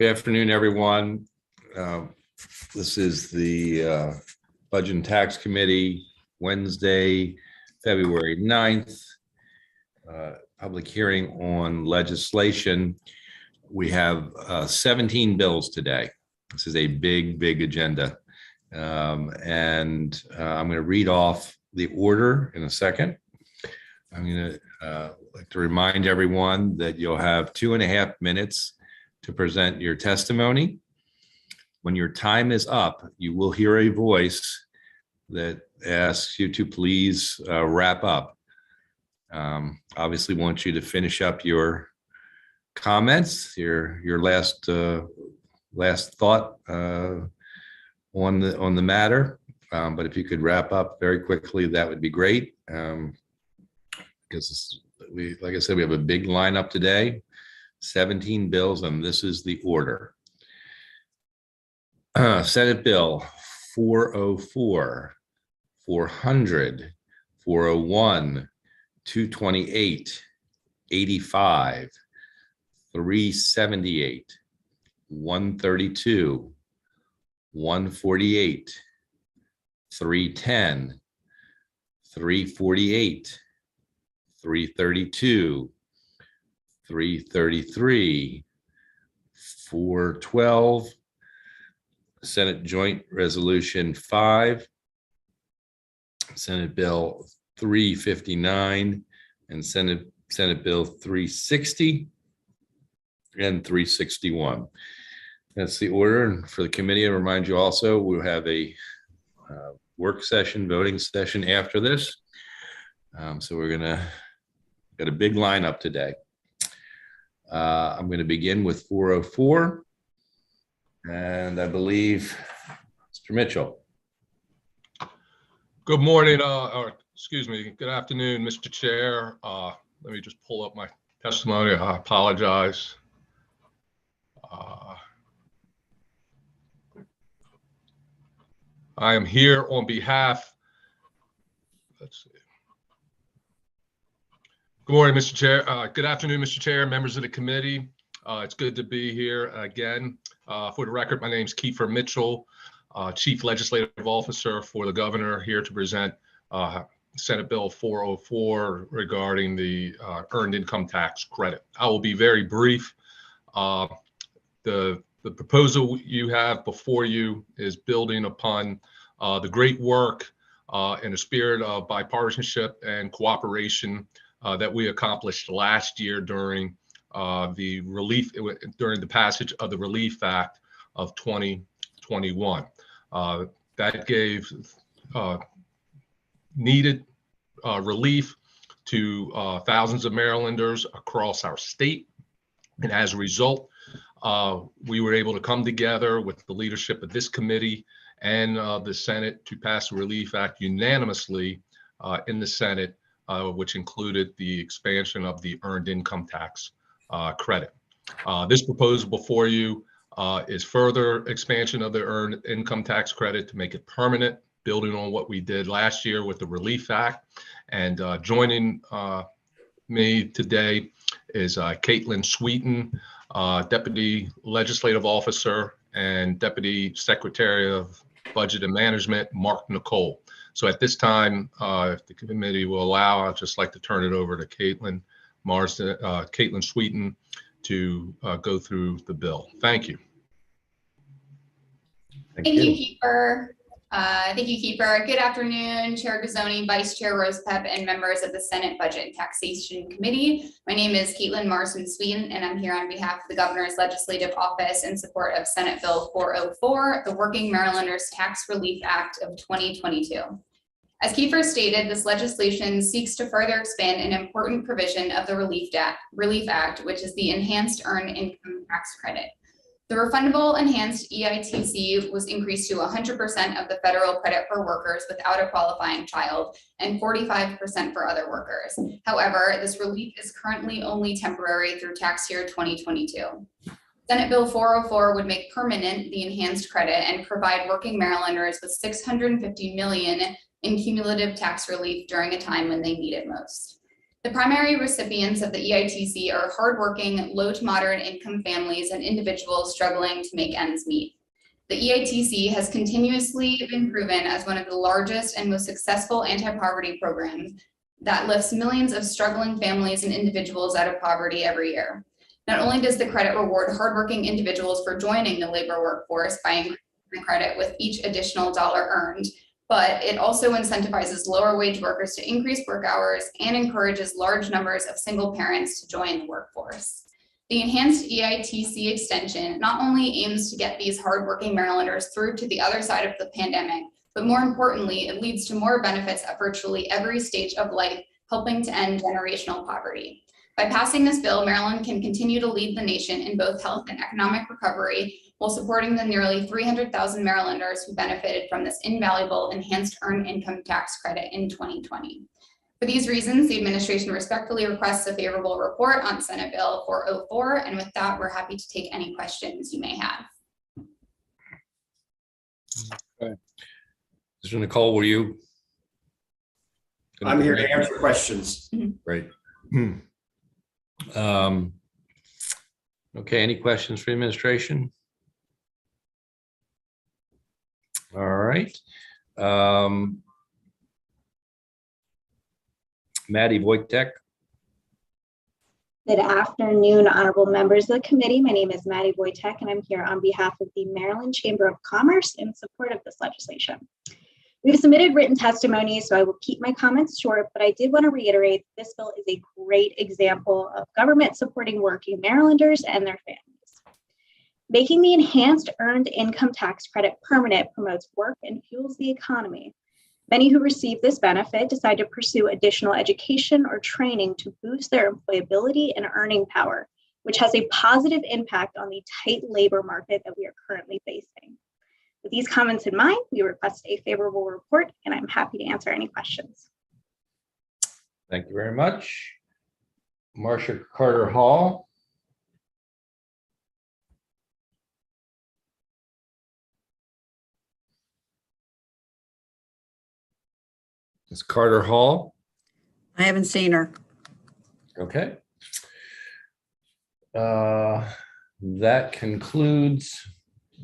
Good afternoon, everyone. This is the Budget and Tax Committee, Wednesday, February 9th. Public hearing on legislation. We have 17 bills today. This is a big agenda. I'm going to read off the order in a second. I'm going to like to remind everyone that you'll have 2.5 minutes to present your testimony. When your time is up, you will hear a voice that asks you to please wrap up. Obviously want you to finish up your comments, your last thought on the matter. But if you could wrap up very quickly, that would be great. Because like I said, we have a big lineup today. 17 bills, and this is the order. Senate Bill 404, 400, 401, 228, 85, 378, 132, 148, 310, 348, 332, 333, 412, Senate Joint Resolution 5, Senate Bill 359, and Senate Bill 360 and 361. That's the order. And for the committee, I remind you also, we'll have a work session, voting session after this. So we're got a big lineup today. I'm going to begin with 404, and I believe Mr. Mitchell. Good morning, or excuse me, good afternoon, Mr. Chair. Let me just pull up my testimony. I apologize. I am here on behalf, let's see. Good morning, Mr. Chair. Good afternoon, Mr. Chair, members of the committee. It's good to be here again. For the record, my name is Kiefer Mitchell, Chief Legislative Officer for the Governor, here to present Senate Bill 404 regarding the Earned Income Tax Credit. I will be very brief. The proposal you have before you is building upon the great work in a spirit of bipartisanship and cooperation that we accomplished last year during the passage of the Relief Act of 2021. That gave needed relief to thousands of Marylanders across our state. And as a result, we were able to come together with the leadership of this committee and the Senate to pass the Relief Act unanimously in the Senate, which included the expansion of the Earned Income Tax Credit. This proposal before you is further expansion of the Earned Income Tax Credit to make it permanent, building on what we did last year with the Relief Act. And joining me today is Caitlin Sweeten, Deputy Legislative Officer and Deputy Secretary of Budget and Management, Mark Nicole. So at this time, if the committee will allow, I'd just like to turn it over to Caitlin Sweeten to go through the bill. Thank you. Thank you, Kiefer. Thank you, Kiefer. Good afternoon, Chair Gazzoni, Vice Chair Rosepep, and members of the Senate Budget and Taxation Committee. My name is Caitlin Sweeten, and I'm here on behalf of the Governor's Legislative Office in support of Senate Bill 404, the Working Marylanders Tax Relief Act of 2022. As Kiefer stated, this legislation seeks to further expand an important provision of the Relief Act, which is the Enhanced Earned Income Tax Credit. The refundable enhanced EITC was increased to 100% of the federal credit for workers without a qualifying child and 45% for other workers. However, this relief is currently only temporary through tax year 2022. Senate Bill 404 would make permanent the enhanced credit and provide working Marylanders with $650 million in cumulative tax relief during a time when they need it most. The primary recipients of the EITC are hardworking, low to moderate income families and individuals struggling to make ends meet. The EITC has continuously been proven as one of the largest and most successful anti-poverty programs that lifts millions of struggling families and individuals out of poverty every year. Not only does the credit reward hardworking individuals for joining the labor workforce by increasing the credit with each additional dollar earned, but it also incentivizes lower wage workers to increase work hours and encourages large numbers of single parents to join the workforce. The enhanced EITC extension not only aims to get these hardworking Marylanders through to the other side of the pandemic, but more importantly, it leads to more benefits at virtually every stage of life, helping to end generational poverty. By passing this bill, Maryland can continue to lead the nation in both health and economic recovery while supporting the nearly 300,000 Marylanders who benefited from this invaluable enhanced earned income tax credit in 2020. For these reasons, the administration respectfully requests a favorable report on Senate Bill 404. And with that, we're happy to take any questions you may have. Okay. Mr. Nicole, were you? I'm here to answer questions. Great. Okay, any questions for the administration? All right. Maddie Wojtek. Good afternoon, honorable members of the committee. My name is Maddie Wojtek, and I'm here on behalf of the Maryland Chamber of Commerce in support of this legislation. We've submitted written testimony, so I will keep my comments short, but I did want to reiterate this bill is a great example of government supporting working Marylanders and their families. Making the enhanced earned income tax credit permanent promotes work and fuels the economy. Many who receive this benefit decide to pursue additional education or training to boost their employability and earning power, which has a positive impact on the tight labor market that we are currently facing. With these comments in mind, we request a favorable report, and I'm happy to answer any questions. Thank you very much. Marcia Carter Hall. Ms. Carter Hall. I haven't seen her. Okay. That concludes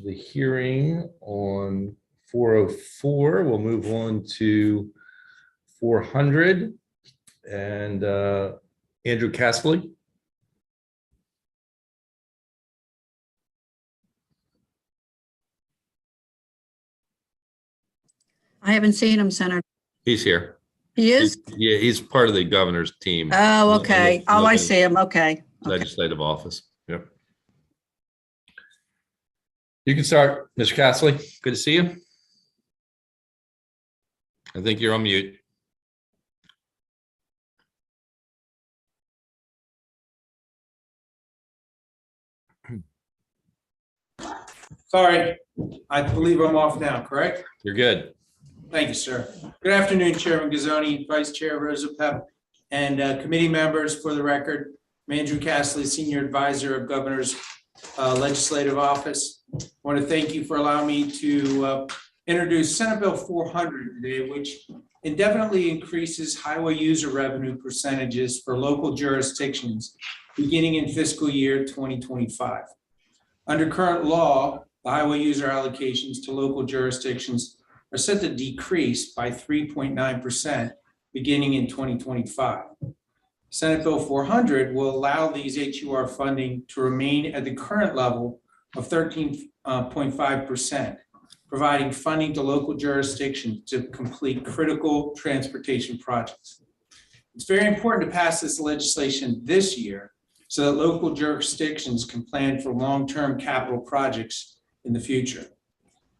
the hearing on 404. We'll move on to 400 and Andrew Castley. I haven't seen him, Senator. He's here. He is? Yeah, he's part of the governor's team. Oh, okay. Oh, I see him. Okay. Legislative office. Yep. You can start, Mr. Castley. Good to see you. I think you're on mute. Sorry, I believe I'm off now, correct? You're good. Thank you, sir. Good afternoon, Chairman Gazzoni, Vice Chair Rosapep, and committee members. For the record, I'm Andrew Castley, Senior Advisor of Governor's Legislative Office. I want to thank you for allowing me to introduce Senate Bill 400 today, which indefinitely increases highway user revenue percentages for local jurisdictions beginning in fiscal year 2025. Under current law, the highway user allocations to local jurisdictions are set to decrease by 3.9% beginning in 2025. Senate Bill 400 will allow these HUR funding to remain at the current level of 13.5%, providing funding to local jurisdictions to complete critical transportation projects. It's very important to pass this legislation this year so that local jurisdictions can plan for long-term capital projects in the future.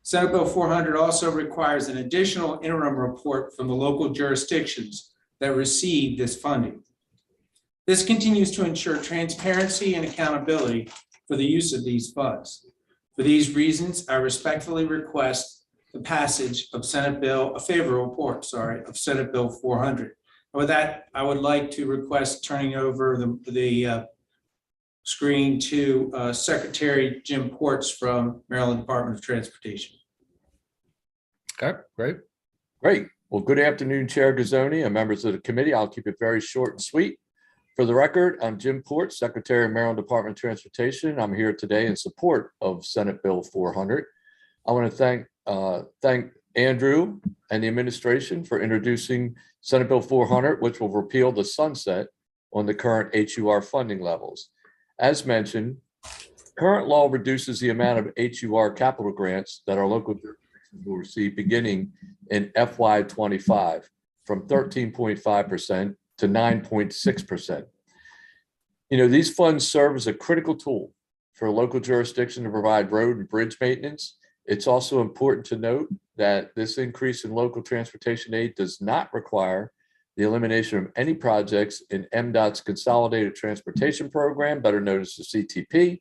Senate Bill 400 also requires an additional interim report from the local jurisdictions that receive this funding. This continues to ensure transparency and accountability for the use of these funds. For these reasons, I respectfully request the passage of a favorable report, of Senate Bill 400. And with that, I would like to request turning over the screen to Secretary Jim Ports from Maryland Department of Transportation. Okay, great. Well, good afternoon, Chair Gazzoni and members of the committee. I'll keep it very short and sweet. For the record, I'm Jim Port, Secretary of Maryland Department of Transportation. I'm here today in support of Senate Bill 400. I want to thank Andrew and the administration for introducing Senate Bill 400, which will repeal the sunset on the current HUR funding levels. As mentioned, current law reduces the amount of HUR capital grants that our local jurisdictions will receive beginning in FY25 from 13.5% to 9.6%. These funds serve as a critical tool for a local jurisdiction to provide road and bridge maintenance. It's also important to note that this increase in local transportation aid does not require the elimination of any projects in MDOT's Consolidated Transportation Program, better known as the CTP,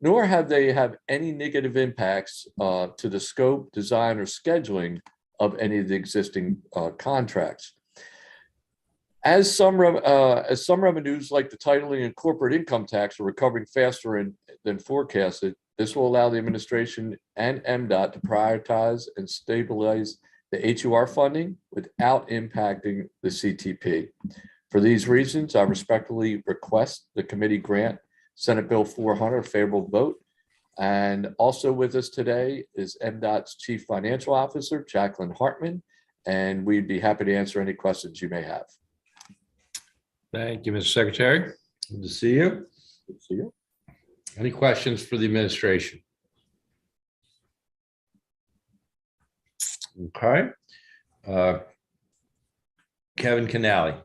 nor have they any negative impacts to the scope, design, or scheduling of any of the existing contracts. As some revenues like the titling and corporate income tax are recovering faster than forecasted, this will allow the administration and MDOT to prioritize and stabilize the HUR funding without impacting the CTP. For these reasons, I respectfully request the committee grant Senate Bill 400 a favorable vote. And also with us today is MDOT's Chief Financial Officer, Jacqueline Hartman, and we'd be happy to answer any questions you may have. Thank you, Mr. Secretary. Good to see you. Good to see you. Any questions for the administration? Okay. Kevin Canali.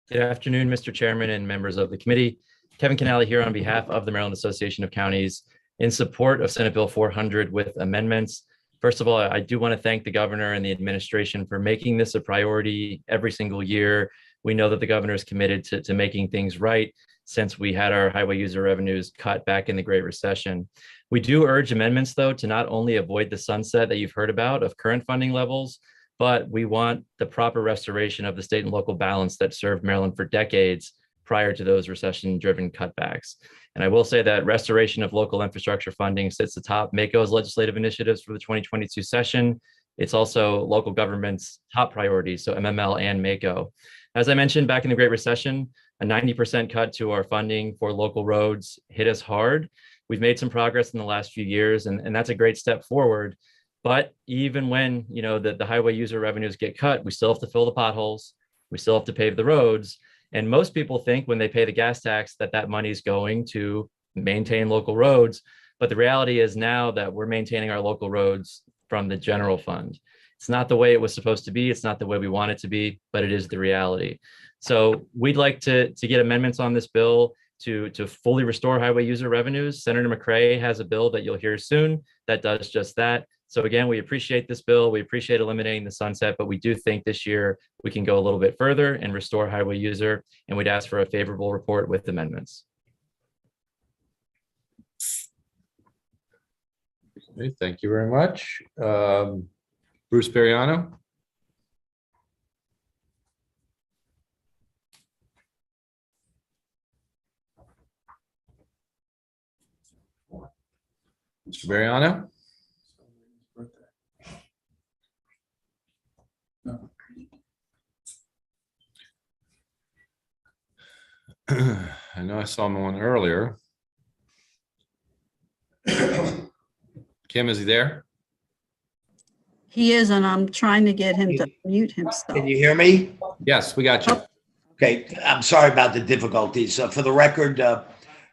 Good afternoon, Mr. Chairman and members of the committee. Kevin Canali here on behalf of the Maryland Association of Counties in support of Senate Bill 400 with amendments. First of all, I do want to thank the governor and the administration for making this a priority every single year. We know that the governor is committed to making things right since we had our highway user revenues cut back in the Great Recession. We do urge amendments, though, to not only avoid the sunset that you've heard about of current funding levels, but we want the proper restoration of the state and local balance that served Maryland for decades prior to those recession-driven cutbacks. And I will say that restoration of local infrastructure funding sits atop MACO's legislative initiatives for the 2022 session. It's also local government's top priorities, so MML and MACO. As I mentioned, back in the Great Recession, a 90% cut to our funding for local roads hit us hard. We've made some progress in the last few years, and that's a great step forward. But even when the highway user revenues get cut, we still have to fill the potholes, we still have to pave the roads. And most people think when they pay the gas tax that money is going to maintain local roads. But the reality is now that we're maintaining our local roads from the general fund. It's not the way it was supposed to be. It's not the way we want it to be, but it is the reality. So we'd like to get amendments on this bill to fully restore highway user revenues. Senator McCray has a bill that you'll hear soon that does just that. So again, we appreciate this bill. We appreciate eliminating the sunset, but we do think this year we can go a little bit further and restore highway user, and we'd ask for a favorable report with amendments. Okay, thank you very much. Bruce Bariano. Mr. Bariano. I know I saw him on earlier. Kim, is he there? He is, and I'm trying to get him to mute himself. Can you hear me? Yes, we got you. Okay, I'm sorry about the difficulties. For the record,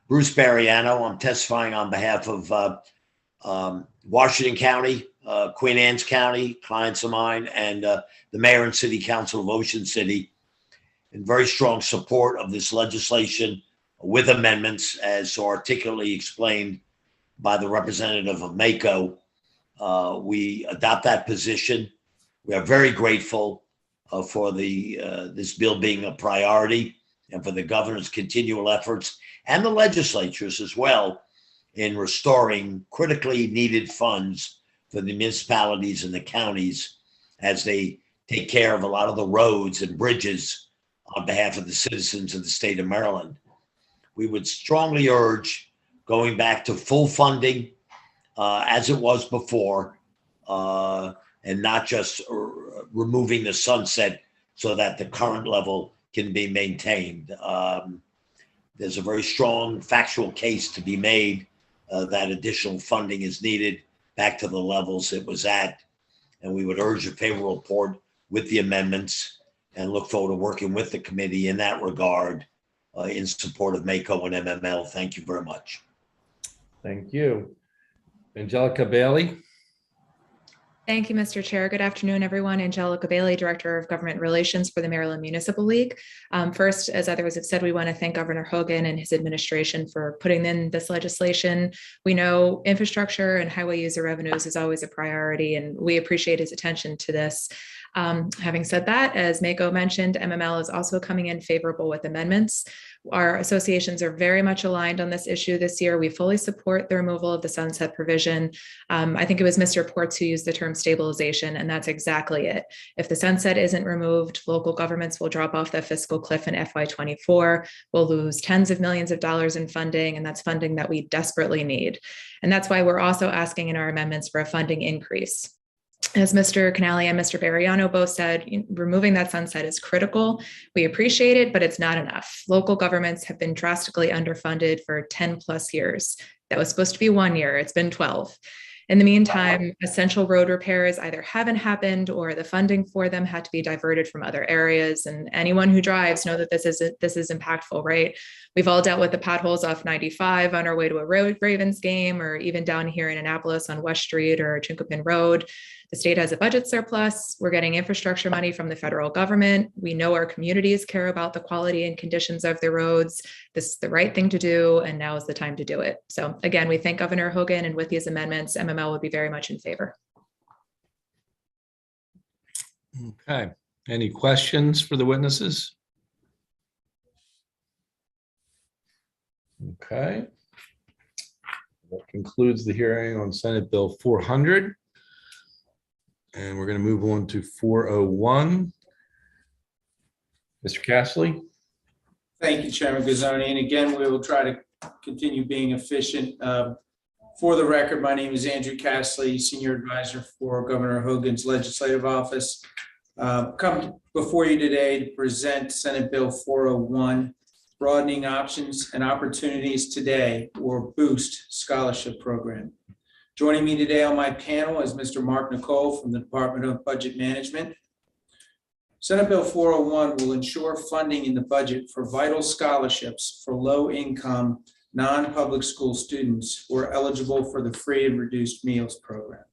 Bruce Bariano, I'm testifying on behalf of Washington County, Queen Anne's County, clients of mine, and the mayor and city council of Ocean City, in very strong support of this legislation with amendments, as so articulately explained by the representative of MACO. We adopt that position. We are very grateful for this bill being a priority and for the governor's continual efforts and the legislatures as well in restoring critically needed funds for the municipalities and the counties as they take care of a lot of the roads and bridges on behalf of the citizens of the state of Maryland. We would strongly urge going back to full funding as it was before, and and not just removing the sunset so that the current level can be maintained. There's a very strong factual case to be made that additional funding is needed back to the levels it was at. And we would urge a favorable report with the amendments and look forward to working with the committee in that regard in support of MACO and MML. Thank you very much. Thank you. Angelica Bailey. Thank you, Mr. Chair. Good afternoon, everyone. Angelica Bailey, Director of Government Relations for the Maryland Municipal League. First, as others have said, we want to thank Governor Hogan and his administration for putting in this legislation. We know infrastructure and highway user revenues is always a priority, and we appreciate his attention to this. Having said that, as Mako mentioned, MML is also coming in favorable with amendments. Our associations are very much aligned on this issue this year. We fully support the removal of the sunset provision. I think it was Mr. Ports who used the term stabilization, and that's exactly it. If the sunset isn't removed, local governments will drop off the fiscal cliff in FY24. We'll lose tens of millions of dollars in funding, and that's funding that we desperately need. And that's why we're also asking in our amendments for a funding increase. As Mr. Canale and Mr. Bariano both said, removing that sunset is critical. We appreciate it, but it's not enough. Local governments have been drastically underfunded for 10 plus years. That was supposed to be 1 year. It's been 12. In the meantime, essential road repairs either haven't happened or the funding for them had to be diverted from other areas. And anyone who drives know that this is impactful, right? We've all dealt with the potholes off 95 on our way to a Ravens game, or even down here in Annapolis on West Street or Chinkopin Road. The state has a budget surplus. We're getting infrastructure money from the federal government. We know our communities care about the quality and conditions of the roads. This is the right thing to do, and now is the time to do it. So again, we thank Governor Hogan, and with these amendments, MML would be very much in favor. Okay. Any questions for the witnesses? Okay. That concludes the hearing on Senate Bill 400. And we're going to move on to 401. Mr. Castley. Thank you, Chairman Guzzoni. And again, we will try to continue being efficient. For the record, my name is Andrew Castley, Senior Advisor for Governor Hogan's Legislative Office. Come before you today to present Senate Bill 401, Broadening Options and Opportunities Today, or BOOST Scholarship Program. Joining me today on my panel is Mr. Mark Nicole from the Department of Budget Management. Senate Bill 401 will ensure funding in the budget for vital scholarships for low-income, non-public school students who are eligible for the free and reduced meals program.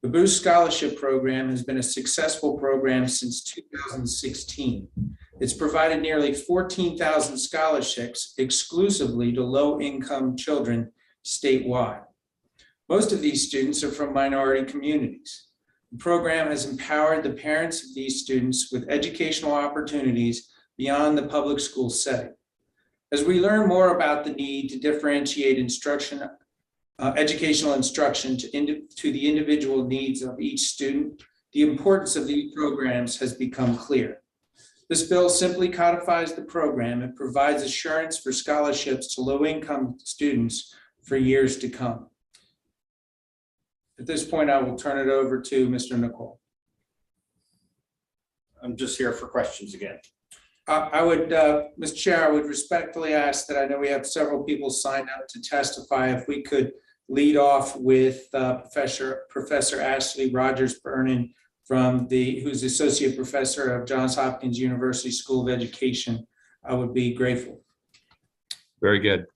The Boost Scholarship Program has been a successful program since 2016. It's provided nearly 14,000 scholarships exclusively to low-income children statewide. Most of these students are from minority communities. The program has empowered the parents of these students with educational opportunities beyond the public school setting. As we learn more about the need to differentiate instruction, educational instruction to the individual needs of each student, the importance of these programs has become clear. This bill simply codifies the program and provides assurance for scholarships to low-income students for years to come. At this point, I will turn it over to Mr. Nicole. I'm just here for questions again. I would, Mr. Chair, I would respectfully ask that I know we have several people signed up to testify. If we could lead off with Professor Ashley Rogers-Burnin who's Associate Professor of Johns Hopkins University School of Education, I would be grateful. Very good.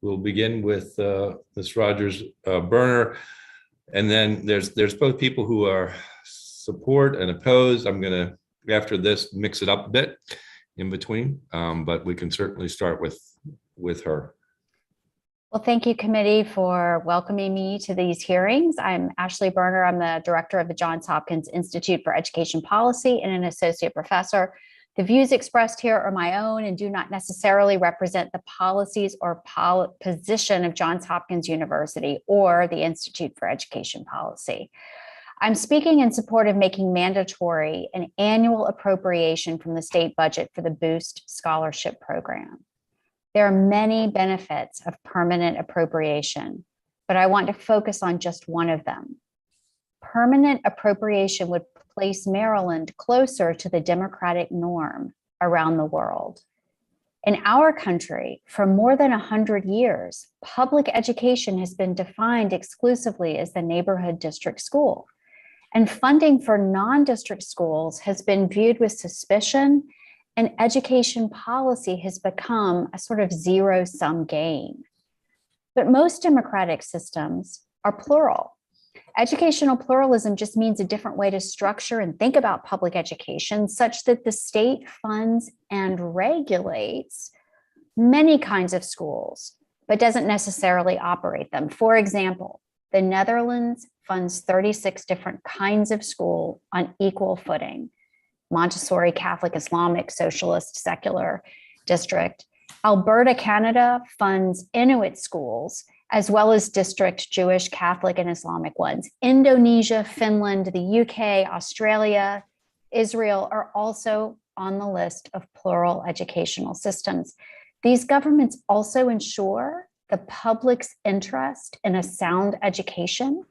We'll begin with Ms. Rogers-Burner. And then there's both people who are support and oppose. I'm going to, after this, mix it up a bit in between, but we can certainly start with her. Well, thank you, committee, for welcoming me to these hearings. I'm Ashley Berner. I'm the director of the Johns Hopkins Institute for Education Policy and an associate professor. The views expressed here are my own and do not necessarily represent the policies or position of Johns Hopkins University or the Institute for Education Policy. I'm speaking in support of making mandatory an annual appropriation from the state budget for the Boost Scholarship Program. There are many benefits of permanent appropriation, but I want to focus on just one of them. permanent appropriation would place Maryland closer to the democratic norm around the world. In our country, for more than 100 years, public education has been defined exclusively as the neighborhood district school. And funding for non-district schools has been viewed with suspicion, and education policy has become a sort of zero-sum game. But most democratic systems are plural. Educational pluralism just means a different way to structure and think about public education such that the state funds and regulates many kinds of schools, but doesn't necessarily operate them. For example, the Netherlands funds 36 different kinds of school on equal footing: Montessori, Catholic, Islamic, Socialist, Secular District. Alberta, Canada funds Inuit schools, as well as district Jewish, Catholic, and Islamic ones. Indonesia, Finland, the UK, Australia, Israel are also on the list of plural educational systems. These governments also ensure the public's interest in a sound education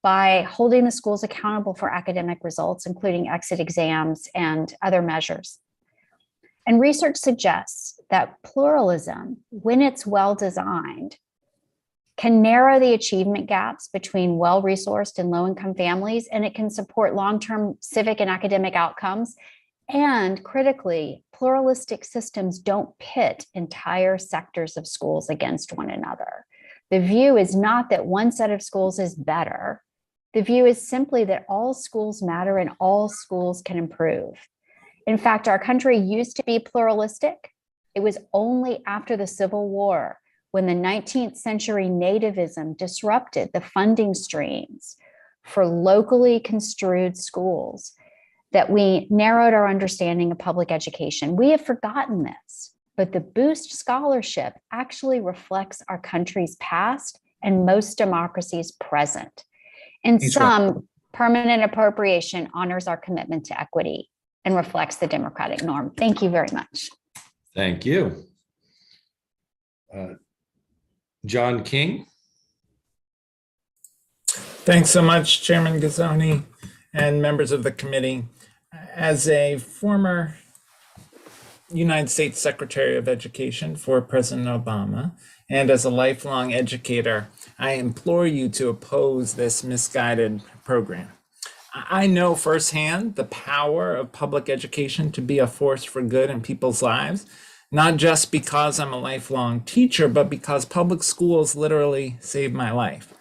by holding the schools accountable for academic results, including exit exams and other measures. And research suggests that pluralism, when it's well designed, can narrow the achievement gaps between well-resourced and low-income families, and it can support long-term civic and academic outcomes. And critically, pluralistic systems don't pit entire sectors of schools against one another. The view is not that one set of schools is better. The view is simply that all schools matter and all schools can improve. In fact, our country used to be pluralistic. It was only after the Civil War, when the 19th century nativism disrupted the funding streams for locally construed schools, that we narrowed our understanding of public education. We have forgotten this, but the Boost Scholarship actually reflects our country's past and most democracies' present. In sum, permanent appropriation honors our commitment to equity and reflects the democratic norm. Thank you very much. Thank you. John King. Thanks so much, Chairman Gazzoni and members of the committee. As a former United States Secretary of Education for President Obama, and as a lifelong educator, I implore you to oppose this misguided program. I know firsthand the power of public education to be a force for good in people's lives, not just because I'm a lifelong teacher, but because public schools literally saved my life.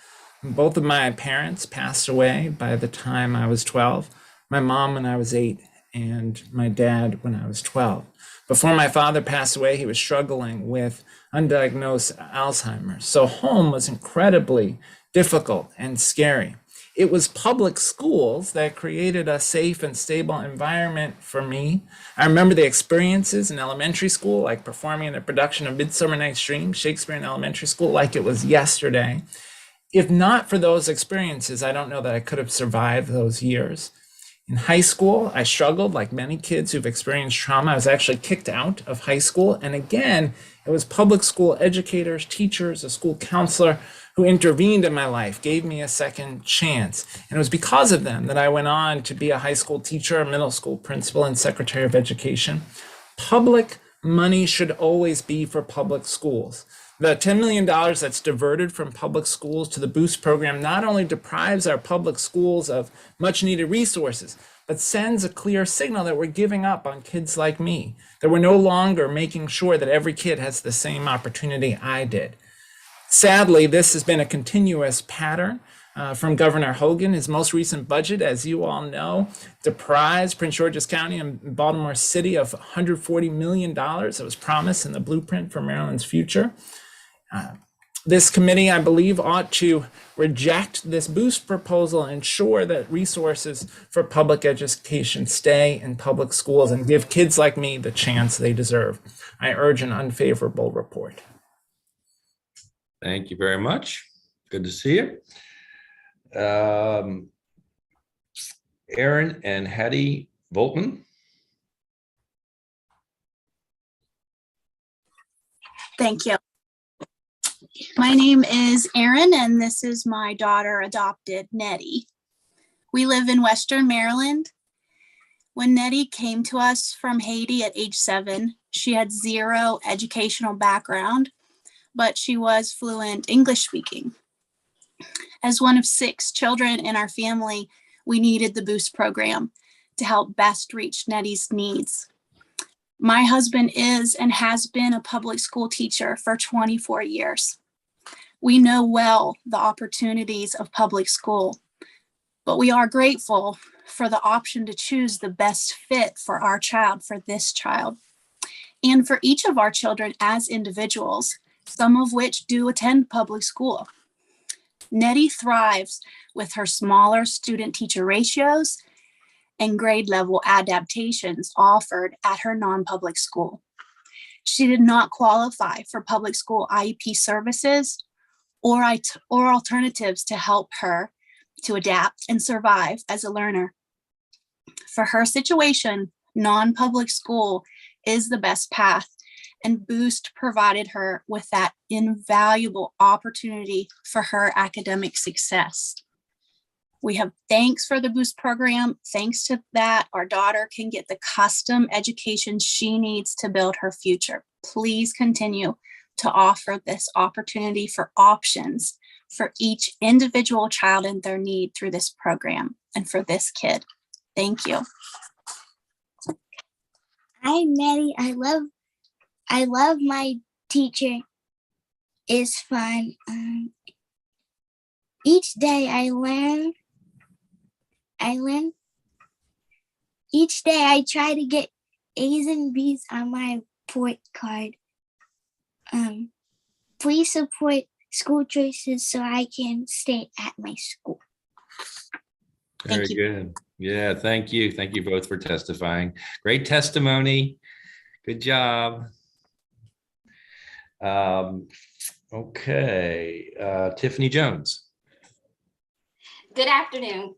Both of my parents passed away by the time I was 12, my mom when I was 8, and my dad when I was 12. Before my father passed away, he was struggling with undiagnosed Alzheimer's. So home was incredibly difficult and scary. It was public schools that created a safe and stable environment for me. I remember the experiences in elementary school, like performing in a production of Midsummer Night's Dream, Shakespeare in elementary school, like it was yesterday. If not for those experiences, I don't know that I could have survived those years. In high school, I struggled like many kids who've experienced trauma. I was actually kicked out of high school. And again, it was public school educators, teachers, a school counselor who intervened in my life, gave me a second chance. And it was because of them that I went on to be a high school teacher, a middle school principal, and Secretary of Education. Public money should always be for public schools. The $10 million that's diverted from public schools to the Boost program not only deprives our public schools of much needed resources, but sends a clear signal that we're giving up on kids like me, that we're no longer making sure that every kid has the same opportunity I did. Sadly, this has been a continuous pattern from Governor Hogan. His most recent budget, as you all know, deprives Prince George's County and Baltimore City of $140 million that was promised in the blueprint for Maryland's future. This committee, I believe, ought to reject this Boost proposal and ensure that resources for public education stay in public schools and give kids like me the chance they deserve. I urge an unfavorable report. Thank you very much. Good to see you. Aaron and Hattie Voltman. Thank you. My name is Erin, and this is my daughter adopted, Nettie. We live in Western Maryland. When Nettie came to us from Haiti at age 7, she had 0 educational background, but she was fluent English speaking. As one of 6 children in our family, we needed the Boost program to help best reach Nettie's needs. My husband is and has been a public school teacher for 24 years. We know well the opportunities of public school, but we are grateful for the option to choose the best fit for our child, for this child, and for each of our children as individuals, some of which do attend public school. Nettie thrives with her smaller student-teacher ratios and grade level adaptations offered at her non-public school. She did not qualify for public school IEP services or alternatives to help her to adapt and survive as a learner. For her situation, non-public school is the best path, and Boost provided her with that invaluable opportunity for her academic success. We have thanks for the Boost program. Thanks to that, our daughter can get the custom education she needs to build her future. Please continue to offer this opportunity for options for each individual child and their need through this program and for this kid. Thank you. Hi, Nettie. I love my teacher. It's fun. Each day I learn. Each day I try to get A's and B's on my report card. Please support school choices so I can stay at my school. Very good. Yeah, thank you. Thank you both for testifying. Great testimony. Good job. Okay, Tiffany Jones. Good afternoon.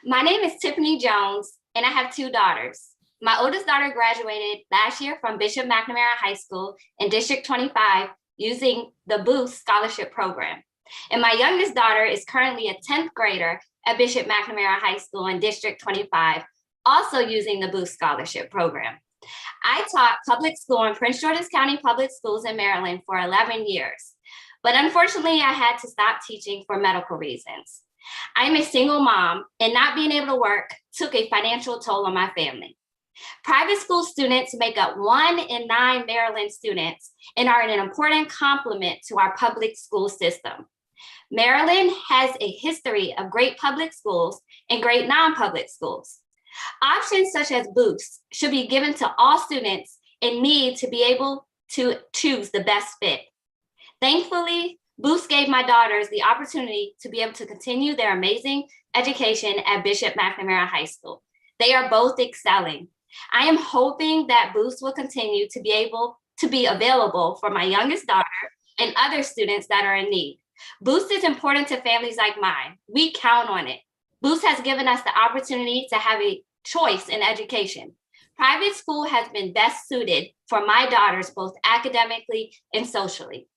My name is Tiffany Jones, and I have 2 daughters. My oldest daughter graduated last year from Bishop McNamara High School in District 25 using the Boost Scholarship Program. And my youngest daughter is currently a 10th grader at Bishop McNamara High School in District 25, also using the Boost Scholarship Program. I taught public school in Prince George's County Public Schools in Maryland for 11 years, but unfortunately I had to stop teaching for medical reasons. I'm a single mom, and not being able to work took a financial toll on my family. Private school students make up 1 in 9 Maryland students and are an important complement to our public school system. Maryland has a history of great public schools and great non-public schools. Options such as Boost should be given to all students in need to be able to choose the best fit. Thankfully, Boost gave my daughters the opportunity to be able to continue their amazing education at Bishop McNamara High School. They are both excelling. I am hoping that Boost will continue to be able to be available for my youngest daughter and other students that are in need. Boost is important to families like mine. We count on it. Boost has given us the opportunity to have a choice in education. Private school has been best suited for my daughters, both academically and socially.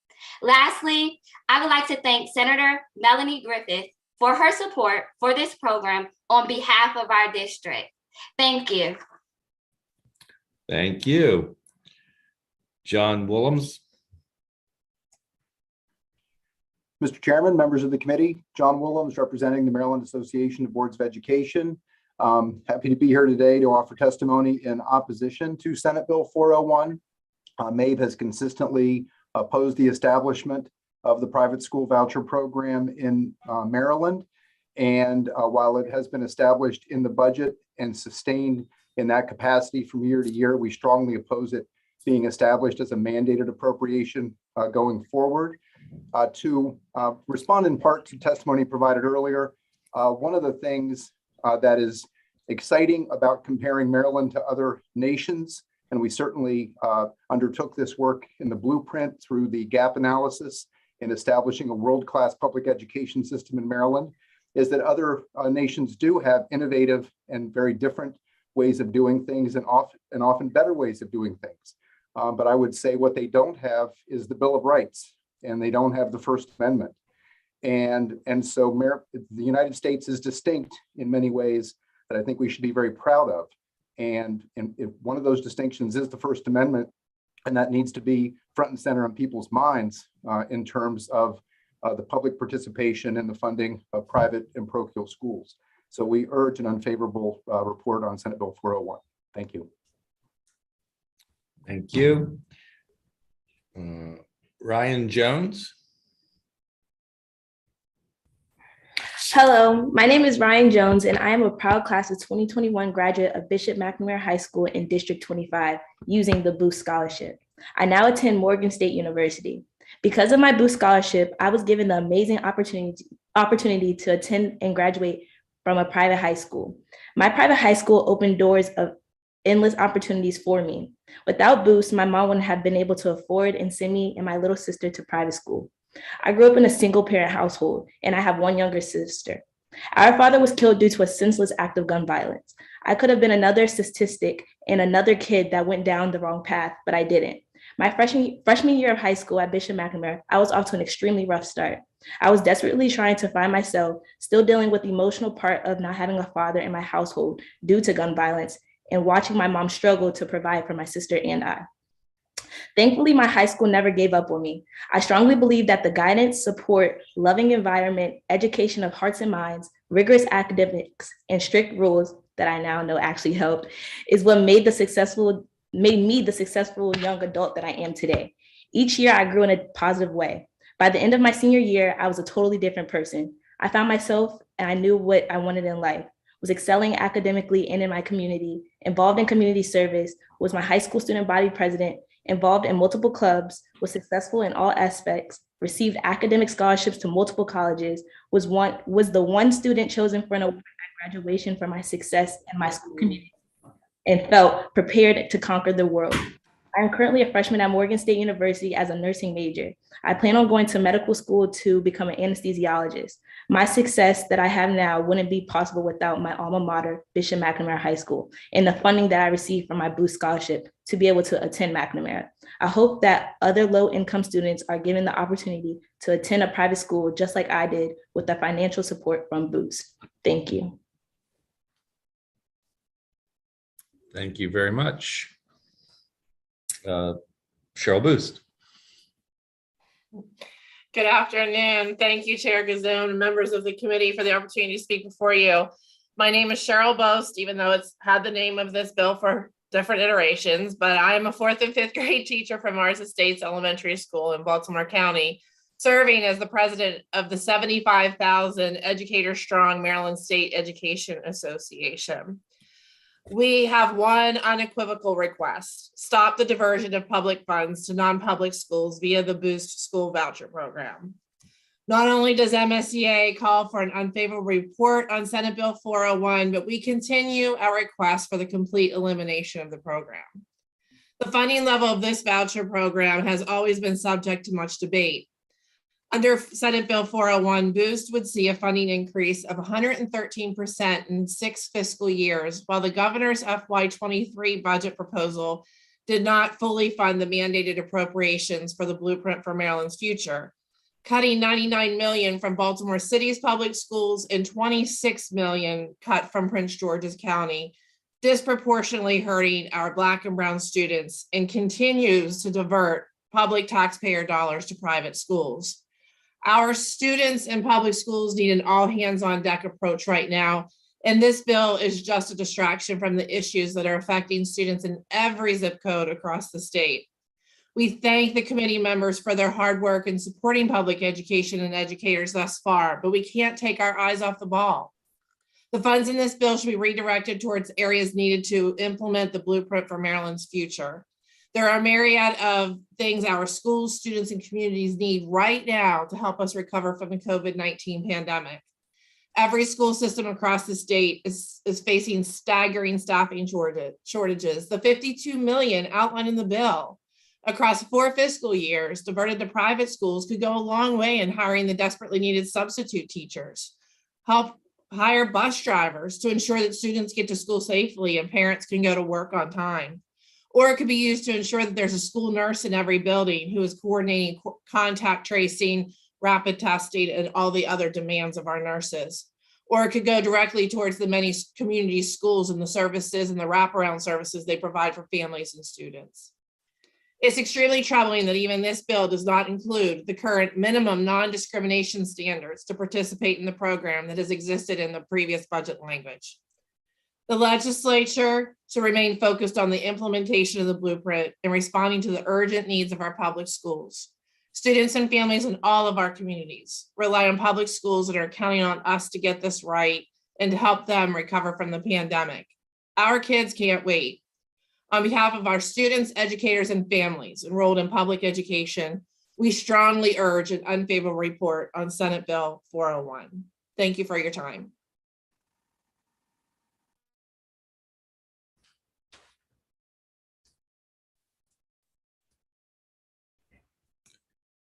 Lastly, I would like to thank Senator Melanie Griffith for her support for this program on behalf of our district. Thank you. Thank you. John Willems. Mr. Chairman, members of the committee, John Willems representing the Maryland Association of Boards of Education. Happy to be here today to offer testimony in opposition to Senate Bill 401. MABE has consistently opposed the establishment of the private school voucher program in Maryland. And while it has been established in the budget and sustained in that capacity from year to year, we strongly oppose it being established as a mandated appropriation going forward. To respond in part to testimony provided earlier, one of the things that is exciting about comparing Maryland to other nations, and we certainly undertook this work in the blueprint through the gap analysis in establishing a world-class public education system in Maryland, is that other nations do have innovative and very different ways of doing things and often better ways of doing things. But I would say what they don't have is the Bill of Rights, and they don't have the First Amendment. And so the United States is distinct in many ways that I think we should be very proud of. And if one of those distinctions is the First Amendment, and that needs to be front and center on people's minds in terms of the public participation in the funding of private and parochial schools. So we urge an unfavorable report on Senate Bill 401. Thank you. Thank you. Ryan Jones. Hello, my name is Ryan Jones, and I am a proud class of 2021 graduate of Bishop McNamara High School in District 25 using the Boost Scholarship. I now attend Morgan State University. Because of my Boost Scholarship, I was given the amazing opportunity to attend and graduate from a private high school. My private high school opened doors of endless opportunities for me. Without Boost, my mom wouldn't have been able to afford and send me and my little sister to private school. I grew up in a single parent household, and I have one younger sister. Our father was killed due to a senseless act of gun violence. I could have been another statistic and another kid that went down the wrong path, but I didn't. My freshman year of high school at Bishop McNamara, I was off to an extremely rough start. I was desperately trying to find myself, still dealing with the emotional part of not having a father in my household due to gun violence, and watching my mom struggle to provide for my sister and I. Thankfully, my high school never gave up on me. I strongly believe that the guidance, support, loving environment, education of hearts and minds, rigorous academics, and strict rules that I now know actually helped is what made me the successful young adult that I am today. Each year, I grew in a positive way. By the end of my senior year, I was a totally different person. I found myself and I knew what I wanted in life, was excelling academically and in my community, involved in community service, was my high school student body president, involved in multiple clubs, was successful in all aspects, received academic scholarships to multiple colleges, was the one student chosen for an award at graduation for my success in my school community, and felt prepared to conquer the world. I am currently a freshman at Morgan State University as a nursing major. I plan on going to medical school to become an anesthesiologist. My success that I have now wouldn't be possible without my alma mater, Bishop McNamara High School, and the funding that I received from my Boost Scholarship to be able to attend McNamara. I hope that other low-income students are given the opportunity to attend a private school just like I did with the financial support from Boost. Thank you. Thank you very much. Cheryl Boost. Good afternoon. Thank you, Chair Gazone and members of the committee for the opportunity to speak before you. My name is Cheryl Boost, even though it's had the name of this bill for different iterations, but I am a 4th and 5th grade teacher from Mars Estates Elementary School in Baltimore County, serving as the president of the 75,000 Educator Strong Maryland State Education Association. We have one unequivocal request: stop the diversion of public funds to non-public schools via the Boost School Voucher Program. Not only does MSEA call for an unfavorable report on Senate Bill 401, but we continue our request for the complete elimination of the program. The funding level of this voucher program has always been subject to much debate. Under Senate Bill 401, Boost would see a funding increase of 113% in 6 fiscal years, while the governor's FY23 budget proposal did not fully fund the mandated appropriations for the Blueprint for Maryland's Future, cutting $99 million from Baltimore City's public schools and $26 million cut from Prince George's County, disproportionately hurting our Black and Brown students, and continues to divert public taxpayer dollars to private schools. Our students in public schools need an all hands on deck approach right now, and this bill is just a distraction from the issues that are affecting students in every zip code across the state. We thank the committee members for their hard work in supporting public education and educators thus far, but we can't take our eyes off the ball. The funds in this bill should be redirected towards areas needed to implement the Blueprint for Maryland's Future. There are a myriad of things our schools, students, and communities need right now to help us recover from the COVID-19 pandemic. Every school system across the state is facing staggering staffing shortages. The $52 million outlined in the bill across 4 fiscal years diverted to private schools could go a long way in hiring the desperately needed substitute teachers, help hire bus drivers to ensure that students get to school safely and parents can go to work on time. Or it could be used to ensure that there's a school nurse in every building who is coordinating contact tracing, rapid testing, and all the other demands of our nurses. Or it could go directly towards the many community schools and the services and the wraparound services they provide for families and students. It's extremely troubling that even this bill does not include the current minimum non-discrimination standards to participate in the program that has existed in the previous budget language. The legislature should remain focused on the implementation of the blueprint and responding to the urgent needs of our public schools. Students and families in all of our communities rely on public schools and are counting on us to get this right and to help them recover from the pandemic. Our kids can't wait. On behalf of our students, educators, and families enrolled in public education, we strongly urge an unfavorable report on Senate Bill 401. Thank you for your time.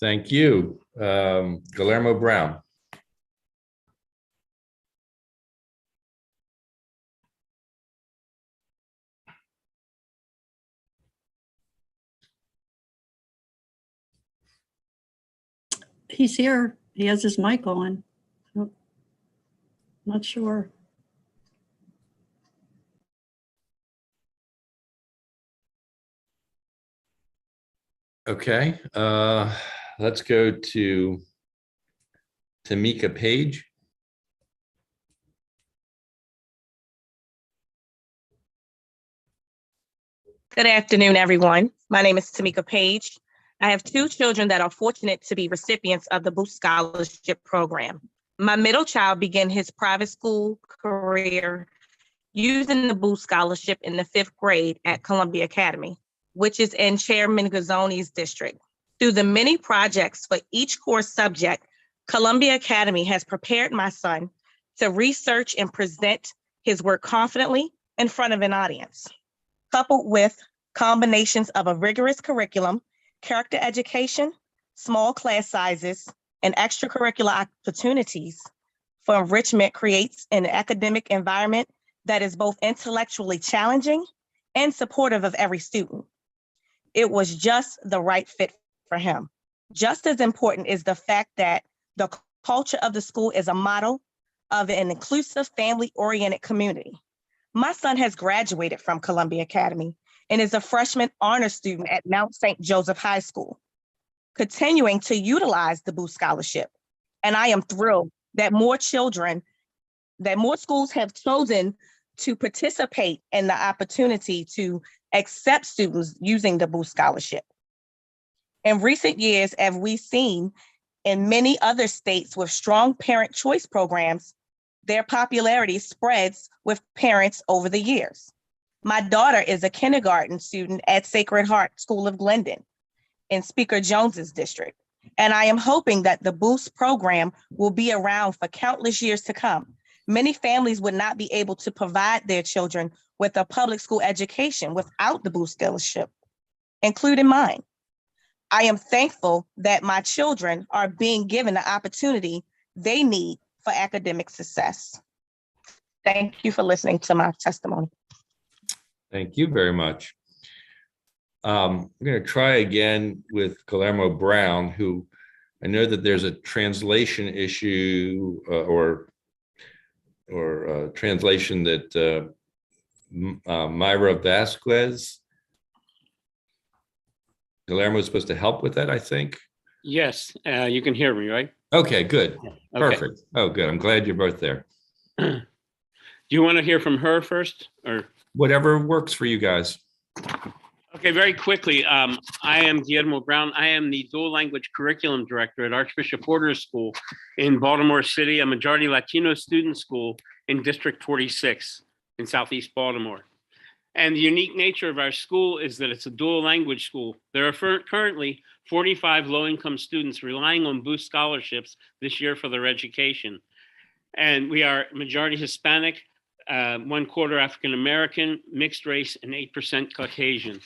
Thank you. Guillermo Brown. He's here. He has his mic on. Nope. Not sure. Okay, let's go to Tamika Page. Good afternoon, everyone. My name is Tamika Page. I have two children that are fortunate to be recipients of the Boost Scholarship Program. My middle child began his private school career using the Boost Scholarship in the 5th grade at Columbia Academy, which is in Chairman Gazzoni's district. Through the many projects for each course subject, Columbia Academy has prepared my son to research and present his work confidently in front of an audience. Coupled with combinations of a rigorous curriculum, character education, small class sizes, and extracurricular opportunities for enrichment creates an academic environment that is both intellectually challenging and supportive of every student. It was just the right fit for him. Just as important is the fact that the culture of the school is a model of an inclusive, family-oriented community. My son has graduated from Columbia Academy and is a freshman honor student at Mount St. Joseph High School, continuing to utilize the Boost Scholarship. And I am thrilled that more schools have chosen to participate in the opportunity to accept students using the Boost Scholarship. In recent years, as we've seen in many other states with strong parent choice programs, their popularity spreads with parents over the years. My daughter is a kindergarten student at Sacred Heart School of Glendon in Speaker Jones's district. And I am hoping that the Boost program will be around for countless years to come. Many families would not be able to provide their children with a public school education without the Boost Scholarship, including mine. I am thankful that my children are being given the opportunity they need for academic success. Thank you for listening to my testimony. Thank you very much. I'm going to try again with Guillermo Brown, who I know that there's a translation issue or translation that Myra Vasquez. Guillermo is supposed to help with that, I think. Yes, you can hear me, right? Okay, good. Okay. Perfect. Oh, good. I'm glad you're both there. Do you want to hear from her first, or? Whatever works for you guys. Okay, very quickly. I am Guillermo Brown. I am the dual language curriculum director at Archbishop Porter's School in Baltimore City, a majority Latino student school in District 46 in Southeast Baltimore. And the unique nature of our school is that it's a dual language school. There are currently 45 low-income students relying on Boost scholarships this year for their education. And we are majority Hispanic, 1/4 African-American, mixed race, and 8% Caucasian.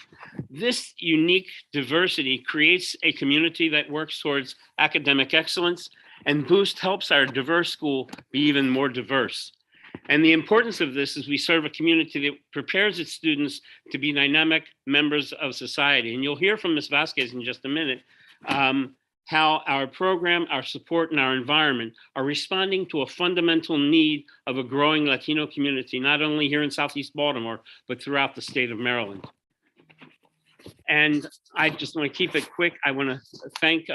This unique diversity creates a community that works towards academic excellence, and Boost helps our diverse school be even more diverse. And the importance of this is we serve a community that prepares its students to be dynamic members of society. And you'll hear from Ms. Vasquez in just a minute how our program, our support, and our environment are responding to a fundamental need of a growing Latino community, not only here in Southeast Baltimore, but throughout the state of Maryland. And I just want to keep it quick. I want to thank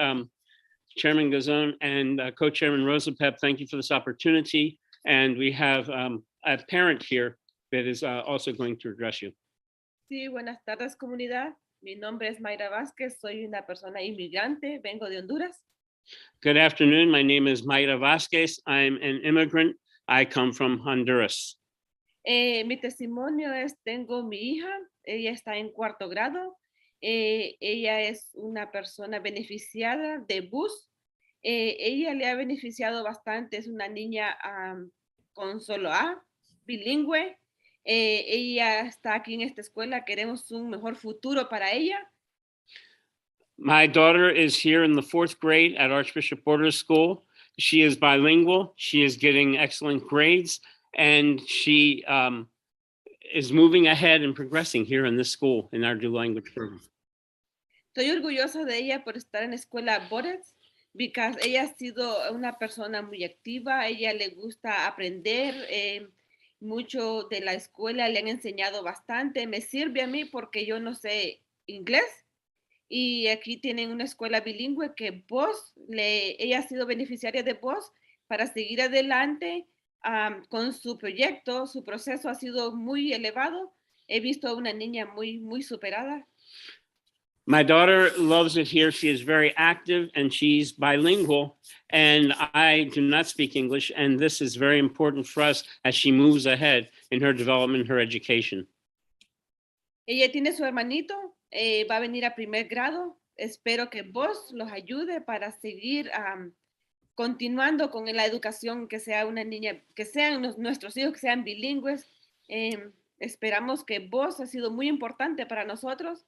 Chairman Gazzone and Co-Chairman Rosapep. Thank you for this opportunity. And we have a parent here that is also going to address you. Sí, buenas tardes, comunidad. Mi nombre es Mayra Vázquez. Soy una persona inmigrante. Vengo de Honduras. Good afternoon. My name is Mayra Vázquez. I'm an immigrant. I come from Honduras. Mi testimonio es, tengo mi hija. Ella está en 4º grado. Ella es una persona beneficiada de bus. Ella le ha beneficiado bastante. Es una niña con solo A, bilingüe. Ella está aquí en esta escuela. Queremos un mejor futuro para ella. My daughter is here in the 4th grade at Archbishop Borders School. She is bilingual. She is getting excellent grades, and she is moving ahead and progressing here in this school in our dual language program. Estoy orgullosa de ella por estar en la escuela Borders, because ella ha sido una persona muy activa. Ella le gusta aprender. Mucho de la escuela le han enseñado bastante. Me sirve a mí porque yo no sé inglés. Y aquí tienen una escuela bilingüe que ella ha sido beneficiaria de VOS para seguir adelante con su proyecto. Su proceso ha sido muy elevado. He visto a una niña muy superada. My daughter loves it here. She is very active and she's bilingual, and I do not speak English, and this is very important for us as she moves ahead in her development, her education. Ella tiene su hermanito, va a venir a 1º grado. Espero que vos los ayude para seguir continuando con la educación, que sea una niña, que sean nuestros hijos, que sean bilingües. Esperamos que vos ha sido muy importante para nosotros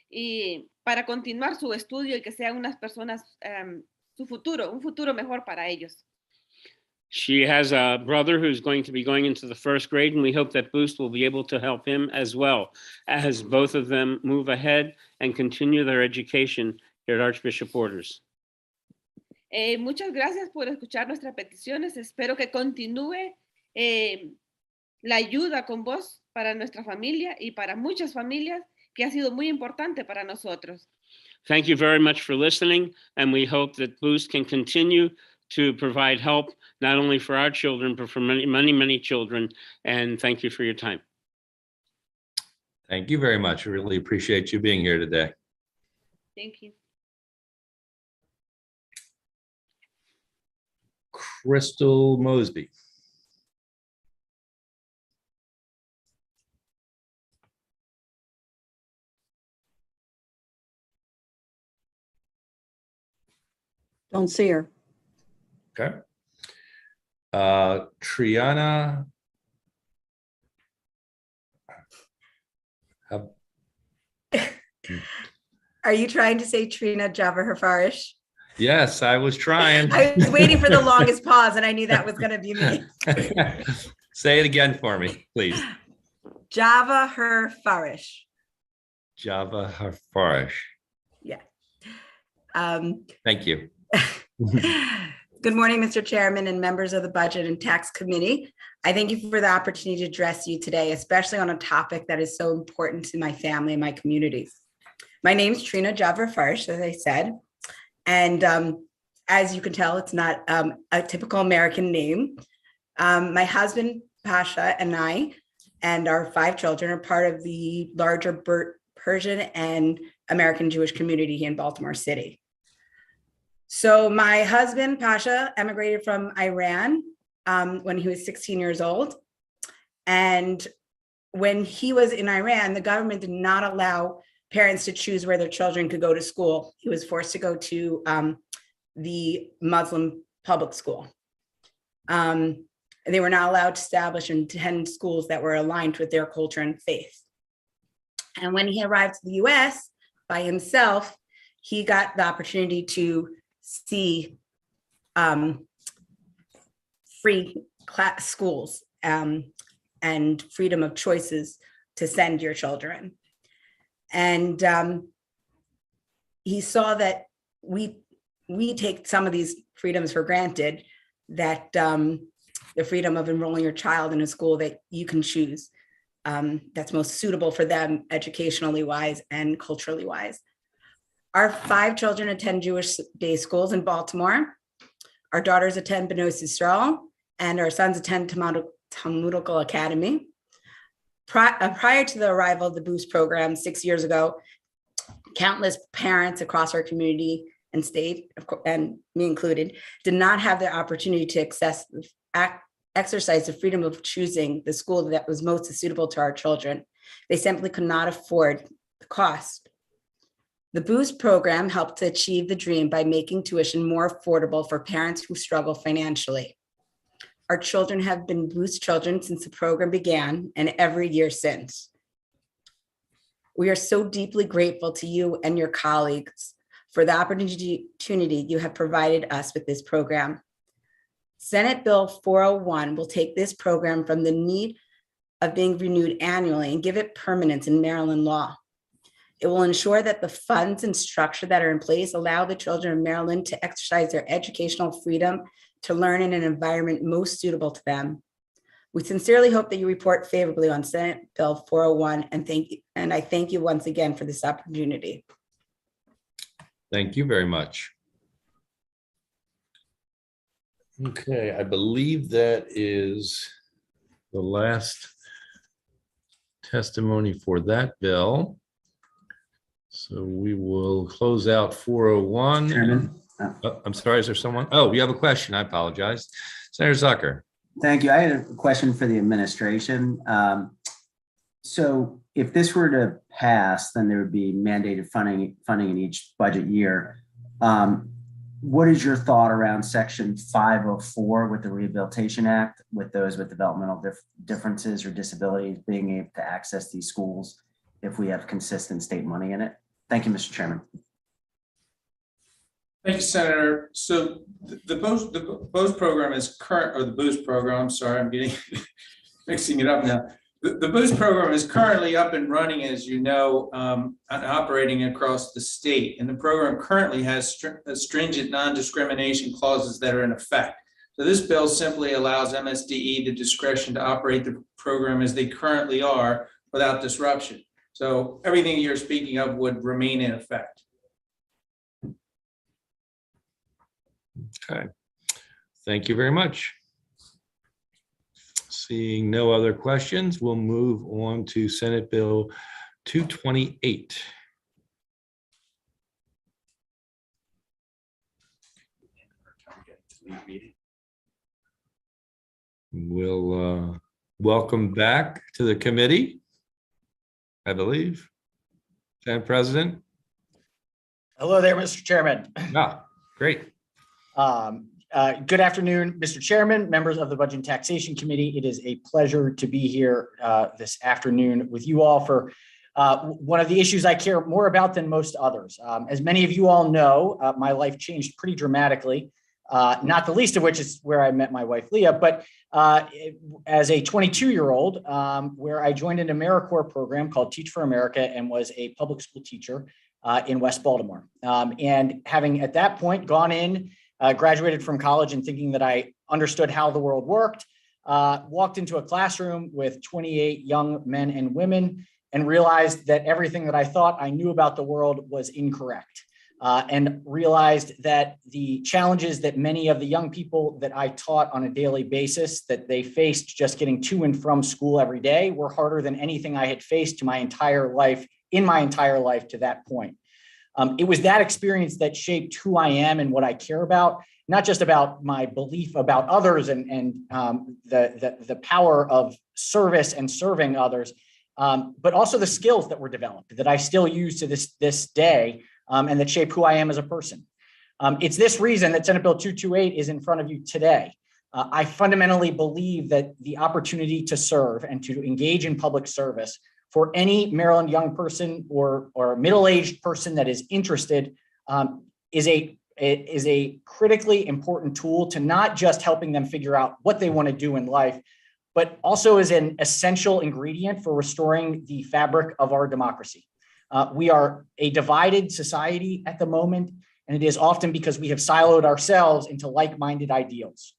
y para continuar su estudio y que sean unas personas, su futuro, un futuro mejor para ellos. She has a brother who's going to be going into the 1st grade, and we hope that Boost will be able to help him as well as both of them move ahead and continue their education here at Archbishop Borders. Muchas gracias por escuchar nuestras peticiones. Espero que continúe la ayuda con vos para nuestra familia y para muchas familias, que ha sido muy importante para nosotros. Thank you very much for listening, and we hope that Boost can continue to provide help, not only for our children, but for many children. And thank you for your time. Thank you very much. I really appreciate you being here today. Thank you. Crystal Mosby. Don't see her. Okay. Triana. Are you trying to say Trina Java-Herfarish? Yes, I was trying. I was waiting for the longest pause and I knew that was going to be me. Say it again for me, please. Java-Herfarish. Java-Herfarish. Yeah. Thank you. Good morning, Mr. Chairman and members of the Budget and Tax Committee. I thank you for the opportunity to address you today, especially on a topic that is so important to my family and my communities. My name is Trina Java-Herfarish, as I said, and as you can tell, it's not a typical American name. My husband, Pasha, and I, and our 5 children are part of the larger Persian and American Jewish community here in Baltimore City. So my husband, Pasha, emigrated from Iran when he was 16 years old. And when he was in Iran, the government did not allow parents to choose where their children could go to school. He was forced to go to the Muslim public school. They were not allowed to establish and attend schools that were aligned with their culture and faith. And when he arrived to the US by himself, he got the opportunity to see free class schools and freedom of choices to send your children. And he saw that we we take some of these freedoms for granted, that the freedom of enrolling your child in a school that you can choose that's most suitable for them educationally wise and culturally wise. Our 5 children attend Jewish day schools in Baltimore. Our daughters attend B'nai Yisrael, and our sons attend Talmudical Academy. Prior to the arrival of the Boost program 6 years ago, countless parents across our community and state, and me included, did not have the opportunity to exercise the freedom of choosing the school that was most suitable to our children. They simply could not afford the cost. The Boost program helped to achieve the dream by making tuition more affordable for parents who struggle financially. Our children have been Boost children since the program began and every year since. We are so deeply grateful to you and your colleagues for the opportunity you have provided us with this program. Senate Bill 401 will take this program from the need of being renewed annually and give it permanence in Maryland law. It will ensure that the funds and structure that are in place allow the children of Maryland to exercise their educational freedom to learn in an environment most suitable to them. We sincerely hope that you report favorably on Senate Bill 401, and I thank you once again for this opportunity. Thank you very much. Okay, I believe that is the last testimony for that bill. So we will close out 401. Chairman. Oh, I'm sorry, is there someone? Oh, you have a question. I apologize. Senator Zucker. Thank you. I had a question for the administration. So if this were to pass, then there would be mandated funding in each budget year. What is your thought around Section 504 with the Rehabilitation Act, with those with developmental differences or disabilities being able to access these schools if we have consistent state money in it? Thank you, Mr. Chairman. Thank you, Senator. So the BOST program is current, or the Boost program, I'm sorry, I'm getting mixing it up now. The Boost program is currently up and running, as you know, and operating across the state. And the program currently has stringent non-discrimination clauses that are in effect. So this bill simply allows MSDE the discretion to operate the program as they currently are without disruption. So everything you're speaking of would remain in effect. Okay, thank you very much. Seeing no other questions, we'll move on to Senate Bill 228. We'll welcome back to the committee, I believe, Senate President. Hello there, Mr. Chairman. Ah, great. Good afternoon, Mr. Chairman, members of the Budget and Taxation Committee. It is a pleasure to be here this afternoon with you all for one of the issues I care more about than most others. As many of you all know, my life changed pretty dramatically, not the least of which is where I met my wife, Leah, but as a 22-year-old, where I joined an AmeriCorps program called Teach for America and was a public school teacher in West Baltimore. And having at that point gone in, graduated from college and thinking that I understood how the world worked, walked into a classroom with 28 young men and women and realized that everything that I thought I knew about the world was incorrect. And realized that the challenges that many of the young people that I taught on a daily basis that they faced just getting to and from school every day were harder than anything I had faced in my entire life to that point. It was that experience that shaped who I am and what I care about, not just about my belief about others and the power of service and serving others, but also the skills that were developed that I still use to this day and that shape who I am as a person. It's this reason that Senate Bill 228 is in front of you today. I fundamentally believe that the opportunity to serve and to engage in public service for any Maryland young person or middle-aged person that is interested is a critically important tool to not just helping them figure out what they want to do in life, but also is an essential ingredient for restoring the fabric of our democracy. We are a divided society at the moment, And it is often because we have siloed ourselves into like-minded ideals.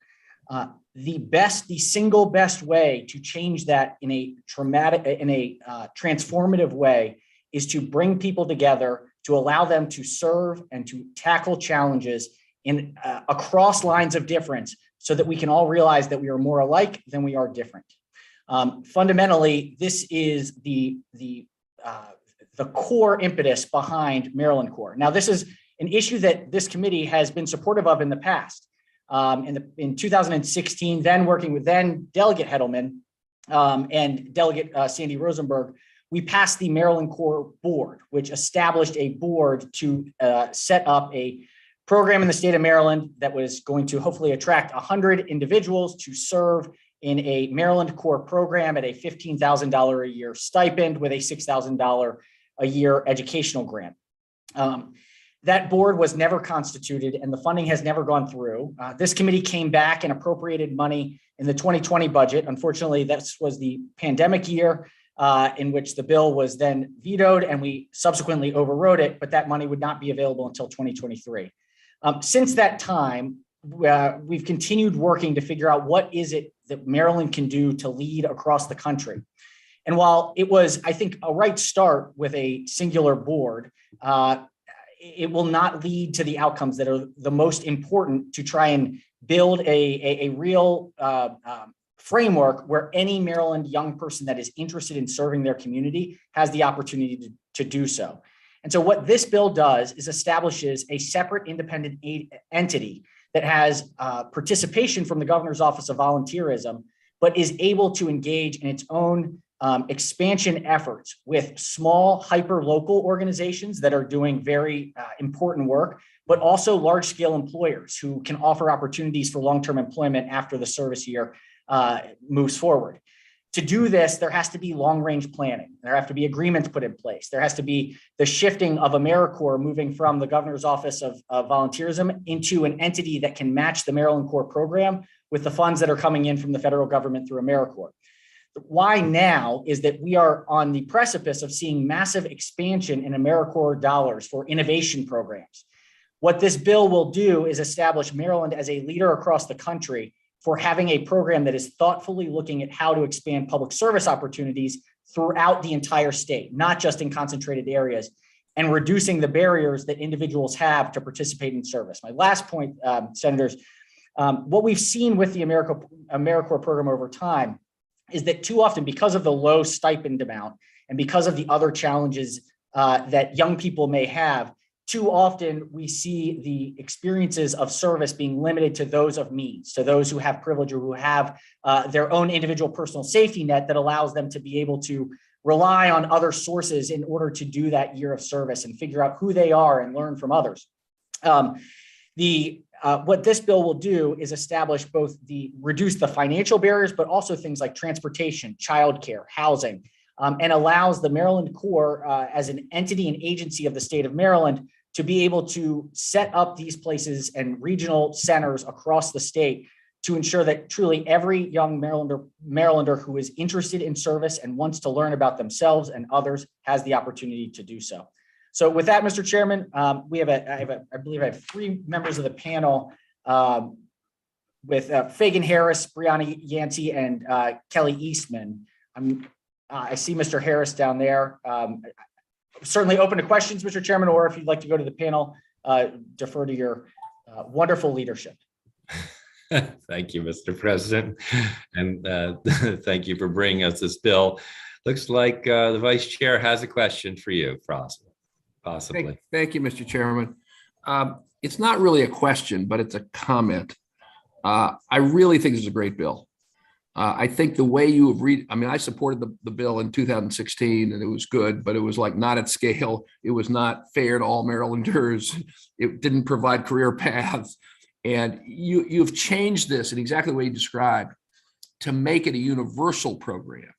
The single best way to change that in a transformative way is to bring people together, to allow them to serve and to tackle challenges in across lines of difference, so that we can all realize that we are more alike than we are different. Fundamentally, this is the core impetus behind Maryland Corps. Now, this is an issue that this committee has been supportive of in the past. In 2016, then working with then Delegate Hedelman and Delegate Sandy Rosenberg, we passed the Maryland Corps Board, which established a board to set up a program in the state of Maryland that was going to hopefully attract 100 individuals to serve in a Maryland Corps program at a $15,000 a year stipend with a $6,000 a year educational grant. That board was never constituted and the funding has never gone through. This committee came back and appropriated money in the 2020 budget. Unfortunately, this was the pandemic year in which the bill was then vetoed and we subsequently overrode it, but that money would not be available until 2023. Since that time, we've continued working to figure out what is it that Maryland can do to lead across the country. And while it was, I think, a right start with a singular board, it will not lead to the outcomes that are the most important to try and build a real framework where any Maryland young person that is interested in serving their community has the opportunity to do so. And so what this bill does is establishes a separate independent entity that has participation from the Governor's Office of Volunteerism, but is able to engage in its own expansion efforts with small hyper-local organizations that are doing very important work, but also large-scale employers who can offer opportunities for long-term employment after the service year moves forward. To do this, there has to be long-range planning. There have to be agreements put in place. There has to be the shifting of AmeriCorps moving from the Governor's Office of Volunteerism into an entity that can match the Maryland Corps program with the funds that are coming in from the federal government through AmeriCorps. Why now is that we are on the precipice of seeing massive expansion in AmeriCorps dollars for innovation programs. What this bill will do is establish Maryland as a leader across the country for having a program that is thoughtfully looking at how to expand public service opportunities throughout the entire state, not just in concentrated areas, and reducing the barriers that individuals have to participate in service. My last point, Senators, what we've seen with the AmeriCorps program over time is that too often, because of the low stipend amount and because of the other challenges that young people may have, too often we see the experiences of service being limited to those of means, to those who have privilege or who have their own individual personal safety net that allows them to be able to rely on other sources in order to do that year of service and figure out who they are and learn from others. What this bill will do is establish reduce the financial barriers, but also things like transportation, childcare, housing, and allows the Maryland Corps as an entity and agency of the state of Maryland to be able to set up these places and regional centers across the state to ensure that truly every young Marylander who is interested in service and wants to learn about themselves and others has the opportunity to do so. So with that, Mr. Chairman, I believe I have three members of the panel with Fagan Harris, Brianna Yancey, and Kelly Eastman. I see Mr. Harris down there. Certainly open to questions, Mr. Chairman, or if you'd like to go to the panel, defer to your wonderful leadership. Thank you, Mr. President. And thank you for bringing us this bill. Looks like the Vice Chair has a question for you, possibly. Thank you, Mr. Chairman. It's not really a question, but it's a comment. I really think this is a great bill. I think the way you have I supported the bill in 2016 and it was good, but it was like not at scale. It was not fair to all Marylanders. It didn't provide career paths. And you've changed this in exactly the way you described to make it a universal program,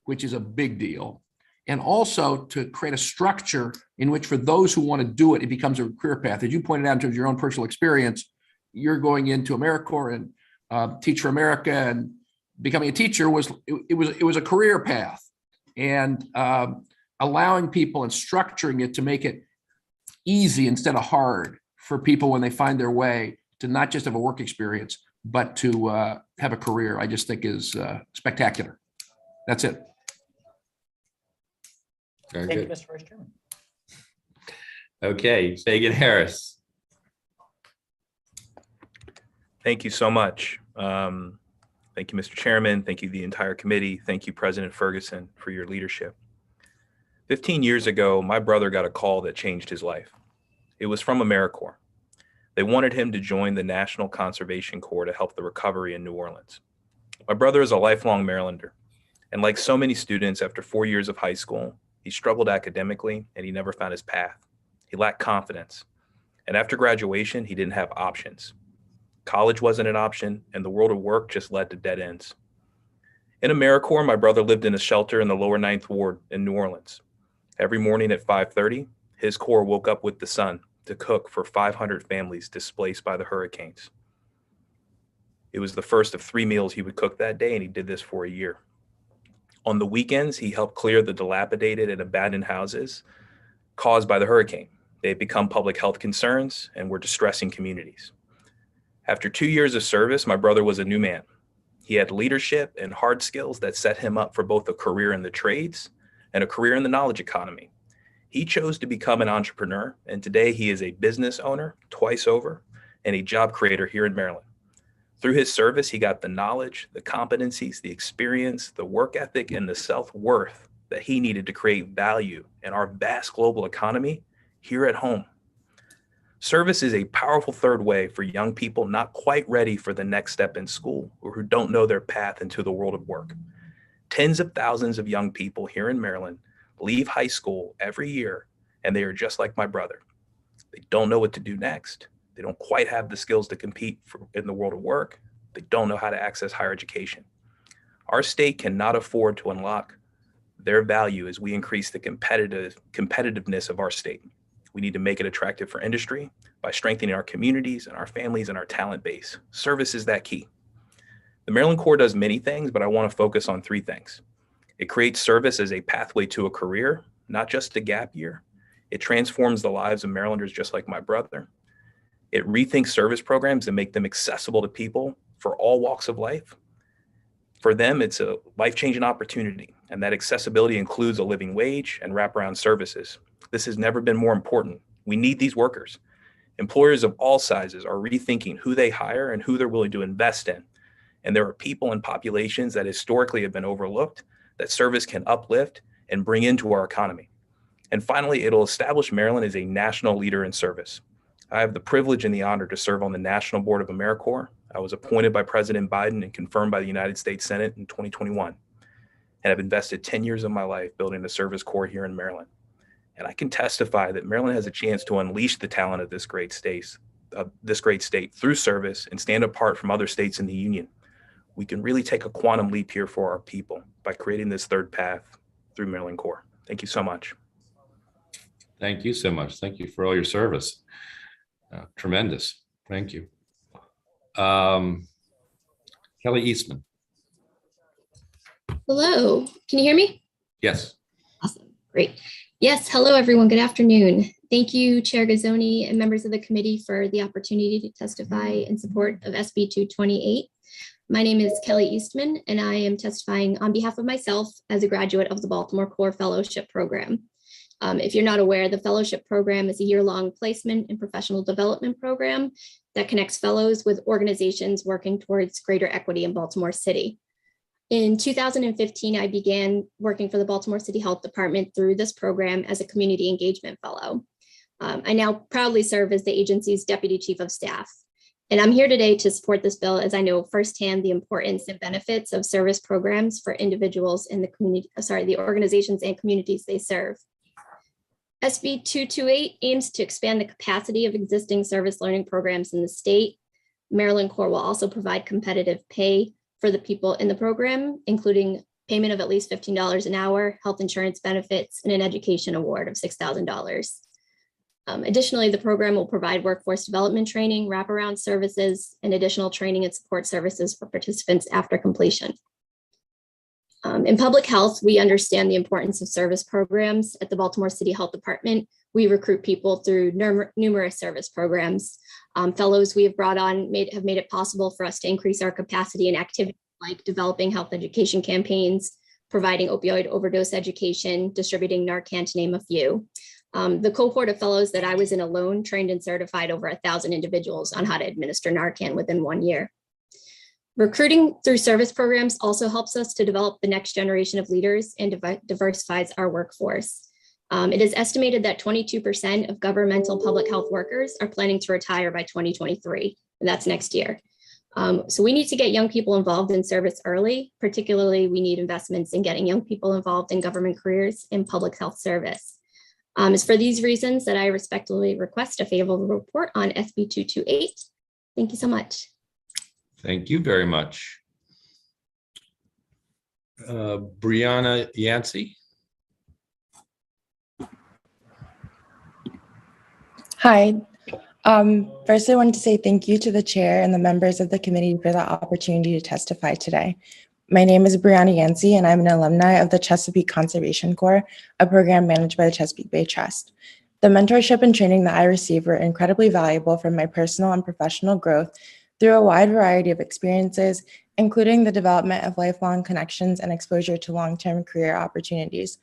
which is a big deal. And also to create a structure in which for those who want to do it, it becomes a career path. As you pointed out in terms of your own personal experience, you're going into AmeriCorps and Teach for America, and becoming a teacher was a career path. And allowing people and structuring it to make it easy instead of hard for people when they find their way to not just have a work experience, but to have a career, I just think is spectacular. That's it. Very Thank you, good. Mr. Vice Chairman. Okay, Fagan Harris. Thank you so much. Thank you, Mr. Chairman. Thank you, the entire committee. Thank you, President Ferguson, for your leadership. 15 years ago, my brother got a call that changed his life. It was from AmeriCorps. They wanted him to join the National Conservation Corps to help the recovery in New Orleans. My brother is a lifelong Marylander, and like so many students after 4 years of high school, he struggled academically and he never found his path. He lacked confidence, and after graduation, he didn't have options. College wasn't an option, and the world of work just led to dead ends. In AmeriCorps, my brother lived in a shelter in the lower 9th Ward in New Orleans. Every morning at 5:30, his corps woke up with the sun to cook for 500 families displaced by the hurricanes. It was the first of 3 meals he would cook that day, and he did this for a year. On the weekends, he helped clear the dilapidated and abandoned houses caused by the hurricane. They had become public health concerns and were distressing communities. After 2 years of service, my brother was a new man. He had leadership and hard skills that set him up for both a career in the trades and a career in the knowledge economy. He chose to become an entrepreneur, and today he is a business owner twice over and a job creator here in Maryland. Through his service, he got the knowledge, the competencies, the experience, the work ethic, and the self-worth that he needed to create value in our vast global economy here at home. Service is a powerful third way for young people not quite ready for the next step in school or who don't know their path into the world of work. Tens of thousands of young people here in Maryland leave high school every year, and they are just like my brother. They don't know what to do next. They don't quite have the skills to compete in the world of work. They don't know how to access higher education. Our state cannot afford to unlock their value as we increase the competitiveness of our state. We need to make it attractive for industry by strengthening our communities and our families and our talent base. Service is that key. The Maryland Corps does many things, but I want to focus on 3 things. It creates service as a pathway to a career, not just a gap year. It transforms the lives of Marylanders just like my brother. It rethinks service programs and make them accessible to people for all walks of life. For them, it's a life-changing opportunity, and that accessibility includes a living wage and wraparound services. This has never been more important. We need these workers. Employers of all sizes are rethinking who they hire and who they're willing to invest in. And there are people and populations that historically have been overlooked that service can uplift and bring into our economy. And finally, it'll establish Maryland as a national leader in service. I have the privilege and the honor to serve on the National Board of AmeriCorps. I was appointed by President Biden and confirmed by the United States Senate in 2021. And I've invested 10 years of my life building a service corps here in Maryland. And I can testify that Maryland has a chance to unleash the talent of this great state through service and stand apart from other states in the union. We can really take a quantum leap here for our people by creating this third path through Maryland Corps. Thank you so much. Thank you so much. Thank you for all your service. Tremendous. Thank you. Kelly Eastman. Hello, can you hear me? Yes. Awesome, great. Yes, hello everyone, good afternoon. Thank you, Chair Gazzoni and members of the committee for the opportunity to testify in support of SB 228. My name is Kelly Eastman, and I am testifying on behalf of myself as a graduate of the Baltimore Corps Fellowship Program. If you're not aware, the fellowship program is a year-long placement and professional development program that connects fellows with organizations working towards greater equity in Baltimore City. In 2015, I began working for the Baltimore City Health Department through this program as a community engagement fellow. I now proudly serve as the agency's deputy chief of staff. And I'm here today to support this bill as I know firsthand the importance and benefits of service programs for individuals in the community, the organizations and communities they serve. SB 228 aims to expand the capacity of existing service learning programs in the state. Maryland Corps will also provide competitive pay for the people in the program, including payment of at least $15 an hour, health insurance benefits, and an education award of $6,000. Additionally, the program will provide workforce development training, wraparound services, and additional training and support services for participants after completion. In public health, we understand the importance of service programs at the Baltimore City Health Department. We recruit people through numerous service programs. Fellows we have brought on have made it possible for us to increase our capacity and activity, like developing health education campaigns, providing opioid overdose education, distributing Narcan, to name a few. The cohort of fellows that I was in alone trained and certified over 1,000 individuals on how to administer Narcan within 1 year. Recruiting through service programs also helps us to develop the next generation of leaders and diversifies our workforce. It is estimated that 22% of governmental public health workers are planning to retire by 2023, and that's next year. So we need to get young people involved in service early. Particularly, we need investments in getting young people involved in government careers in public health service. It's for these reasons that I respectfully request a favorable report on SB 228. Thank you so much. Thank you very much. Brianna Yancey. Hi. First, I wanted to say thank you to the chair and the members of the committee for the opportunity to testify today. My name is Brianna Yancey, and I'm an alumni of the Chesapeake Conservation Corps, a program managed by the Chesapeake Bay Trust. The mentorship and training that I received were incredibly valuable for my personal and professional growth through a wide variety of experiences, including the development of lifelong connections and exposure to long-term career opportunities.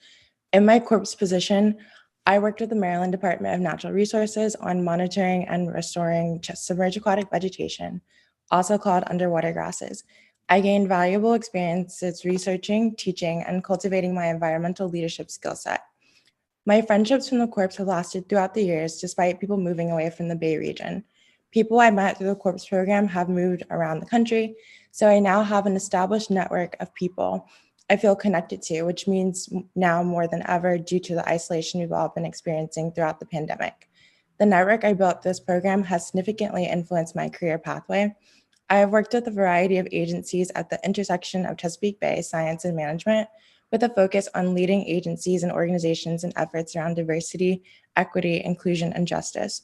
In my corps position, I worked with the Maryland Department of Natural Resources on monitoring and restoring submerged aquatic vegetation, also called underwater grasses. I gained valuable experiences researching, teaching, and cultivating my environmental leadership skill set. My friendships from the Corps have lasted throughout the years, despite people moving away from the Bay region. People I met through the Corps program have moved around the country, so I now have an established network of people I feel connected to, which means now more than ever due to the isolation we've all been experiencing throughout the pandemic. The network I built through this program has significantly influenced my career pathway. I have worked with a variety of agencies at the intersection of Chesapeake Bay science and management, with a focus on leading agencies and organizations in efforts around diversity, equity, inclusion, and justice.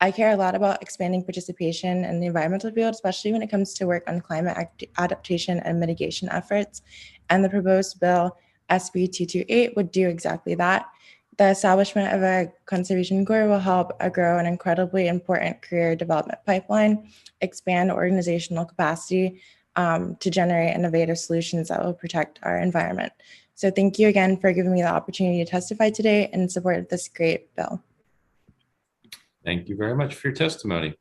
I care a lot about expanding participation in the environmental field, especially when it comes to work on climate adaptation and mitigation efforts, and the proposed bill, SB 228, would do exactly that. The establishment of a conservation corps will help grow an incredibly important career development pipeline, expand organizational capacity to generate innovative solutions that will protect our environment. So thank you again for giving me the opportunity to testify today in support of this great bill. Thank you very much for your testimony.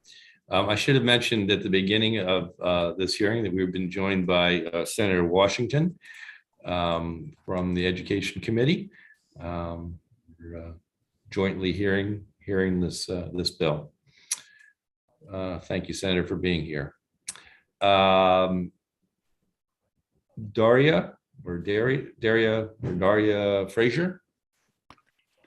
I should have mentioned at the beginning of this hearing that we've been joined by Senator Washington from the Education Committee. We're jointly hearing this bill. Thank you, Senator, for being here. Daria Frazier.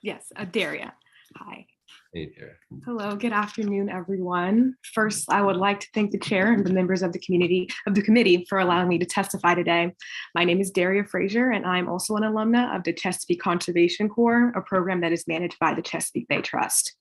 Yes, Daria. Hi. Hey there. Hello, good afternoon, everyone. First, I would like to thank the chair and the members of the committee for allowing me to testify today. My name is Daria Frazier, and I'm also an alumna of the Chesapeake Conservation Corps, a program that is managed by the Chesapeake Bay Trust.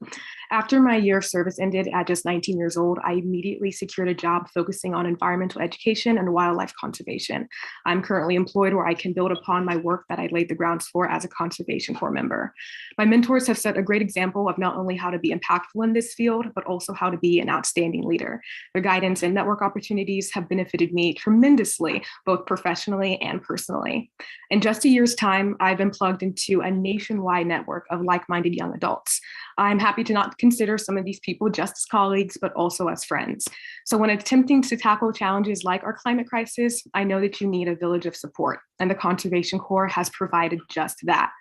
After my year of service ended at just 19 years old, I immediately secured a job focusing on environmental education and wildlife conservation. I'm currently employed where I can build upon my work that I laid the grounds for as a Conservation Corps member. My mentors have set a great example of not only how to be impactful in this field, but also how to be an outstanding leader. Their guidance and network opportunities have benefited me tremendously, both professionally and personally. In just a year's time, I've been plugged into a nationwide network of like-minded young adults. I'm happy to not consider some of these people just as colleagues, but also as friends. So when attempting to tackle challenges like our climate crisis, I know that you need a village of support, and the Conservation Corps has provided just that.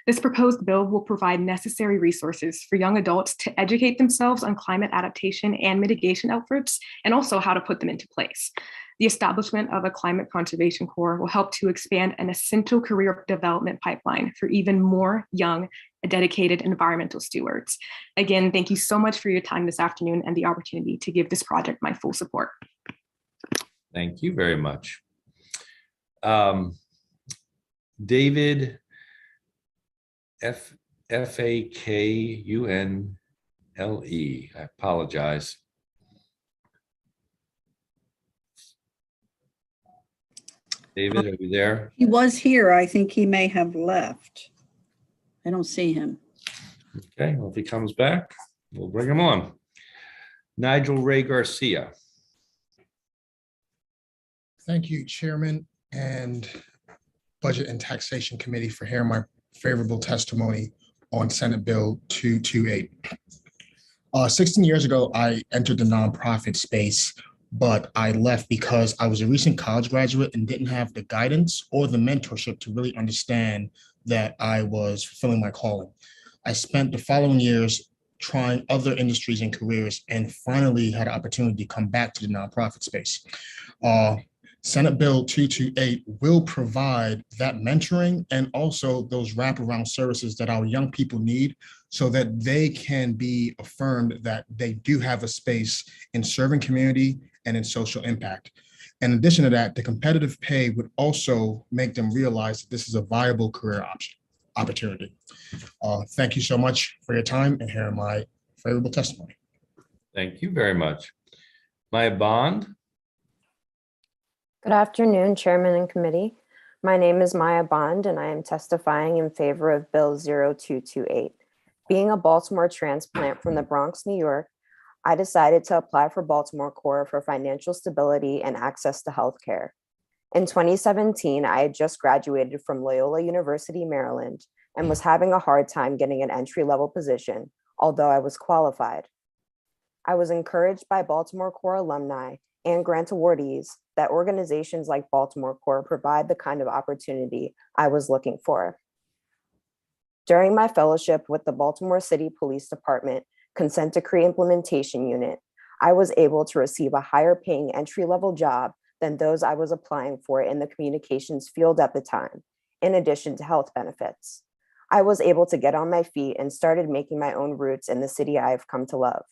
This proposed bill will provide necessary resources for young adults to educate themselves on climate adaptation and mitigation efforts, and also how to put them into place. The establishment of a Climate Conservation Corps will help to expand an essential career development pipeline for even more young, dedicated environmental stewards. Again, thank you so much for your time this afternoon and the opportunity to give this project my full support. Thank you very much. David Fakunle. I apologize. David, are you there? He was here. I think he may have left. I don't see him. Okay, well, if he comes back, we'll bring him on. Nigel Ray Garcia. Thank you, Chairman and Budget and Taxation Committee, for hearing my favorable testimony on Senate Bill 228. 16 years ago, I entered the nonprofit space, but I left because I was a recent college graduate and didn't have the guidance or the mentorship to really understand that I was fulfilling my calling. I spent the following years trying other industries and careers, and finally had an opportunity to come back to the nonprofit space. Senate Bill 228 will provide that mentoring and also those wraparound services that our young people need, so that they can be affirmed that they do have a space in serving community and in social impact. In addition to that, the competitive pay would also make them realize that this is a viable career opportunity. Thank you so much for your time and hearing my favorable testimony. Thank you very much. Maya Bond. Good afternoon, Chairman and Committee. My name is Maya Bond, and I am testifying in favor of Bill 0228. Being a Baltimore transplant from the Bronx, New York, I decided to apply for Baltimore Corps for financial stability and access to healthcare. In 2017, I had just graduated from Loyola University, Maryland, and was having a hard time getting an entry-level position, although I was qualified. I was encouraged by Baltimore Corps alumni and grant awardees that organizations like Baltimore Corps provide the kind of opportunity I was looking for. During my fellowship with the Baltimore City Police Department Consent Decree Implementation Unit, I was able to receive a higher paying entry-level job than those I was applying for in the communications field at the time, in addition to health benefits. I was able to get on my feet and started making my own roots in the city I have come to love.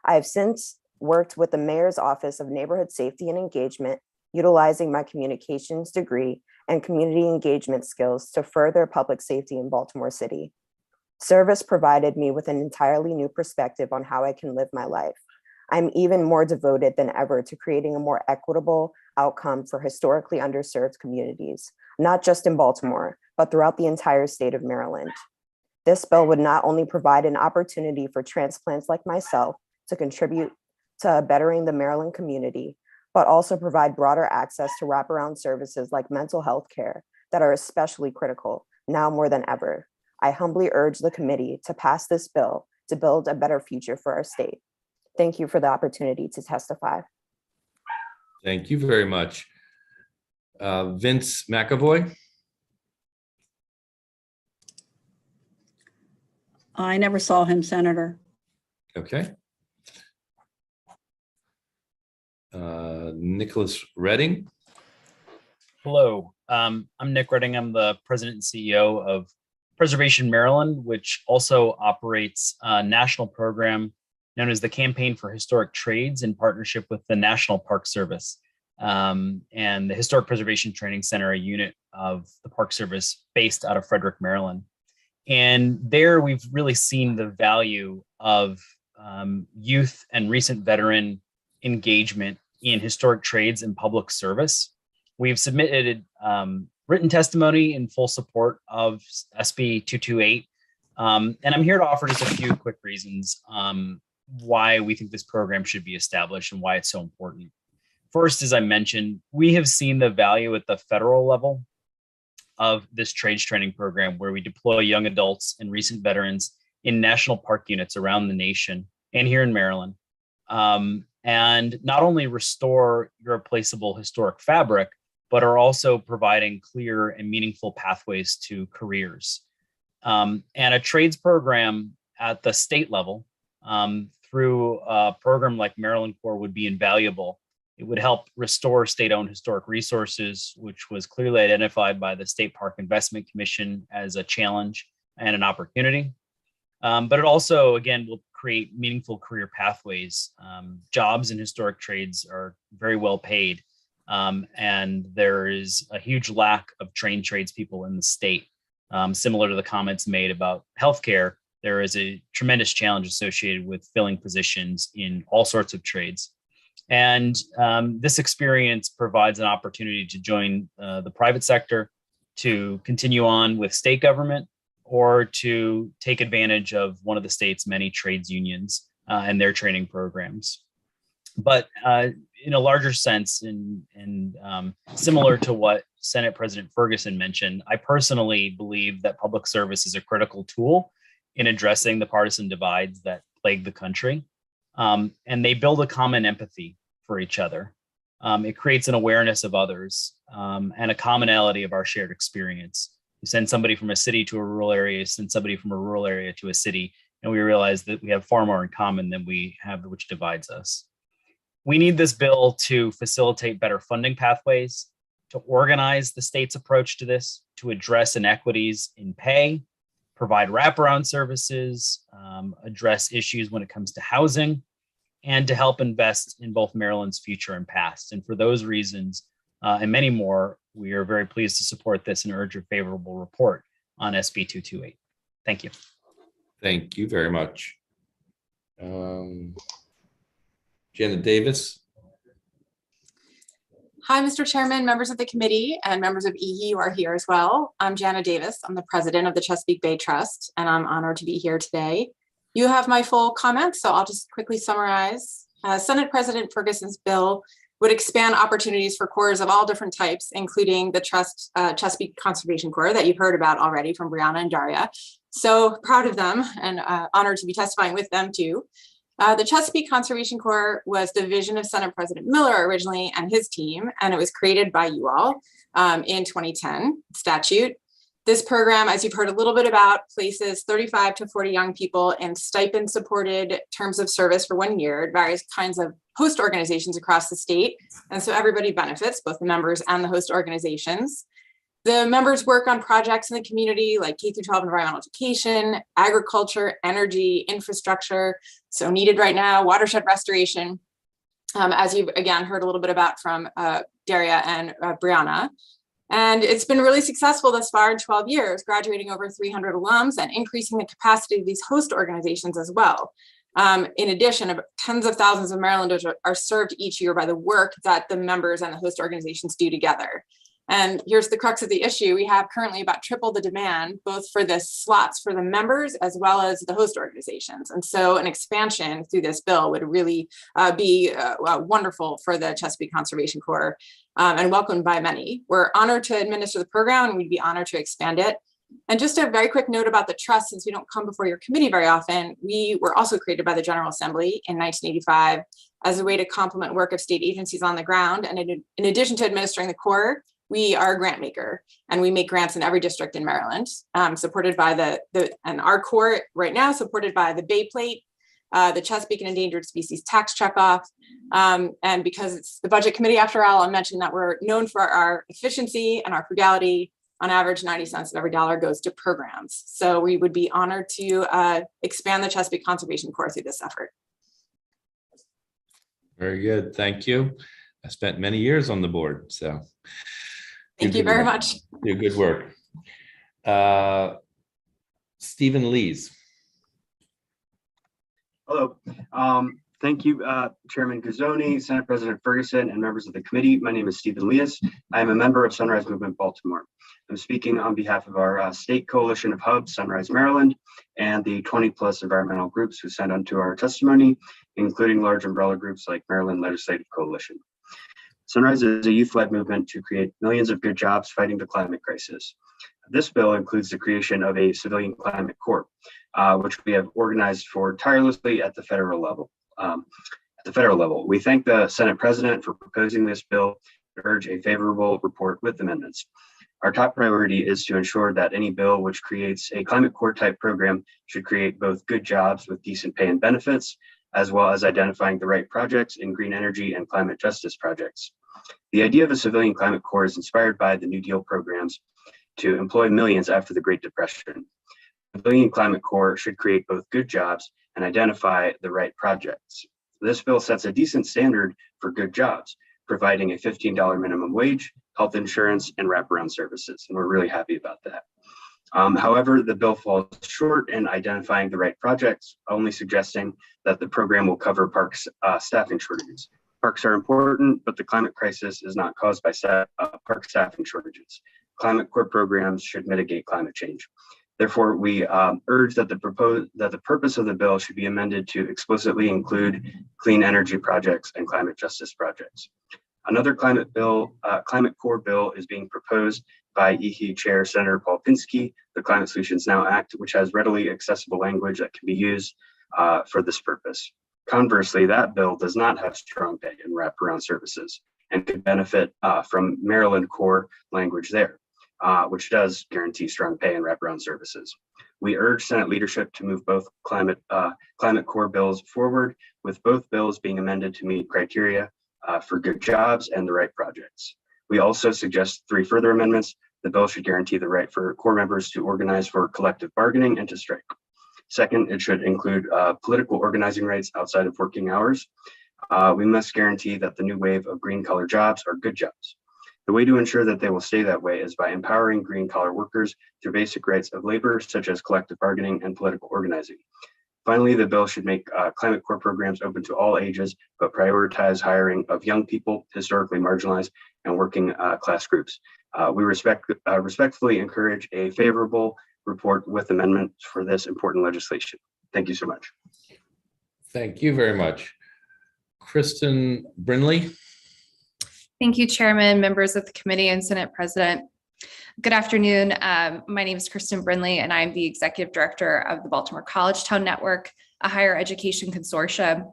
I have since worked with the Mayor's Office of Neighborhood Safety and Engagement, utilizing my communications degree and community engagement skills to further public safety in Baltimore City. Service provided me with an entirely new perspective on how I can live my life. I'm even more devoted than ever to creating a more equitable outcome for historically underserved communities, not just in Baltimore, but throughout the entire state of Maryland. This bill would not only provide an opportunity for transplants like myself to contribute to bettering the Maryland community, but also provide broader access to wraparound services like mental health care that are especially critical now more than ever. I humbly urge the committee to pass this bill to build a better future for our state. Thank you for the opportunity to testify. Thank you very much. Vince McAvoy. I never saw him, Senator. Okay. Nicholas Redding. Hello, I'm Nick Redding. I'm the president and CEO of Preservation Maryland, which also operates a national program known as the Campaign for Historic Trades in partnership with the National Park Service and the Historic Preservation Training Center, a unit of the Park Service based out of Frederick, Maryland. And there we've really seen the value of youth and recent veteran engagement in historic trades and public service. We've submitted written testimony in full support of SB 228. And I'm here to offer just a few quick reasons why we think this program should be established and why it's so important. First, as I mentioned, we have seen the value at the federal level of this trades training program, where we deploy young adults and recent veterans in national park units around the nation and here in Maryland. And not only restore irreplaceable historic fabric, but are also providing clear and meaningful pathways to careers. And a trades program at the state level through a program like Maryland Corps would be invaluable. It would help restore state-owned historic resources, which was clearly identified by the State Park Investment Commission as a challenge and an opportunity. But it also, again, will create meaningful career pathways. Jobs in historic trades are very well paid, and there is a huge lack of trained tradespeople in the state. Similar to the comments made about healthcare, there is a tremendous challenge associated with filling positions in all sorts of trades. And this experience provides an opportunity to join the private sector, to continue on with state government, or to take advantage of one of the state's many trades unions and their training programs. But in a larger sense, and similar to what Senate President Ferguson mentioned, I personally believe that public service is a critical tool in addressing the partisan divides that plague the country. And they build a common empathy for each other. It creates an awareness of others and a commonality of our shared experience. You send somebody from a city to a rural area, send somebody from a rural area to a city, and we realize that we have far more in common than we have, which divides us. We need this bill to facilitate better funding pathways, to organize the state's approach to this, to address inequities in pay, provide wraparound services, address issues when it comes to housing, and to help invest in both Maryland's future and past. And for those reasons and many more, we are very pleased to support this and urge a favorable report on SB 228. Thank you. Thank you very much. Janet Davis. Hi, Mr. Chairman, members of the committee, and members of EE who are here as well. I'm Jana Davis. I'm the president of the Chesapeake Bay Trust, and I'm honored to be here today. You have my full comments, so I'll just quickly summarize. Senate President Ferguson's bill would expand opportunities for corps of all different types, including the Trust Chesapeake Conservation Corps that you've heard about already from Brianna and Daria. So proud of them and honored to be testifying with them too. The Chesapeake Conservation Corps was the vision of Senate President Miller originally and his team, and it was created by you all in 2010 statute. This program, as you've heard a little bit about, places 35 to 40 young people in stipend-supported terms of service for 1 year at various kinds of host organizations across the state. And so everybody benefits, both the members and the host organizations. The members work on projects in the community like K-12 environmental education, agriculture, energy, infrastructure, so needed right now, watershed restoration, as you've again heard a little bit about from Daria and Brianna. And it's been really successful thus far in 12 years, graduating over 300 alums and increasing the capacity of these host organizations as well. In addition, tens of thousands of Marylanders are served each year by the work that the members and the host organizations do together. And here's the crux of the issue. We have currently about triple the demand, both for the slots for the members as well as the host organizations. And so an expansion through this bill would really be wonderful for the Chesapeake Conservation Corps and welcomed by many. We're honored to administer the program and we'd be honored to expand it. And just a very quick note about the trust, since we don't come before your committee very often, we were also created by the General Assembly in 1985 as a way to complement work of state agencies on the ground. And in addition to administering the Corps, we are a grant maker and we make grants in every district in Maryland, supported by and our Corps right now supported by the Bay Plate, the Chesapeake and Endangered Species Tax Checkoff. And because it's the Budget Committee, after all, I'll mention that we're known for our efficiency and our frugality. On average, 90 cents of every dollar goes to programs. So we would be honored to expand the Chesapeake Conservation Corps through this effort. Very good. Thank you. I spent many years on the board, so. Thank you very much. Do good work. Stephen Lees. Hello. Thank you, Chairman Gazzoni, Senate President Ferguson, and members of the committee. My name is Stephen Lees. I am a member of Sunrise Movement Baltimore. I'm speaking on behalf of our state coalition of hubs, Sunrise Maryland, and the 20+ environmental groups who sent onto our testimony, including large umbrella groups like Maryland Legislative Coalition. Sunrise is a youth-led movement to create millions of good jobs fighting the climate crisis. This bill includes the creation of a civilian climate corps, which we have organized for tirelessly at the federal level. We thank the Senate President for proposing this bill and urge a favorable report with amendments. Our top priority is to ensure that any bill which creates a climate corps type program should create both good jobs with decent pay and benefits, as well as identifying the right projects in green energy and climate justice projects. The idea of a civilian climate corps is inspired by the New Deal programs to employ millions after the Great Depression. The civilian climate corps should create both good jobs and identify the right projects. This bill sets a decent standard for good jobs, providing a $15 minimum wage, health insurance, and wraparound services. And we're really happy about that. However, the bill falls short in identifying the right projects, only suggesting that the program will cover parks staffing shortages. Parks are important, but the climate crisis is not caused by park staffing shortages. Climate corps programs should mitigate climate change. Therefore, we urge that the purpose of the bill should be amended to explicitly include clean energy projects and climate justice projects. Another climate core bill is being proposed by EHE Chair Senator Paul Pinsky, the Climate Solutions Now Act, which has readily accessible language that can be used for this purpose. Conversely, that bill does not have strong pay and wraparound services and could benefit from Maryland core language there, which does guarantee strong pay and wraparound services. We urge Senate leadership to move both climate core bills forward, with both bills being amended to meet criteria for good jobs and the right projects. We also suggest 3 further amendments. The bill should guarantee the right for core members to organize for collective bargaining and to strike. Second, it should include political organizing rights outside of working hours. We must guarantee that the new wave of green collar jobs are good jobs. The way to ensure that they will stay that way is by empowering green collar workers through basic rights of labor, such as collective bargaining and political organizing. Finally, the bill should make climate core programs open to all ages, but prioritize hiring of young people, historically marginalized, and working class groups. We respectfully encourage a favorable report with amendments for this important legislation. Thank you so much. Thank you very much. Kristen Brinley. Thank you, Chairman, members of the committee, and Senate President. Good afternoon. My name is Kristen Brinley, and I'm the Executive Director of the Baltimore College Town Network, a higher education consortium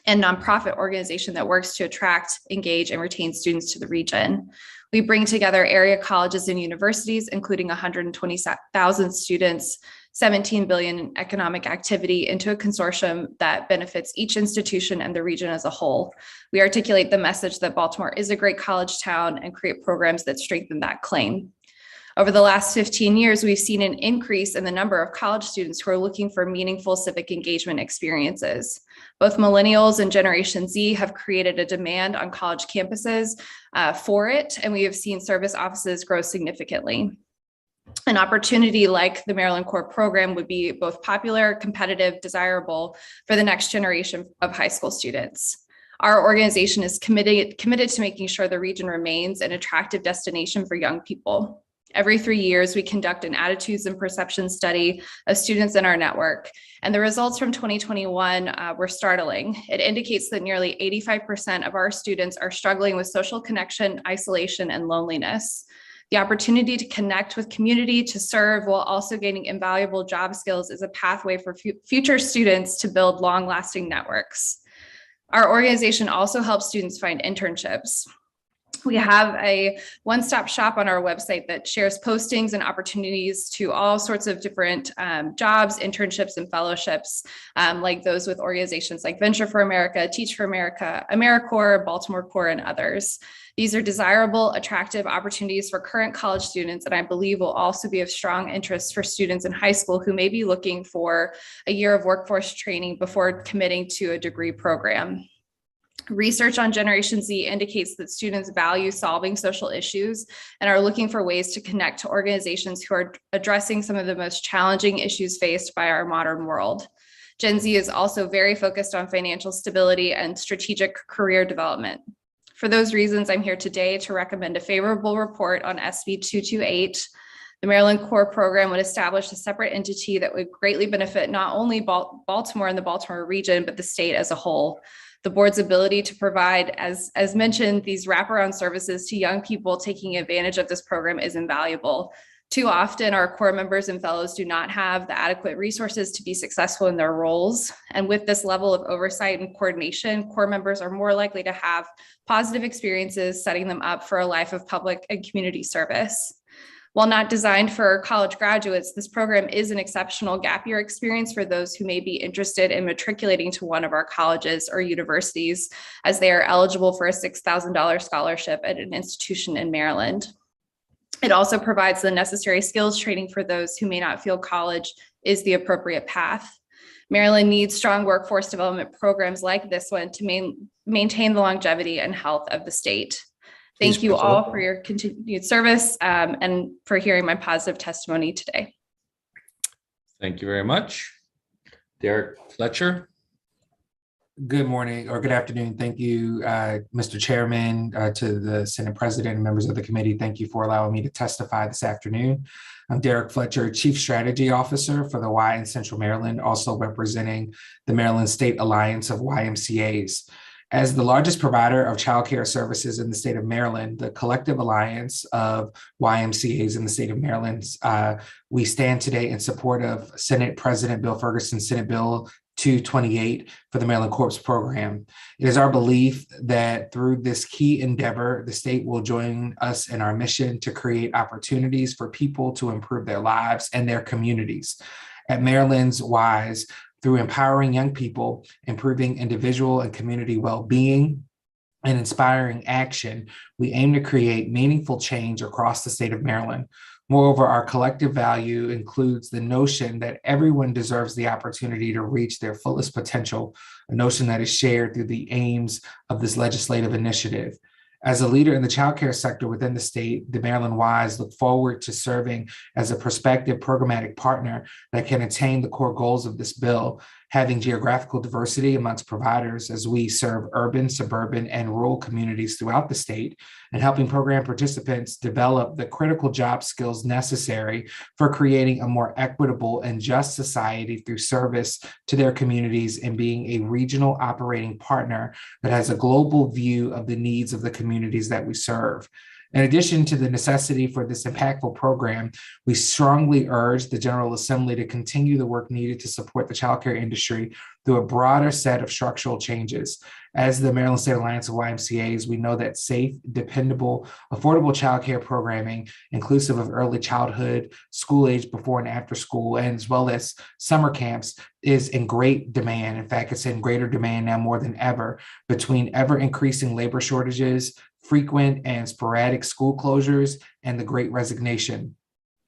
and nonprofit organization that works to attract, engage, and retain students to the region. We bring together area colleges and universities, including 120,000 students, 17 billion in economic activity, into a consortium that benefits each institution and the region as a whole. We articulate the message that Baltimore is a great college town and create programs that strengthen that claim. Over the last 15 years, we've seen an increase in the number of college students who are looking for meaningful civic engagement experiences. Both millennials and Generation Z have created a demand on college campuses for it, and we have seen service offices grow significantly. An opportunity like the Maryland Core program would be both popular, competitive, desirable for the next generation of high school students. Our organization is committed to making sure the region remains an attractive destination for young people. Every 3 years, we conduct an attitudes and perception study of students in our network, and the results from 2021 were startling. It indicates that nearly 85% of our students are struggling with social connection, isolation, and loneliness. The opportunity to connect with community, to serve while also gaining invaluable job skills is a pathway for future students to build long-lasting networks. Our organization also helps students find internships. We have a one-stop shop on our website that shares postings and opportunities to all sorts of different jobs, internships, and fellowships, like those with organizations like Venture for America, Teach for America, AmeriCorps, Baltimore Core, and others. These are desirable, attractive opportunities for current college students, and I believe will also be of strong interest for students in high school who may be looking for a year of workforce training before committing to a degree program. Research on Generation Z indicates that students value solving social issues and are looking for ways to connect to organizations who are addressing some of the most challenging issues faced by our modern world. Gen Z is also very focused on financial stability and strategic career development. For those reasons, I'm here today to recommend a favorable report on SB 228. The Maryland Core program would establish a separate entity that would greatly benefit not only Baltimore and the Baltimore region, but the state as a whole. The board's ability to provide, as mentioned, these wraparound services to young people taking advantage of this program is invaluable. Too often, our core members and fellows do not have the adequate resources to be successful in their roles. And with this level of oversight and coordination, core members are more likely to have positive experiences, setting them up for a life of public and community service. While not designed for college graduates, this program is an exceptional gap year experience for those who may be interested in matriculating to one of our colleges or universities, as they are eligible for a $6,000 scholarship at an institution in Maryland. It also provides the necessary skills training for those who may not feel college is the appropriate path. Maryland needs strong workforce development programs like this one to maintain the longevity and health of the state. Thank you all for your continued service and for hearing my positive testimony today. Thank you very much. Derek Fletcher. Good morning or good afternoon. Thank you, Mr. Chairman, to the Senate President and members of the committee. Thank you for allowing me to testify this afternoon. I'm Derek Fletcher, Chief Strategy Officer for the Y in Central Maryland, also representing the Maryland State Alliance of YMCAs. As the largest provider of childcare services in the state of Maryland, the collective alliance of YMCAs in the state of Maryland, we stand today in support of Senate President Bill Ferguson's Senate Bill 228 for the Maryland Corps program. It is our belief that through this key endeavor, the state will join us in our mission to create opportunities for people to improve their lives and their communities. At Maryland's WISE, through empowering young people, improving individual and community well-being, and inspiring action, we aim to create meaningful change across the state of Maryland. Moreover, our collective value includes the notion that everyone deserves the opportunity to reach their fullest potential, a notion that is shared through the aims of this legislative initiative. As a leader in the childcare sector within the state, the Maryland WISE look forward to serving as a prospective programmatic partner that can attain the core goals of this bill, having geographical diversity amongst providers as we serve urban, suburban, and rural communities throughout the state, and helping program participants develop the critical job skills necessary for creating a more equitable and just society through service to their communities and being a regional operating partner that has a global view of the needs of the communities that we serve. In addition to the necessity for this impactful program, we strongly urge the General Assembly to continue the work needed to support the childcare industry through a broader set of structural changes. As the Maryland State Alliance of YMCAs, we know that safe, dependable, affordable childcare programming, inclusive of early childhood, school age before and after school, and as well as summer camps, is in great demand. In fact, it's in greater demand now more than ever between ever increasing labor shortages, frequent and sporadic school closures, and the Great Resignation.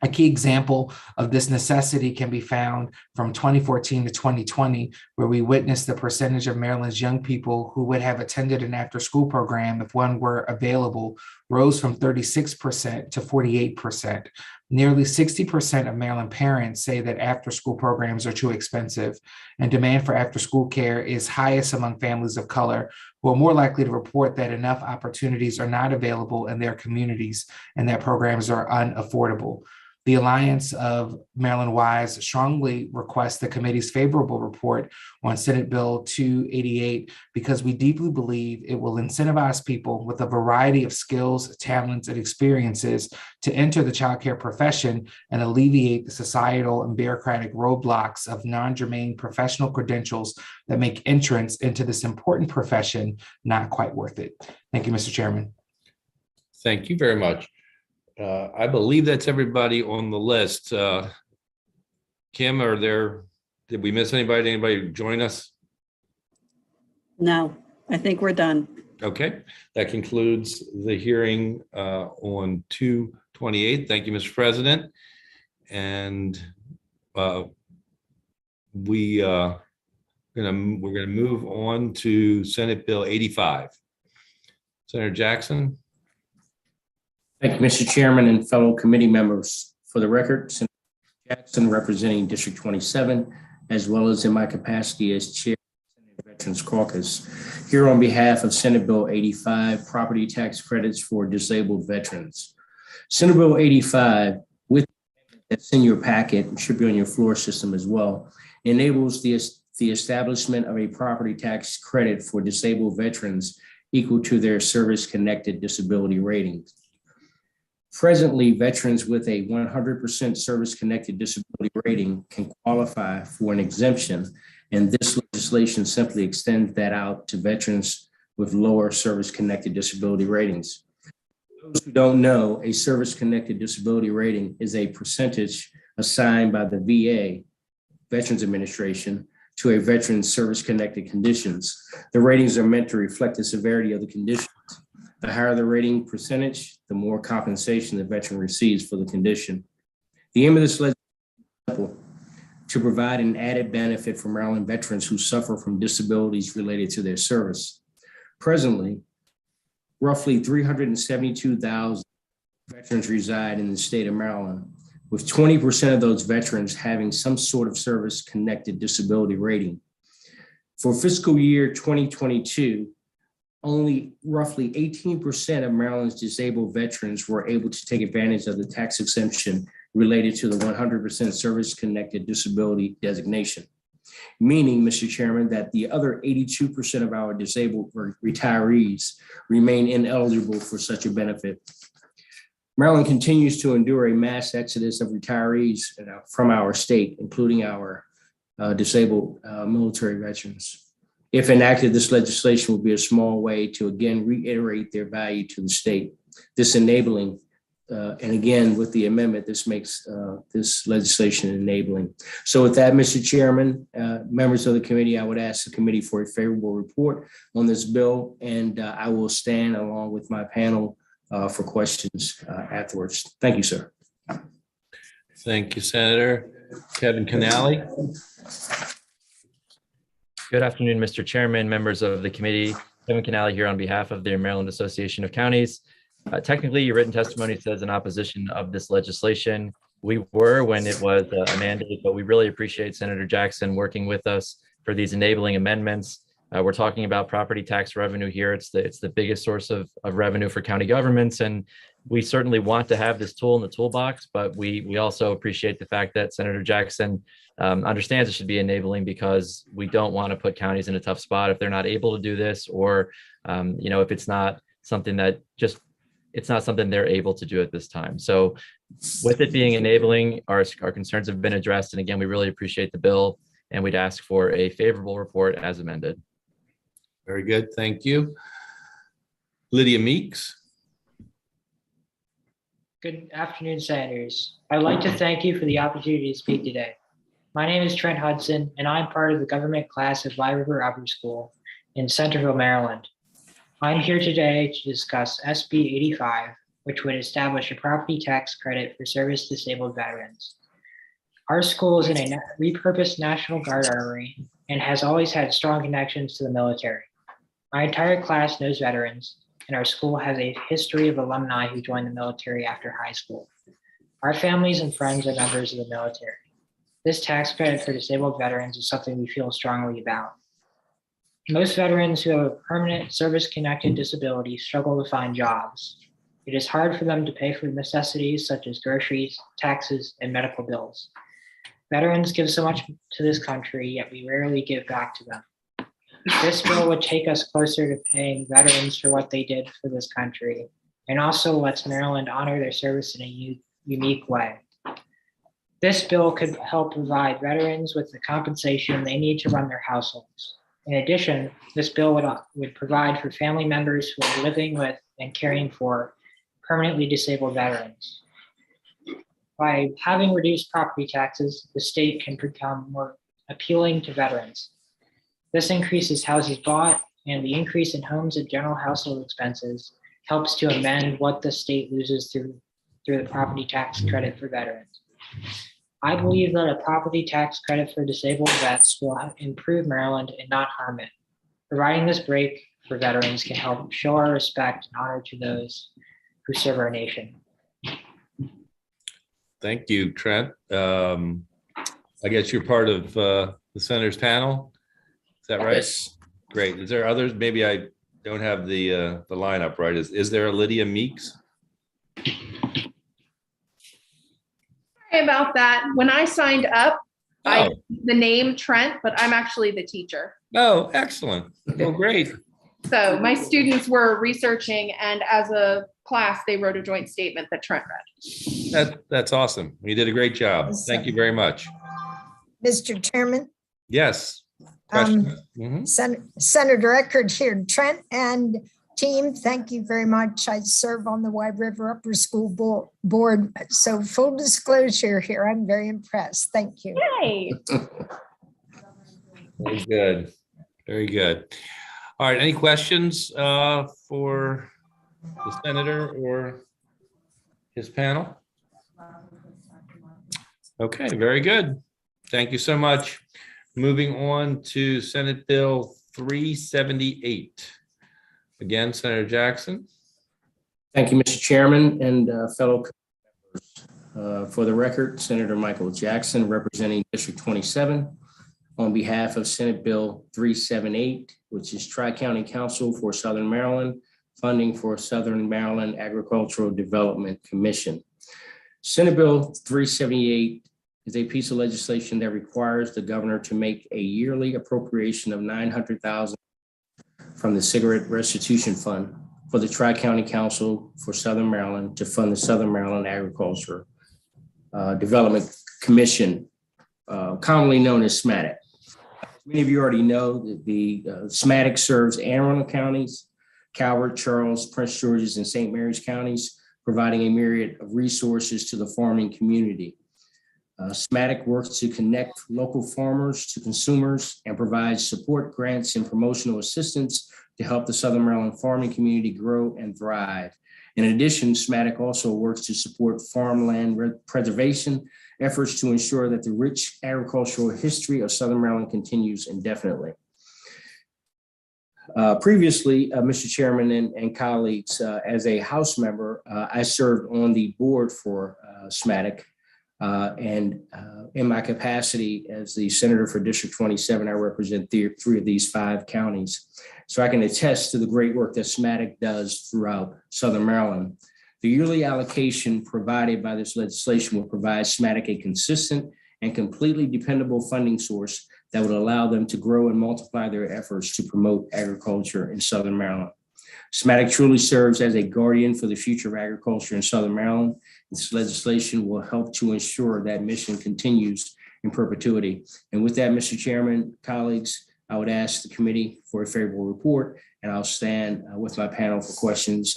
A key example of this necessity can be found from 2014 to 2020, where we witnessed the percentage of Maryland's young people who would have attended an after-school program if one were available rose from 36% to 48%. Nearly 60% of Maryland parents say that after-school programs are too expensive, and demand for after-school care is highest among families of color, who are more likely to report that enough opportunities are not available in their communities and that programs are unaffordable. The Alliance of Maryland WISE strongly requests the committee's favorable report on Senate Bill 288 because we deeply believe it will incentivize people with a variety of skills, talents, and experiences to enter the childcare profession and alleviate the societal and bureaucratic roadblocks of non-germane professional credentials that make entrance into this important profession not quite worth it. Thank you, Mr. Chairman. Thank you very much. I believe that's everybody on the list. Kim, did we miss anybody? Anybody join us? No, I think we're done. Okay, that concludes the hearing on 228. Thank you, Mr. President. And we're gonna move on to Senate Bill 85. Senator Jackson. Thank you, Mr. Chairman and fellow committee members. For the record, Senator Jackson representing District 27, as well as in my capacity as chair of the Senate Veterans Caucus, here on behalf of Senate Bill 85, property tax credits for disabled veterans. Senate Bill 85, with that's in your packet and should be on your floor system as well, enables the establishment of a property tax credit for disabled veterans equal to their service-connected disability ratings. Presently, veterans with a 100% service-connected disability rating can qualify for an exemption, and this legislation simply extends that out to veterans with lower service-connected disability ratings. For those who don't know, a service-connected disability rating is a percentage assigned by the VA, Veterans Administration, to a veteran's service-connected conditions. The ratings are meant to reflect the severity of the conditions. The higher the rating percentage, the more compensation the veteran receives for the condition. The aim of this legislation is simple: to provide an added benefit for Maryland veterans who suffer from disabilities related to their service. Presently, roughly 372,000 veterans reside in the state of Maryland, with 20% of those veterans having some sort of service-connected disability rating. For fiscal year 2022, only roughly 18% of Maryland's disabled veterans were able to take advantage of the tax exemption related to the 100% service-connected disability designation. Meaning, Mr. Chairman, that the other 82% of our disabled retirees remain ineligible for such a benefit. Maryland continues to endure a mass exodus of retirees from our state, including our disabled military veterans. If enacted, this legislation will be a small way to again reiterate their value to the state. This enabling, and again, with the amendment, this makes this legislation enabling. So with that, Mr. Chairman, members of the committee, I would ask the committee for a favorable report on this bill, and I will stand along with my panel for questions afterwards. Thank you, sir. Thank you, Senator. Kevin Canale. Good afternoon, Mr. Chairman, members of the committee. Kevin Canale here on behalf of the Maryland Association of Counties. Technically, your written testimony says in opposition of this legislation. We were when it was a mandate, but we really appreciate Senator Jackson working with us for these enabling amendments. We're talking about property tax revenue here. It's the biggest source of revenue for county governments, and we certainly want to have this tool in the toolbox, but we also appreciate the fact that Senator Jackson understands it should be enabling, because we don't want to put counties in a tough spot if they're not able to do this, or if it's not something that it's not something they're able to do at this time. So with it being enabling, our concerns have been addressed. And again, we really appreciate the bill, and we'd ask for a favorable report as amended. Very good. Thank you. Lydia Meeks. Good afternoon, Senators. I'd like to thank you for the opportunity to speak today. My name is Trent Hudson, and I'm part of the government class of Wye River Upper School in Centerville, Maryland. I'm here today to discuss SB 85, which would establish a property tax credit for service-disabled veterans. Our school is in a repurposed National Guard armory and has always had strong connections to the military. My entire class knows veterans, and our school has a history of alumni who joined the military after high school. Our families and friends are members of the military. This tax credit for disabled veterans is something we feel strongly about. Most veterans who have a permanent service-connected disability struggle to find jobs. It is hard for them to pay for necessities such as groceries, taxes, and medical bills. Veterans give so much to this country, yet we rarely give back to them. This bill would take us closer to paying veterans for what they did for this country, and also lets Maryland honor their service in a unique way. This bill could help provide veterans with the compensation they need to run their households. In addition, this bill would provide for family members who are living with and caring for permanently disabled veterans. By having reduced property taxes, the state can become more appealing to veterans. This increases houses bought, and the increase in homes and general household expenses helps to amend what the state loses through the property tax credit for veterans. I believe that a property tax credit for disabled vets will improve Maryland and not harm it. Providing this break for veterans can help show our respect and honor to those who serve our nation. Thank you, Trent. I guess you're part of the Senator's panel. Is that right? Yes. Great. Is there others? Maybe I don't have the lineup right. Is there a Lydia Meeks? Sorry about that. When I signed up, I the name Trent, but I'm actually the teacher. Oh, excellent. Well, great. So my students were researching, and as a class, they wrote a joint statement that Trent read. That's awesome. You did a great job. Thank you very much. Mr. Chairman, Yes. Question? Senator Eckert here. Trent and team, thank you very much. I serve on the Wye River Upper School Board. So full disclosure here, I'm very impressed. Thank you. Yay. Very good. Very good. All right. Any questions for the senator or his panel? Okay. Very good. Thank you so much. Moving on to Senate Bill 378. Again, Senator Jackson. Thank you, Mr. Chairman and fellow members. For the record, Senator Michael Jackson, representing District 27. on behalf of Senate Bill 378, which is Tri-County Council for Southern Maryland, funding for Southern Maryland Agricultural Development Commission. Senate Bill 378 is a piece of legislation that requires the governor to make a yearly appropriation of $900,000 from the Cigarette Restitution Fund for the Tri-County Council for Southern Maryland to fund the Southern Maryland Agriculture Development Commission, commonly known as SMATIC. Many of you already know that the SMATIC serves Anne Arundel counties, Calvert, Charles, Prince George's, and St. Mary's counties, providing a myriad of resources to the farming community. SMATIC works to connect local farmers to consumers and provides support grants and promotional assistance to help the Southern Maryland farming community grow and thrive. In addition, SMATIC also works to support farmland preservation efforts to ensure that the rich agricultural history of Southern Maryland continues indefinitely. Previously, Mr. Chairman and colleagues, as a House member, I served on the board for SMATIC, and in my capacity as the Senator for District 27, I represent three of these 5 counties. So I can attest to the great work that SMATIC does throughout Southern Maryland. The yearly allocation provided by this legislation will provide SMATIC a consistent and completely dependable funding source that would allow them to grow and multiply their efforts to promote agriculture in Southern Maryland. SMATIC truly serves as a guardian for the future of agriculture in Southern Maryland. This legislation will help to ensure that mission continues in perpetuity. And with that, Mr. Chairman, colleagues, I would ask the committee for a favorable report, and I'll stand with my panel for questions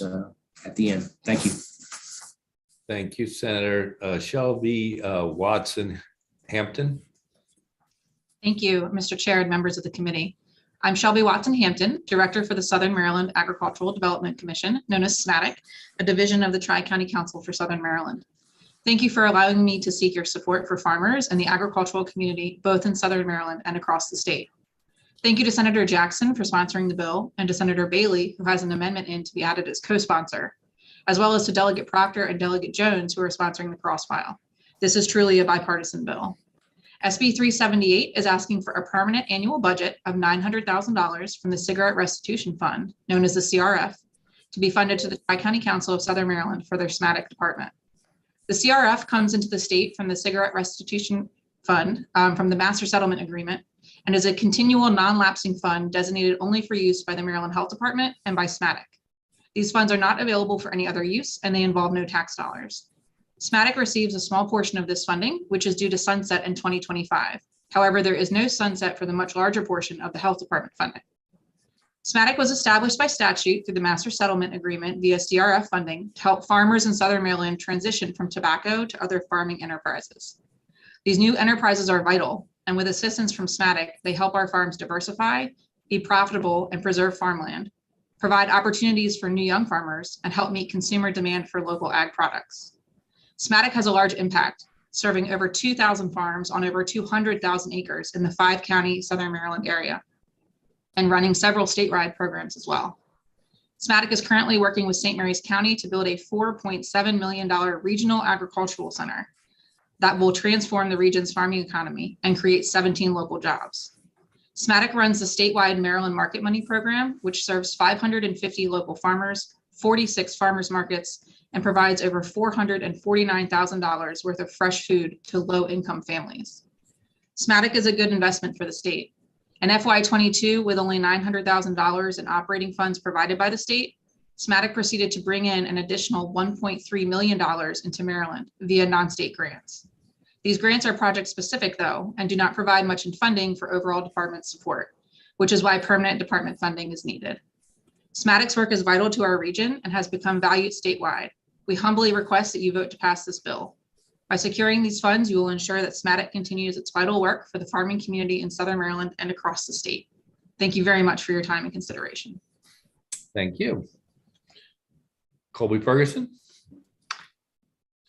at the end. Thank you. Thank you, Senator Shelby. Watson-Hampton. Thank you, Mr. Chair and members of the committee. I'm Shelby Watson-Hampton, Director for the Southern Maryland Agricultural Development Commission, known as SMATIC, a division of the Tri-County Council for Southern Maryland. Thank you for allowing me to seek your support for farmers and the agricultural community, both in Southern Maryland and across the state. Thank you to Senator Jackson for sponsoring the bill, and to Senator Bailey, who has an amendment in to be added as co-sponsor, as well as to Delegate Proctor and Delegate Jones, who are sponsoring the cross-file. This is truly a bipartisan bill. SB 378 is asking for a permanent annual budget of $900,000 from the Cigarette Restitution Fund, known as the CRF, to be funded to the Tri-County Council of Southern Maryland for their SMATIC department. The CRF comes into the state from the Cigarette Restitution Fund from the Master Settlement Agreement, and is a continual non-lapsing fund designated only for use by the Maryland Health Department and by SMATIC. These funds are not available for any other use, and they involve no tax dollars. SMATIC receives a small portion of this funding, which is due to sunset in 2025. However, there is no sunset for the much larger portion of the Health Department funding. SMATIC was established by statute through the Master Settlement Agreement via CRF funding to help farmers in Southern Maryland transition from tobacco to other farming enterprises. These new enterprises are vital, and with assistance from SMATIC, they help our farms diversify, be profitable, and preserve farmland, provide opportunities for new young farmers, and help meet consumer demand for local ag products. SMATIC has a large impact, serving over 2,000 farms on over 200,000 acres in the 5-county Southern Maryland area, and running several statewide programs as well. SMATIC is currently working with St. Mary's County to build a $4.7 million regional agricultural center that will transform the region's farming economy and create 17 local jobs. SMATIC runs the statewide Maryland Market Money Program, which serves 550 local farmers, 46 farmers markets, and provides over $449,000 worth of fresh food to low-income families. SMATIC is a good investment for the state. In FY22, with only $900,000 in operating funds provided by the state, SMATIC proceeded to bring in an additional $1.3 million into Maryland via non-state grants. These grants are project specific though, and do not provide much in funding for overall department support, which is why permanent department funding is needed. SMATIC's work is vital to our region and has become valued statewide. We humbly request that you vote to pass this bill. By securing these funds, you will ensure that SMATIC continues its vital work for the farming community in Southern Maryland and across the state. Thank you very much for your time and consideration. Thank you. Colby Ferguson.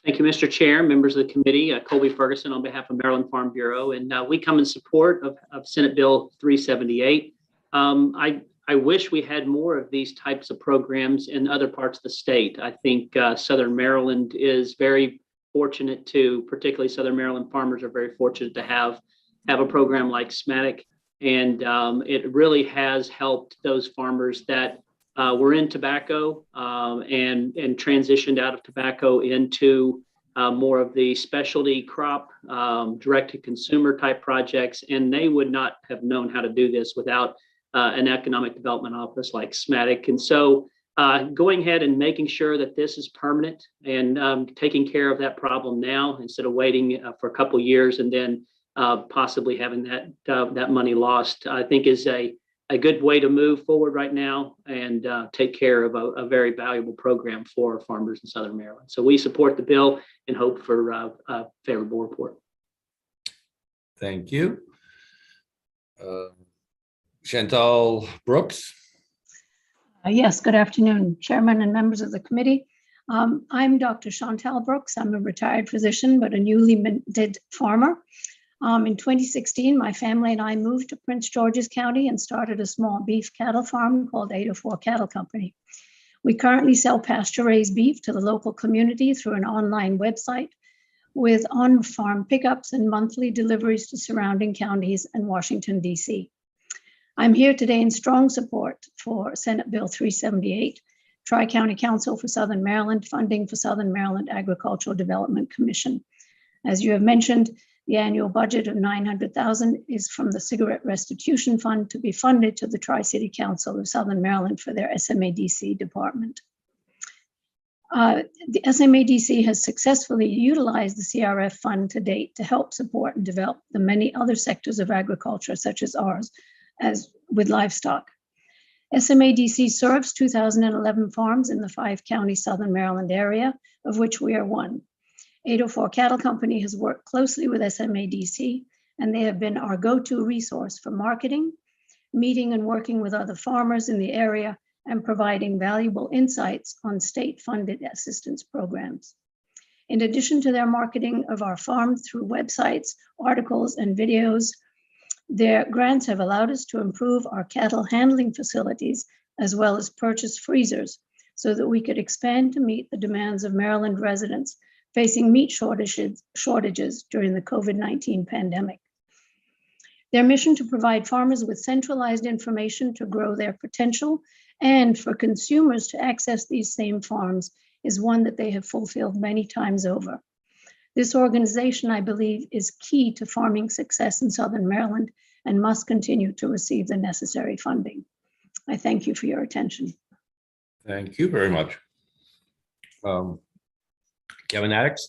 Thank you, Mr. Chair, members of the committee. Colby Ferguson on behalf of Maryland Farm Bureau, and we come in support of Senate Bill 378. I wish we had more of these types of programs in other parts of the state. I think Southern Maryland is very fortunate to, particularly Southern Maryland farmers are very fortunate to have have a program like SMATIC. And it really has helped those farmers that were in tobacco and transitioned out of tobacco into more of the specialty crop, direct-to-consumer type projects. And they would not have known how to do this without an economic development office like SMATIC. And so going ahead and making sure that this is permanent and taking care of that problem now instead of waiting for a couple of years and then possibly having that money lost, I think is a good way to move forward right now and take care of a very valuable program for farmers in Southern Maryland. So we support the bill and hope for a favorable report. Thank you. Chantal Brooks. Yes, good afternoon, Chairman and members of the committee. I'm Dr. Chantal Brooks. I'm a retired physician, but a newly minted farmer. In 2016, my family and I moved to Prince George's County and started a small beef cattle farm called 804 Cattle Company. We currently sell pasture-raised beef to the local community through an online website with on-farm pickups and monthly deliveries to surrounding counties and Washington, D.C. I'm here today in strong support for Senate Bill 378, Tri-County Council for Southern Maryland, funding for Southern Maryland Agricultural Development Commission. As you have mentioned, the annual budget of $900,000 is from the Cigarette Restitution Fund to be funded to the Tri-City Council of Southern Maryland for their SMADC department. The SMADC has successfully utilized the CRF fund to date to help support and develop the many other sectors of agriculture, such as ours, as with livestock. SMADC serves 2011 farms in the 5-county Southern Maryland area, of which we are one. 804 Cattle Company has worked closely with SMADC, and they have been our go-to resource for marketing, meeting and working with other farmers in the area, and providing valuable insights on state-funded assistance programs. In addition to their marketing of our farm through websites, articles, and videos, their grants have allowed us to improve our cattle handling facilities as well as purchase freezers so that we could expand to meet the demands of Maryland residents facing meat shortages during the COVID-19 pandemic. Their mission to provide farmers with centralized information to grow their potential and for consumers to access these same farms is one that they have fulfilled many times over. This organization, I believe, is key to farming success in Southern Maryland and must continue to receive the necessary funding. I thank you for your attention. Thank you very much. Kevin Addix.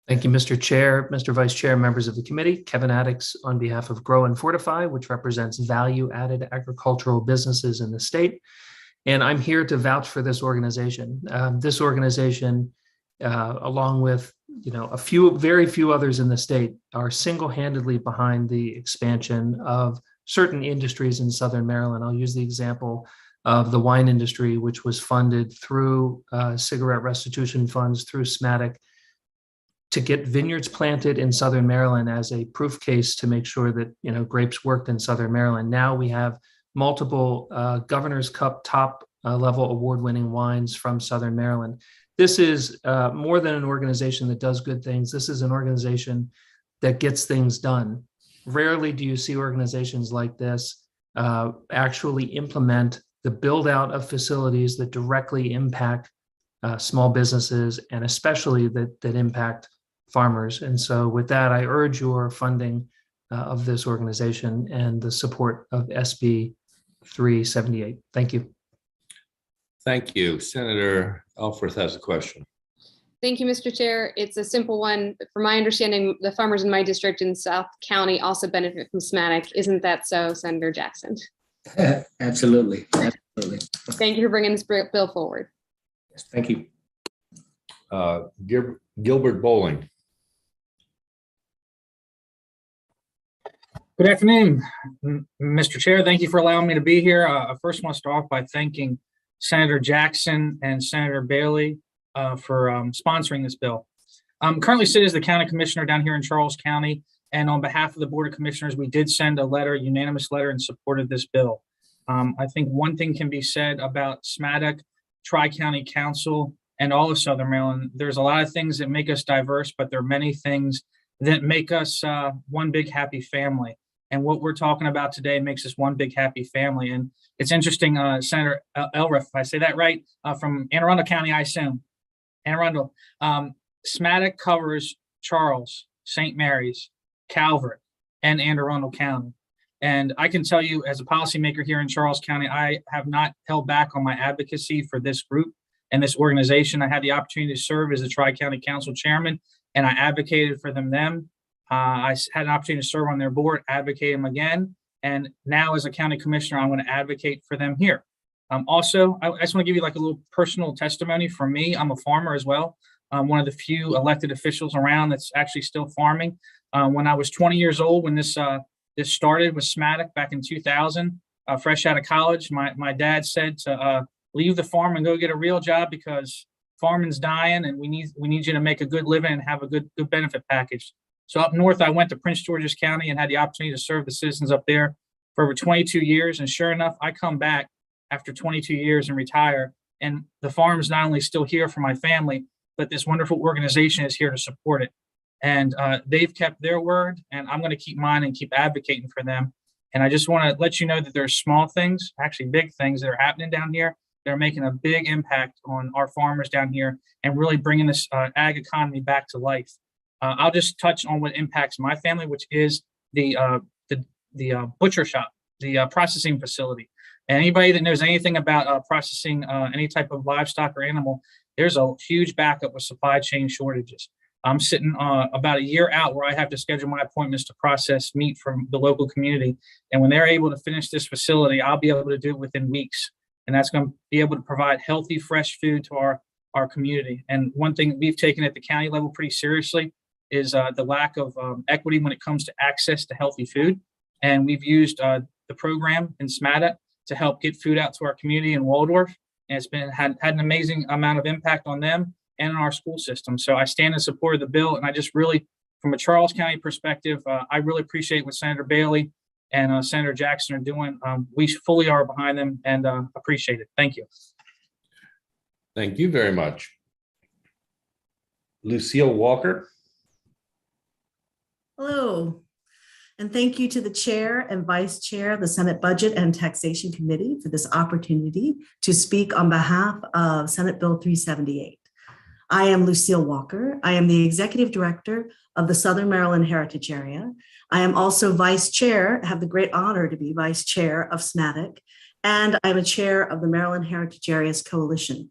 Thank you, Mr. Chair, Mr. Vice Chair, members of the committee. Kevin Addix on behalf of Grow and Fortify, which represents value-added agricultural businesses in the state. And I'm here to vouch for this organization. This organization, along with very few others in the state, are single-handedly behind the expansion of certain industries in Southern Maryland. I'll use the example of the wine industry, which was funded through cigarette restitution funds through SMATIC to get vineyards planted in Southern Maryland as a proof case to make sure that grapes worked in Southern Maryland. Now we have multiple Governor's Cup top level award-winning wines from Southern Maryland. This is more than an organization that does good things. This is an organization that gets things done. Rarely do you see organizations like this actually implement the build out of facilities that directly impact small businesses and especially that impact farmers. And so with that, I urge your funding of this organization and the support of SB 378. Thank you. Thank you. Senator Elfreth has a question. Thank you, Mr. Chair. It's a simple one. From my understanding, the farmers in my district in South County also benefit from SMATIC. Isn't that so, Senator Jackson? Absolutely. Absolutely. Thank you for bringing this bill forward. Yes, thank you. Gilbert Bowling. Good afternoon, Mr. Chair. Thank you for allowing me to be here. I first want to start off by thanking Senator Jackson and Senator Bailey for sponsoring this bill. I'm currently sitting as the county commissioner down here in Charles County, and on behalf of the Board of Commissioners, we did send a unanimous letter in support of this bill. I think one thing can be said about SMATIC, Tri-County Council, and all of Southern Maryland. There's a lot of things that make us diverse, but there are many things that make us one big happy family. And what we're talking about today makes us one big happy family. And it's interesting, Senator Elriff, if I say that right, from Anne Arundel County, I assume. Anne Arundel. SMATIC covers Charles, St. Mary's, Calvert, and Anne Arundel County. And I can tell you, as a policymaker here in Charles County, I have not held back on my advocacy for this group and this organization. I had the opportunity to serve as a Tri-County Council chairman, and I advocated for them. I had an opportunity to serve on their board, advocate them again. And now as a county commissioner, I'm going to advocate for them here. Also, I just want to give you like a little personal testimony from me. I'm a farmer as well. One of the few elected officials around that's actually still farming. When I was 20 years old, when this started with SMATIC back in 2000, fresh out of college, my dad said to leave the farm and go get a real job because farming's dying and we need you to make a good living and have a good benefit package. So up north, I went to Prince George's County and had the opportunity to serve the citizens up there for over 22 years. And sure enough, I come back after 22 years and retire. And the farm's not only still here for my family, but this wonderful organization is here to support it. And they've kept their word, and I'm going to keep mine and keep advocating for them. And I just want to let you know that there's small things, actually big things that are happening down here. They're making a big impact on our farmers down here and really bringing this ag economy back to life. I'll just touch on what impacts my family, which is the butcher shop, the processing facility. And anybody that knows anything about processing any type of livestock or animal, there's a huge backup with supply chain shortages. I'm sitting about a year out where I have to schedule my appointments to process meat from the local community. And when they're able to finish this facility, I'll be able to do it within weeks. And that's going to be able to provide healthy, fresh food to our community. And one thing we've taken at the county level pretty seriously is the lack of equity when it comes to access to healthy food. And we've used the program in SMATIC to help get food out to our community in Waldorf. And it's had an amazing amount of impact on them and in our school system. So I stand in support of the bill. And I just really, from a Charles County perspective, I really appreciate what Senator Bailey and Senator Jackson are doing. We fully are behind them and appreciate it. Thank you. Thank you very much. Lucille Walker. Hello, and thank you to the Chair and Vice Chair of the Senate Budget and Taxation Committee for this opportunity to speak on behalf of Senate Bill 378. I am Lucille Walker. I am the Executive Director of the Southern Maryland Heritage Area. I am also Vice Chair, have the great honor to be Vice Chair of SMATIC, and I'm a Chair of the Maryland Heritage Areas Coalition.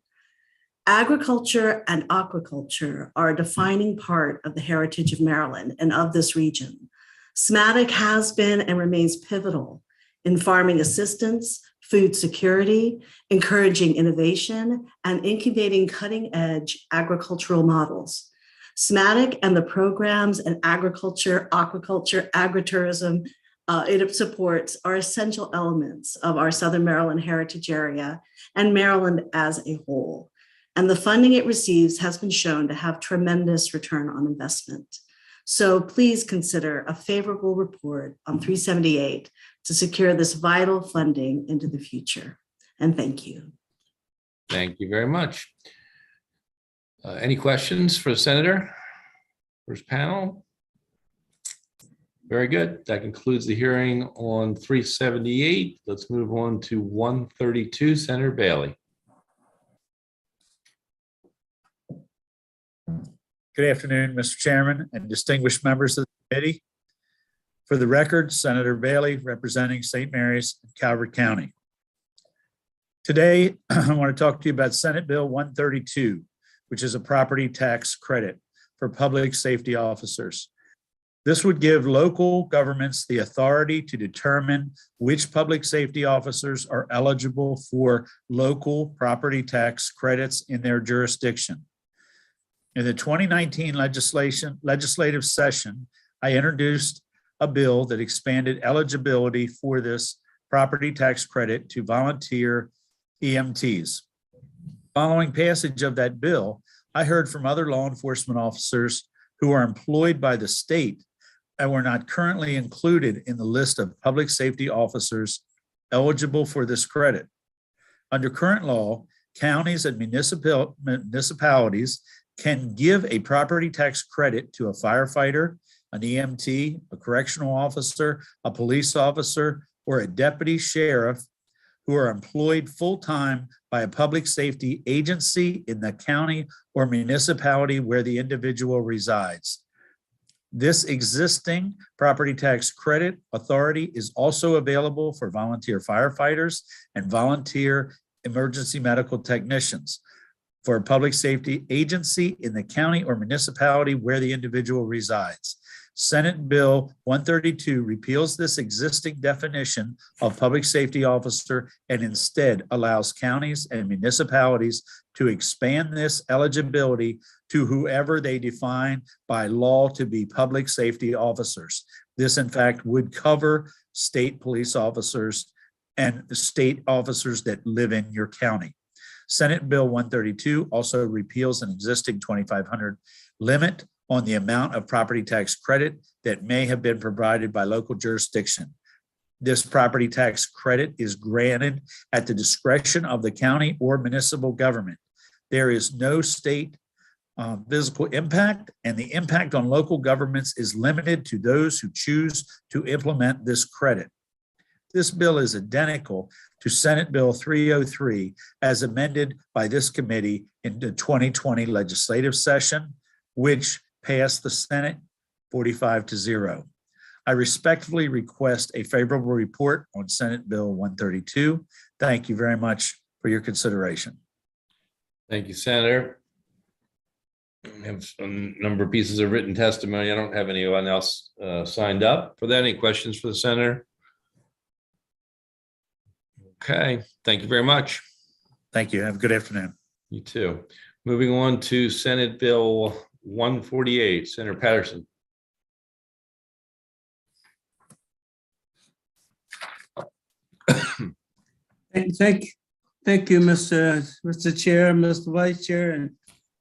Agriculture and aquaculture are a defining part of the heritage of Maryland and of this region. SMATIC has been and remains pivotal in farming assistance, food security, encouraging innovation, and incubating cutting-edge agricultural models. SMATIC and the programs in agriculture, aquaculture, agritourism it supports are essential elements of our Southern Maryland heritage area and Maryland as a whole. And the funding it receives has been shown to have tremendous return on investment. So please consider a favorable report on 378 to secure this vital funding into the future. And thank you. Thank you very much. Any questions for the Senator? First panel? Very good. That concludes the hearing on 378. Let's move on to 132, Senator Bailey. Good afternoon, Mr. Chairman and distinguished members of the committee. For the record, Senator Bailey representing St. Mary's and Calvert County. Today, I want to talk to you about Senate Bill 132, which is a property tax credit for public safety officers. This would give local governments the authority to determine which public safety officers are eligible for local property tax credits in their jurisdiction. In the 2019 legislative session, I introduced a bill that expanded eligibility for this property tax credit to volunteer EMTs. Following passage of that bill, I heard from other law enforcement officers who are employed by the state and were not currently included in the list of public safety officers eligible for this credit. Under current law, counties and municipalities can give a property tax credit to a firefighter, an EMT, a correctional officer, a police officer, or a deputy sheriff who are employed full-time by a public safety agency in the county or municipality where the individual resides. This existing property tax credit authority is also available for volunteer firefighters and volunteer emergency medical technicians for a public safety agency in the county or municipality where the individual resides. Senate Bill 132 repeals this existing definition of public safety officer and instead allows counties and municipalities to expand this eligibility to whoever they define by law to be public safety officers. This, in fact, would cover state police officers and state officers that live in your county. Senate Bill 132 also repeals an existing $2,500 limit on the amount of property tax credit that may have been provided by local jurisdiction. This property tax credit is granted at the discretion of the county or municipal government. There is no state physical impact, and the impact on local governments is limited to those who choose to implement this credit. This bill is identical to Senate Bill 303 as amended by this committee in the 2020 legislative session, which passed the Senate 45-0. I respectfully request a favorable report on Senate Bill 132. Thank you very much for your consideration. Thank you, Senator. We have a number of pieces of written testimony. I don't have anyone else signed up for that. Any questions for the senator? Okay, thank you very much. Thank you. Have a good afternoon. You too. Moving on to Senate Bill 148, Senator Patterson. Thank you, Mr. Chair, Mr. Vice Chair, and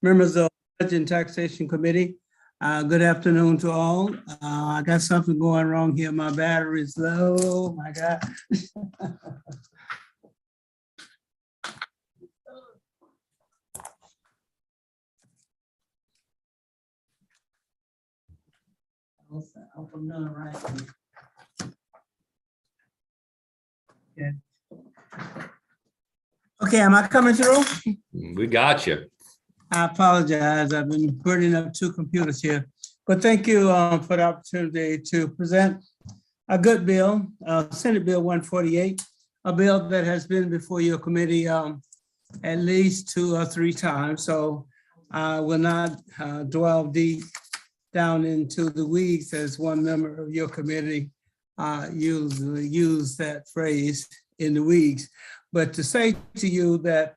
members of the Budget and Taxation Committee. Good afternoon to all. I got something going wrong here. My battery's low. Oh my God. Hope I'm doing it right. Yeah. Okay, am I coming through? We got you. I apologize. I've been burning up two computers here. But thank you for the opportunity to present a good bill, Senate Bill 148, a bill that has been before your committee at least 2 or 3 times. So I will not dwell deep down into the weeds, as one member of your committee used that phrase, in the weeds. But to say to you that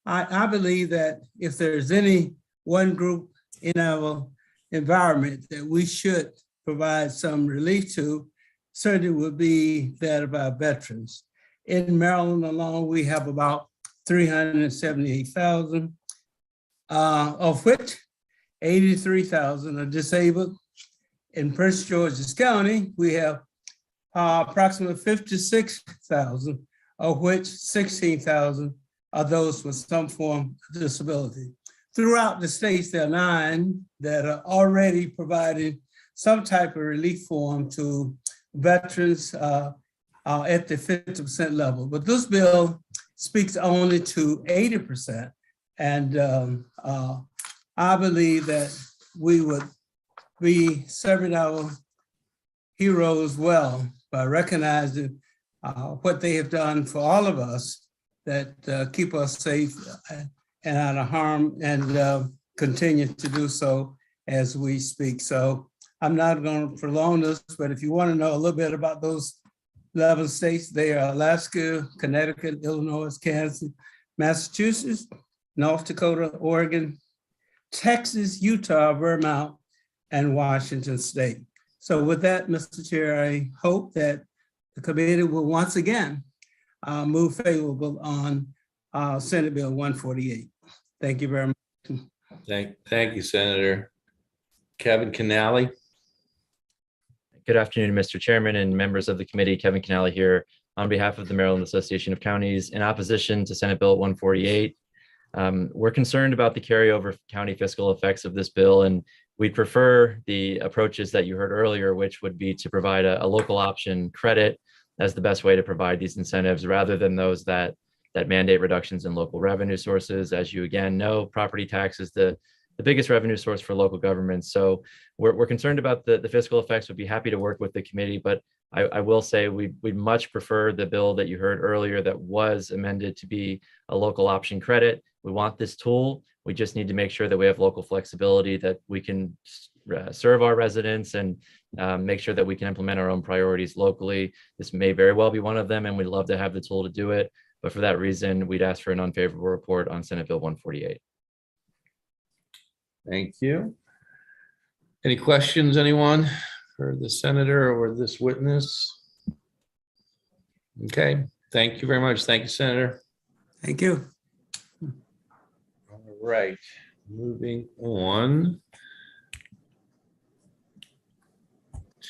I believe that if there's any one group in our environment that we should provide some relief to, certainly would be that of our veterans. In Maryland alone, we have about 378,000, of which 83,000 are disabled. In Prince George's County, we have approximately 56,000, of which 16,000 are those with some form of disability. Throughout the states, there are 9 that are already providing some type of relief form to veterans at the 50% level. But this bill speaks only to 80%. And I believe that we would be serving our heroes well by recognizing what they have done for all of us that keep us safe and out of harm, and continue to do so as we speak. So I'm not going to prolong this, but if you want to know a little bit about those 11 states, they are Alaska, Connecticut, Illinois, Kansas, Massachusetts, North Dakota, Oregon, Texas, Utah, Vermont, and Washington State. So with that, Mr. Chair, I hope that the committee will once again move favorable on Senate Bill 148. Thank you very much. Thank you, Senator. Kevin Canali. Good afternoon, Mr. Chairman and members of the committee. Kevin Canali here on behalf of the Maryland Association of Counties in opposition to Senate Bill 148. We're concerned about the carryover county fiscal effects of this bill, and we'd prefer the approaches that you heard earlier, which would be to provide a local option credit as the best way to provide these incentives, rather than those that mandate reductions in local revenue sources. As you again know, property tax is the biggest revenue source for local governments. So we're concerned about the fiscal effects. We'd be happy to work with the committee, but I will say we'd much prefer the bill that you heard earlier that was amended to be a local option credit. We want this tool. We just need to make sure that we have local flexibility, that we can serve our residents and make sure that we can implement our own priorities locally. This may very well be one of them, and we'd love to have the tool to do it. But for that reason, we'd ask for an unfavorable report on Senate Bill 148. Thank you. Any questions, anyone, for the senator or this witness? Okay, thank you very much. Thank you, Senator. Thank you. All right, moving on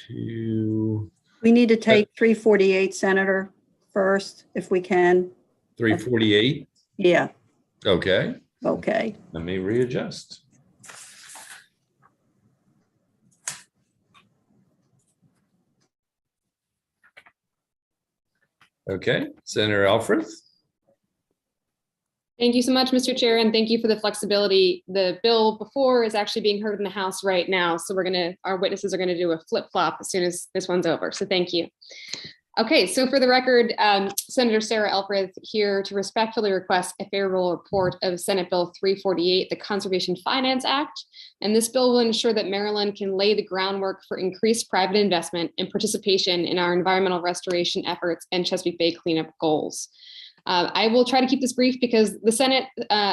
to We need to take 348, Senator, first, if we can. 348. Yeah, Okay, okay. let me readjust. Okay, Senator Alfred. Thank you so much, Mr. Chair, and thank you for the flexibility. The bill before is actually being heard in the House right now, so our witnesses are gonna do a flip-flop as soon as this one's over, so thank you. Okay, so for the record, Senator Sarah Elfreth here to respectfully request a favorable report of Senate Bill 348, the Conservation Finance Act. And this bill will ensure that Maryland can lay the groundwork for increased private investment and participation in our environmental restoration efforts and Chesapeake Bay cleanup goals. I will try to keep this brief because the Senate,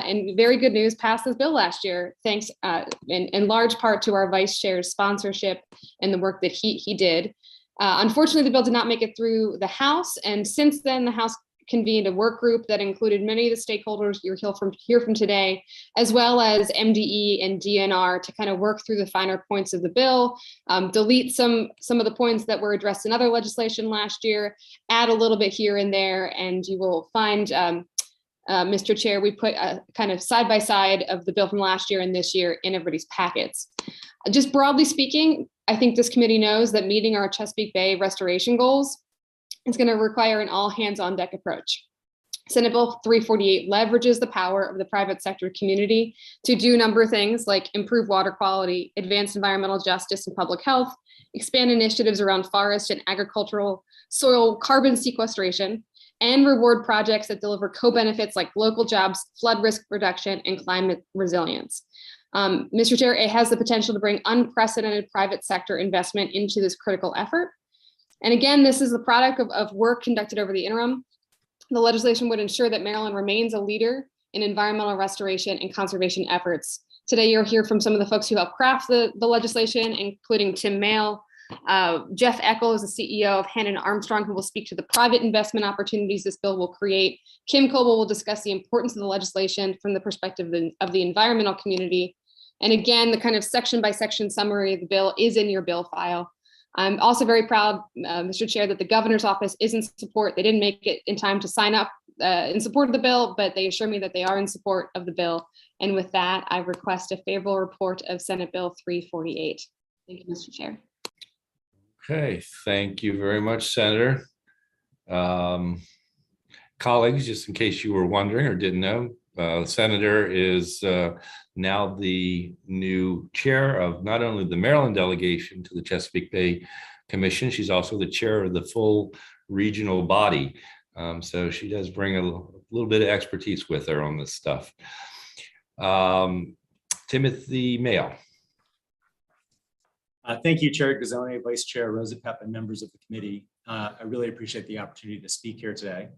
in very good news, passed this bill last year, thanks in large part to our Vice Chair's sponsorship and the work that he did. Unfortunately, the bill did not make it through the House, and since then, the House convened a work group that included many of the stakeholders you'll hear from today, as well as MDE and DNR to kind of work through the finer points of the bill, delete some of the points that were addressed in other legislation last year, add a little bit here and there, and you will find, Mr. Chair, we put a kind of side by side of the bill from last year and this year in everybody's packets. Just broadly speaking, I think this committee knows that meeting our Chesapeake Bay restoration goals is going to require an all hands on deck approach. Senate Bill 348 leverages the power of the private sector community to do a number of things like improve water quality, advance environmental justice and public health, expand initiatives around forest and agricultural soil carbon sequestration, and reward projects that deliver co-benefits like local jobs, flood risk reduction, and climate resilience. Mr. Chair, it has the potential to bring unprecedented private sector investment into this critical effort. And again, this is the product of work conducted over the interim. The legislation would ensure that Maryland remains a leader in environmental restoration and conservation efforts. Today, you'll hear from some of the folks who helped craft the legislation, including Tim Mayle. Jeff Eckel is the CEO of Hannon Armstrong, who will speak to the private investment opportunities this bill will create. Kim Coble will discuss the importance of the legislation from the perspective of the environmental community. And again, the kind of section by section summary of the bill is in your bill file. I'm also very proud, Mr. Chair, that the governor's office is in support. They didn't make it in time to sign up in support of the bill, but they assure me that they are in support of the bill. And with that, I request a favorable report of Senate Bill 348. Thank you, Mr. Chair. Okay, thank you very much, Senator. Colleagues, just in case you were wondering or didn't know, the Senator is now the new chair of not only the Maryland delegation to the Chesapeake Bay Commission, she's also the chair of the full regional body. So she does bring a little bit of expertise with her on this stuff. Timothy Mayle. Thank you, Chair Gazzone, Vice Chair Rosapep, and members of the committee. I really appreciate the opportunity to speak here today.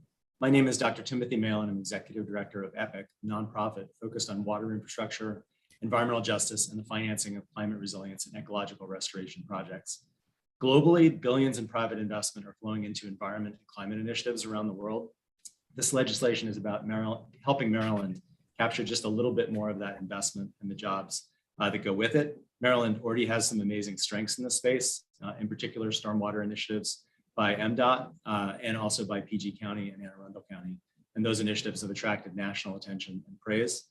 My name is Dr. Timothy Mayle, and I'm Executive Director of EPIC, a nonprofit focused on water infrastructure, environmental justice, and the financing of climate resilience and ecological restoration projects. Globally, billions in private investment are flowing into environment and climate initiatives around the world. This legislation is about helping Maryland capture just a little bit more of that investment and the jobs that go with it. Maryland already has some amazing strengths in this space, in particular stormwater initiatives by MDOT and also by PG County and Anne Arundel County. And and those initiatives have attracted national attention and praise.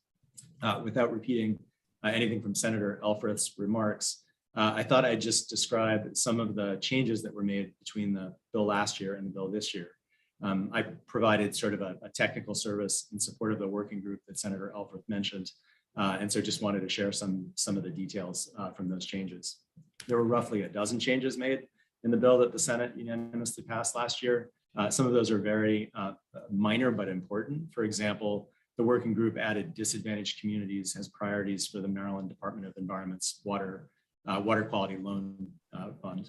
Without repeating anything from Senator Elfreth's remarks, I thought I'd just describe some of the changes that were made between the bill last year and the bill this year. I provided sort of a technical service in support of the working group that Senator Elfreth mentioned, and so just wanted to share some of the details from those changes. There were roughly a dozen changes made in the bill that the Senate unanimously passed last year. Some of those are very minor but important. For example, the working group added disadvantaged communities as priorities for the Maryland Department of Environment's water quality loan fund.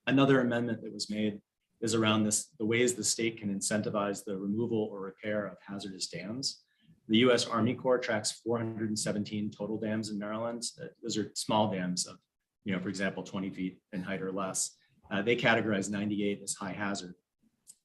Another amendment that was made is around the ways the state can incentivize the removal or repair of hazardous dams. The U.S. Army Corps tracks 417 total dams in Maryland. Those are small dams of, for example, 20 feet in height or less. They categorize 98 as high hazard.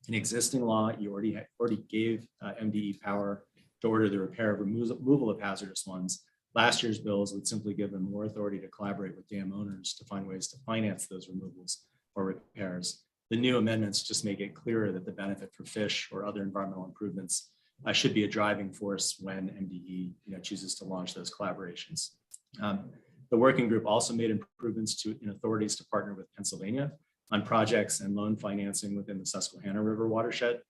In existing law, you already gave MDE power to order the repair of removal of hazardous ones. Last year's bills would simply give them more authority to collaborate with dam owners to find ways to finance those removals or repairs. The new amendments just make it clearer that the benefit for fish or other environmental improvements should be a driving force when MDE chooses to launch those collaborations. The working group also made improvements in authorities to partner with Pennsylvania on projects and loan financing within the Susquehanna River watershed.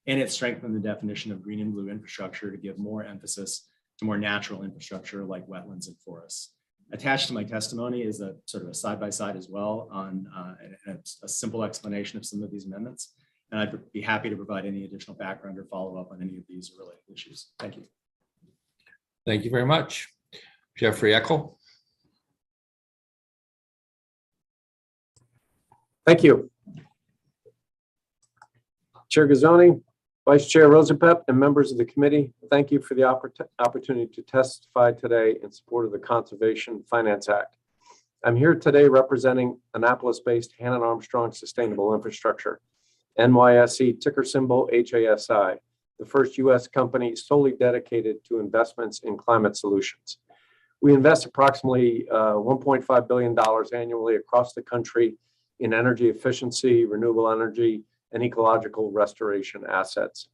And it strengthened the definition of green and blue infrastructure to give more emphasis to more natural infrastructure like wetlands and forests. Attached to my testimony is a sort of a side-by-side as well on a simple explanation of some of these amendments. And I'd be happy to provide any additional background or follow up on any of these related issues. Thank you. Thank you very much. Jeffrey Eckel. Thank you. Chair Gazzoni, Vice Chair Rosapep, and members of the committee, thank you for the opportunity to testify today in support of the Conservation Finance Act. I'm here today representing Annapolis-based Hannon Armstrong Sustainable Infrastructure, NYSE ticker symbol HASI, the first U.S. company solely dedicated to investments in climate solutions. We invest approximately $1.5 billion annually across the country in energy efficiency, renewable energy, and ecological restoration assets.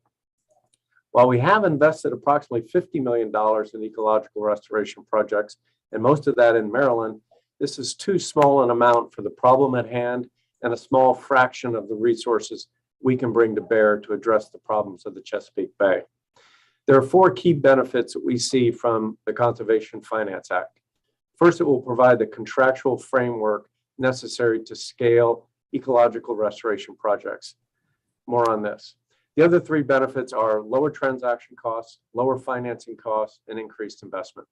While we have invested approximately $50 million in ecological restoration projects, and most of that in Maryland, this is too small an amount for the problem at hand and a small fraction of the resources we can bring to bear to address the problems of the Chesapeake Bay. There are four key benefits that we see from the Conservation Finance Act. First, it will provide the contractual framework necessary to scale ecological restoration projects. More on this. The other three benefits are lower transaction costs, lower financing costs, and increased investment.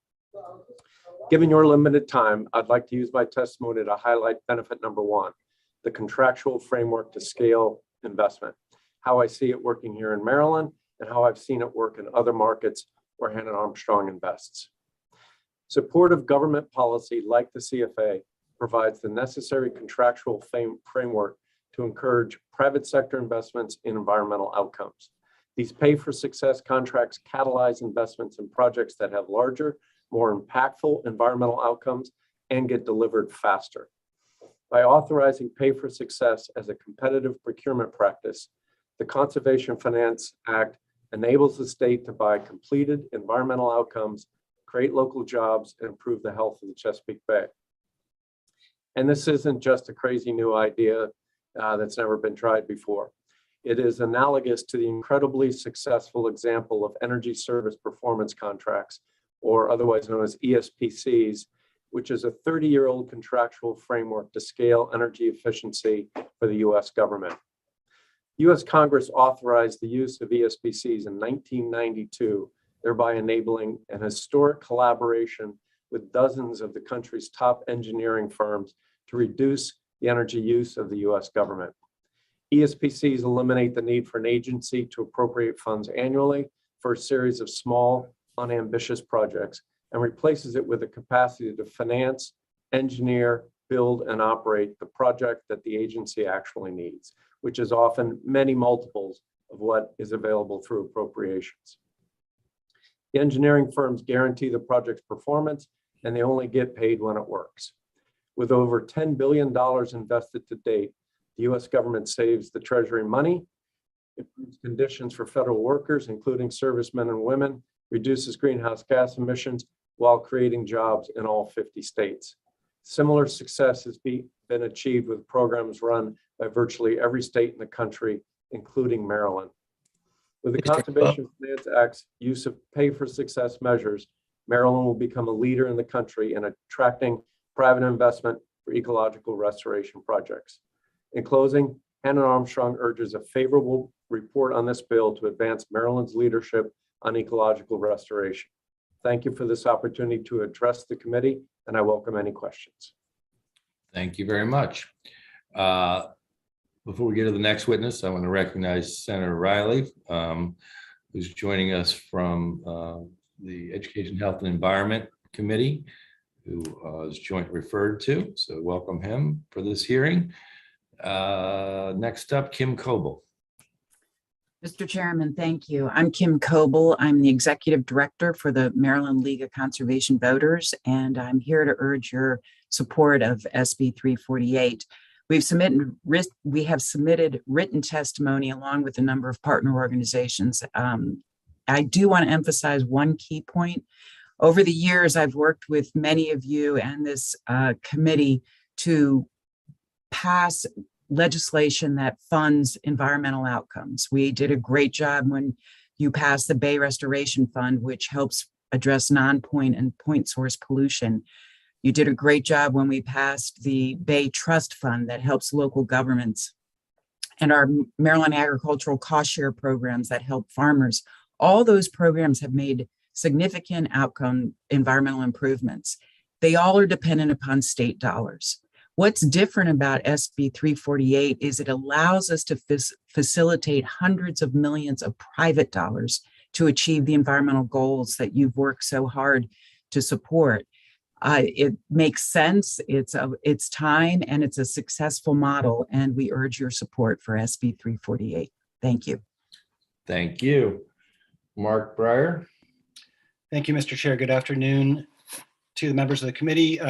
Given your limited time, I'd like to use my testimony to highlight benefit number one, the contractual framework to scale investment, how I see it working here in Maryland, and how I've seen it work in other markets where Hannon Armstrong invests. Supportive government policy like the CFA provides the necessary contractual framework to encourage private sector investments in environmental outcomes. These pay-for-success contracts catalyze investments in projects that have larger, more impactful environmental outcomes and get delivered faster. By authorizing pay-for-success as a competitive procurement practice, the Conservation Finance Act enables the state to buy completed environmental outcomes, create local jobs, and improve the health of the Chesapeake Bay. And this isn't just a crazy new idea that's never been tried before. It is analogous to the incredibly successful example of energy service performance contracts, or otherwise known as ESPCs, which is a 30-year-old contractual framework to scale energy efficiency for the U.S. government. U.S. Congress authorized the use of ESPCs in 1992, thereby enabling an historic collaboration with dozens of the country's top engineering firms to reduce the energy use of the U.S. government. ESPCs eliminate the need for an agency to appropriate funds annually for a series of small, unambitious projects and replaces it with a capacity to finance, engineer, build, and operate the project that the agency actually needs, which is often many multiples of what is available through appropriations. The engineering firms guarantee the project's performance, and they only get paid when it works. With over $10 billion invested to date, the U.S. government saves the Treasury money, improves conditions for federal workers, including servicemen and women, reduces greenhouse gas emissions while creating jobs in all 50 states. Similar success has been achieved with programs run by virtually every state in the country, including Maryland. With the Conservation Finance Act's use of pay for success measures, Maryland will become a leader in the country in attracting private investment for ecological restoration projects. In closing, Hannah Armstrong urges a favorable report on this bill to advance Maryland's leadership on ecological restoration. Thank you for this opportunity to address the committee, and I welcome any questions. Thank you very much. Before we get to the next witness, I want to recognize Senator Riley, who's joining us from the Education, Health, and Environment Committee, who is jointly referred to. So welcome him for this hearing. Next up, Kim Coble. Mr. Chairman, thank you. I'm Kim Coble. I'm the Executive Director for the Maryland League of Conservation Voters, and I'm here to urge your support of SB 348. We have submitted written testimony along with a number of partner organizations. I do want to emphasize one key point. Over the years, I've worked with many of you and this committee to pass legislation that funds environmental outcomes. We did a great job when you passed the Bay Restoration Fund, which helps address non-point and point source pollution. You did a great job when we passed the Bay Trust Fund that helps local governments, and our Maryland Agricultural Cost Share programs that help farmers. All those programs have made significant outcome environmental improvements. They all are dependent upon state dollars. What's different about SB 348 is it allows us to facilitate hundreds of millions of private dollars to achieve the environmental goals that you've worked so hard to support. It makes sense, it's time, and it's a successful model, and we urge your support for SB 348. Thank you. Thank you. Mark Breyer. Thank you, Mr. Chair. Good afternoon to the members of the committee.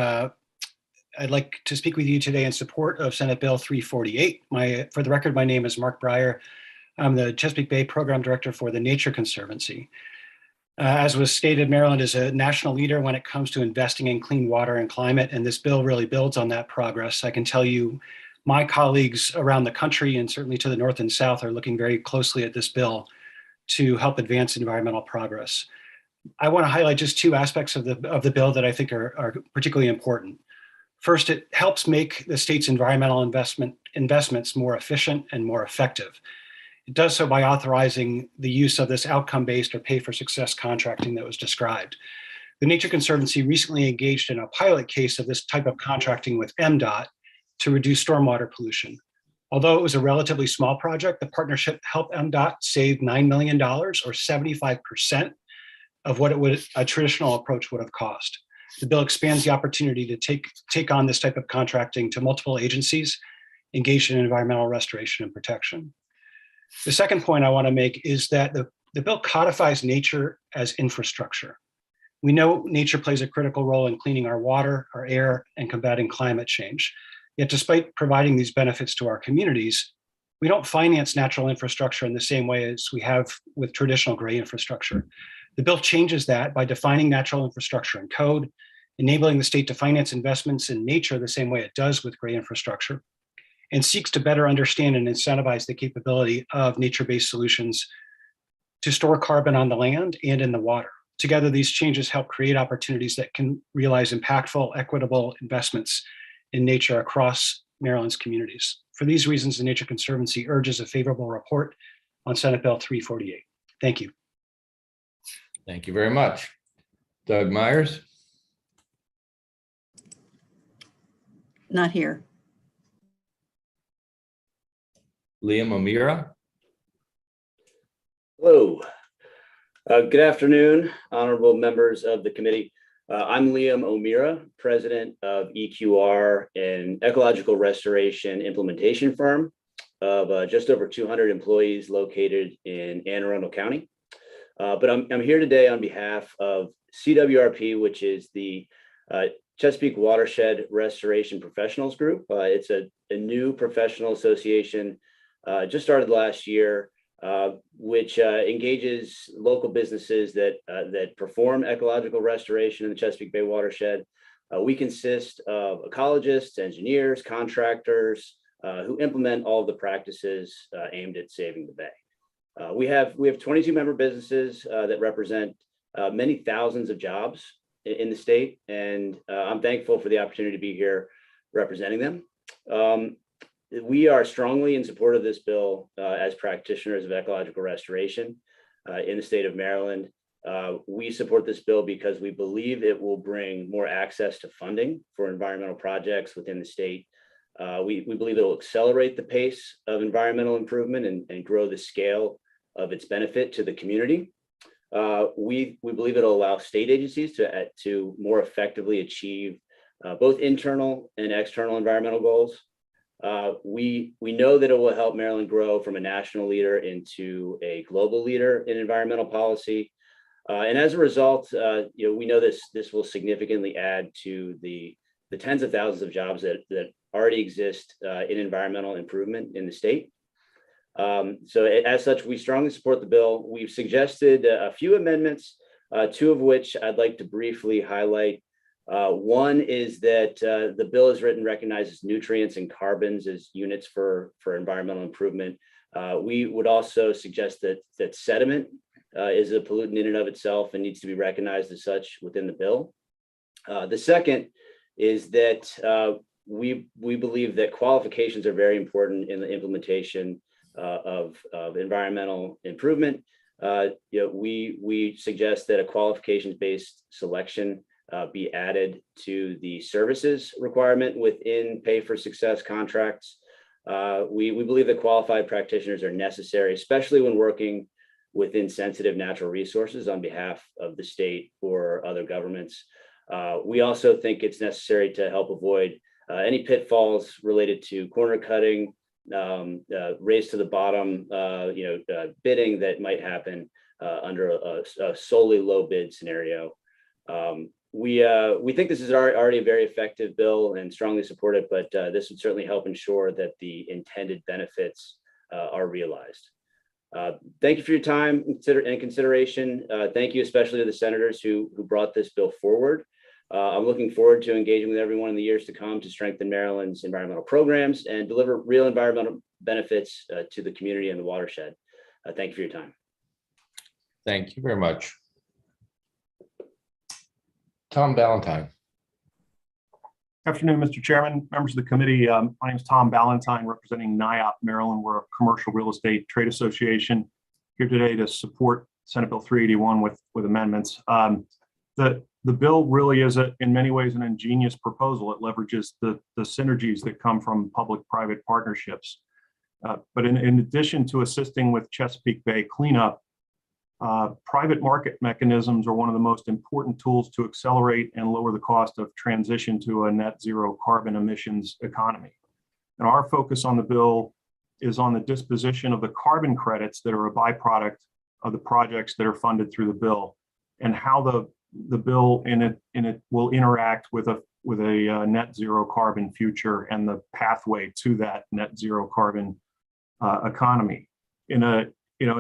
I'd like to speak with you today in support of Senate Bill 348. For the record, my name is Mark Breyer. I'm the Chesapeake Bay Program Director for the Nature Conservancy. As was stated, Maryland is a national leader when it comes to investing in clean water and climate, and this bill really builds on that progress. I can tell you my colleagues around the country, and certainly to the north and south, are looking very closely at this bill to help advance environmental progress. I want to highlight just two aspects of the bill that I think are particularly important. First, it helps make the state's environmental investments more efficient and more effective. It does so by authorizing the use of this outcome-based or pay-for-success contracting that was described. The Nature Conservancy recently engaged in a pilot case of this type of contracting with MDOT to reduce stormwater pollution. Although it was a relatively small project, the partnership helped MDOT save $9 million, or 75% of what a traditional approach would have cost. The bill expands the opportunity to take on this type of contracting to multiple agencies engaged in environmental restoration and protection. The second point I want to make is that the bill codifies nature as infrastructure. We know nature plays a critical role in cleaning our water, our air, and combating climate change. Yet despite providing these benefits to our communities, we don't finance natural infrastructure in the same way as we have with traditional gray infrastructure. The bill changes that by defining natural infrastructure in code, enabling the state to finance investments in nature the same way it does with gray infrastructure, and seeks to better understand and incentivize the capability of nature-based solutions to store carbon on the land and in the water. Together, these changes help create opportunities that can realize impactful, equitable investments in nature across Maryland's communities. For these reasons, the Nature Conservancy urges a favorable report on Senate Bill 348. Thank you. Thank you very much. Doug Myers. Not here. Liam O'Meara. Hello. Good afternoon, honorable members of the committee. I'm Liam O'Meara, president of EQR, an ecological restoration implementation firm of just over 200 employees located in Anne Arundel County. But I'm here today on behalf of CWRP, which is the Chesapeake Watershed Restoration Professionals Group. It's a new professional association, just started last year. which engages local businesses that perform ecological restoration in the Chesapeake Bay watershed. We consist of ecologists, engineers, contractors who implement all of the practices aimed at saving the bay. We have 22 member businesses that represent many thousands of jobs in the state, and I'm thankful for the opportunity to be here representing them. We are strongly in support of this bill as practitioners of ecological restoration in the state of Maryland. We support this bill because we believe it will bring more access to funding for environmental projects within the state. We believe it will accelerate the pace of improvement and grow the scale of its benefit to the community. We believe it'll allow state agencies to more effectively achieve both internal and external environmental goals. We know that it will help Maryland grow from a national leader into a global leader in environmental policy. And as a result, we know this will significantly add to the tens of thousands of jobs that already exist in environmental improvement in the state. So as such, we strongly support the bill. We've suggested a few amendments, two of which I'd like to briefly highlight. One is that the bill is written recognizes nutrients and carbons as units for environmental improvement. We would also suggest that sediment is a pollutant in and of itself and needs to be recognized as such within the bill. The second is that we believe that qualifications are very important in the implementation of environmental improvement. We suggest that a qualifications-based selection be added to the services requirement within pay for success contracts. We believe that qualified practitioners are necessary, especially when working within sensitive natural resources on behalf of the state or other governments. We also think it's necessary to help avoid any pitfalls related to corner cutting, race to the bottom, bidding that might happen under a solely low bid scenario. We think this is already a very effective bill and strongly support it, but this would certainly help ensure that the intended benefits are realized. Thank you for your time and consideration. Thank you especially to the senators who brought this bill forward. I'm looking forward to engaging with everyone in the years to come to strengthen Maryland's environmental programs and deliver real environmental benefits to the community and the watershed. Thank you for your time. Thank you very much. Tom Ballantyne. Afternoon, Mr. Chairman, members of the committee. My name is Tom Ballantyne, representing NIOP Maryland. We're a commercial real estate trade association here today to support Senate Bill 381 with amendments. The bill really is in many ways an ingenious proposal. It leverages the synergies that come from public-private partnerships. But in addition to assisting with Chesapeake Bay cleanup, private market mechanisms are one of the most important tools to accelerate and lower the cost of transition to a net zero carbon emissions economy. And our focus on the bill is on the disposition of the carbon credits that are a byproduct of the projects that are funded through the bill, and how the bill in it will interact with a net zero carbon future and the pathway to that net zero carbon economy. In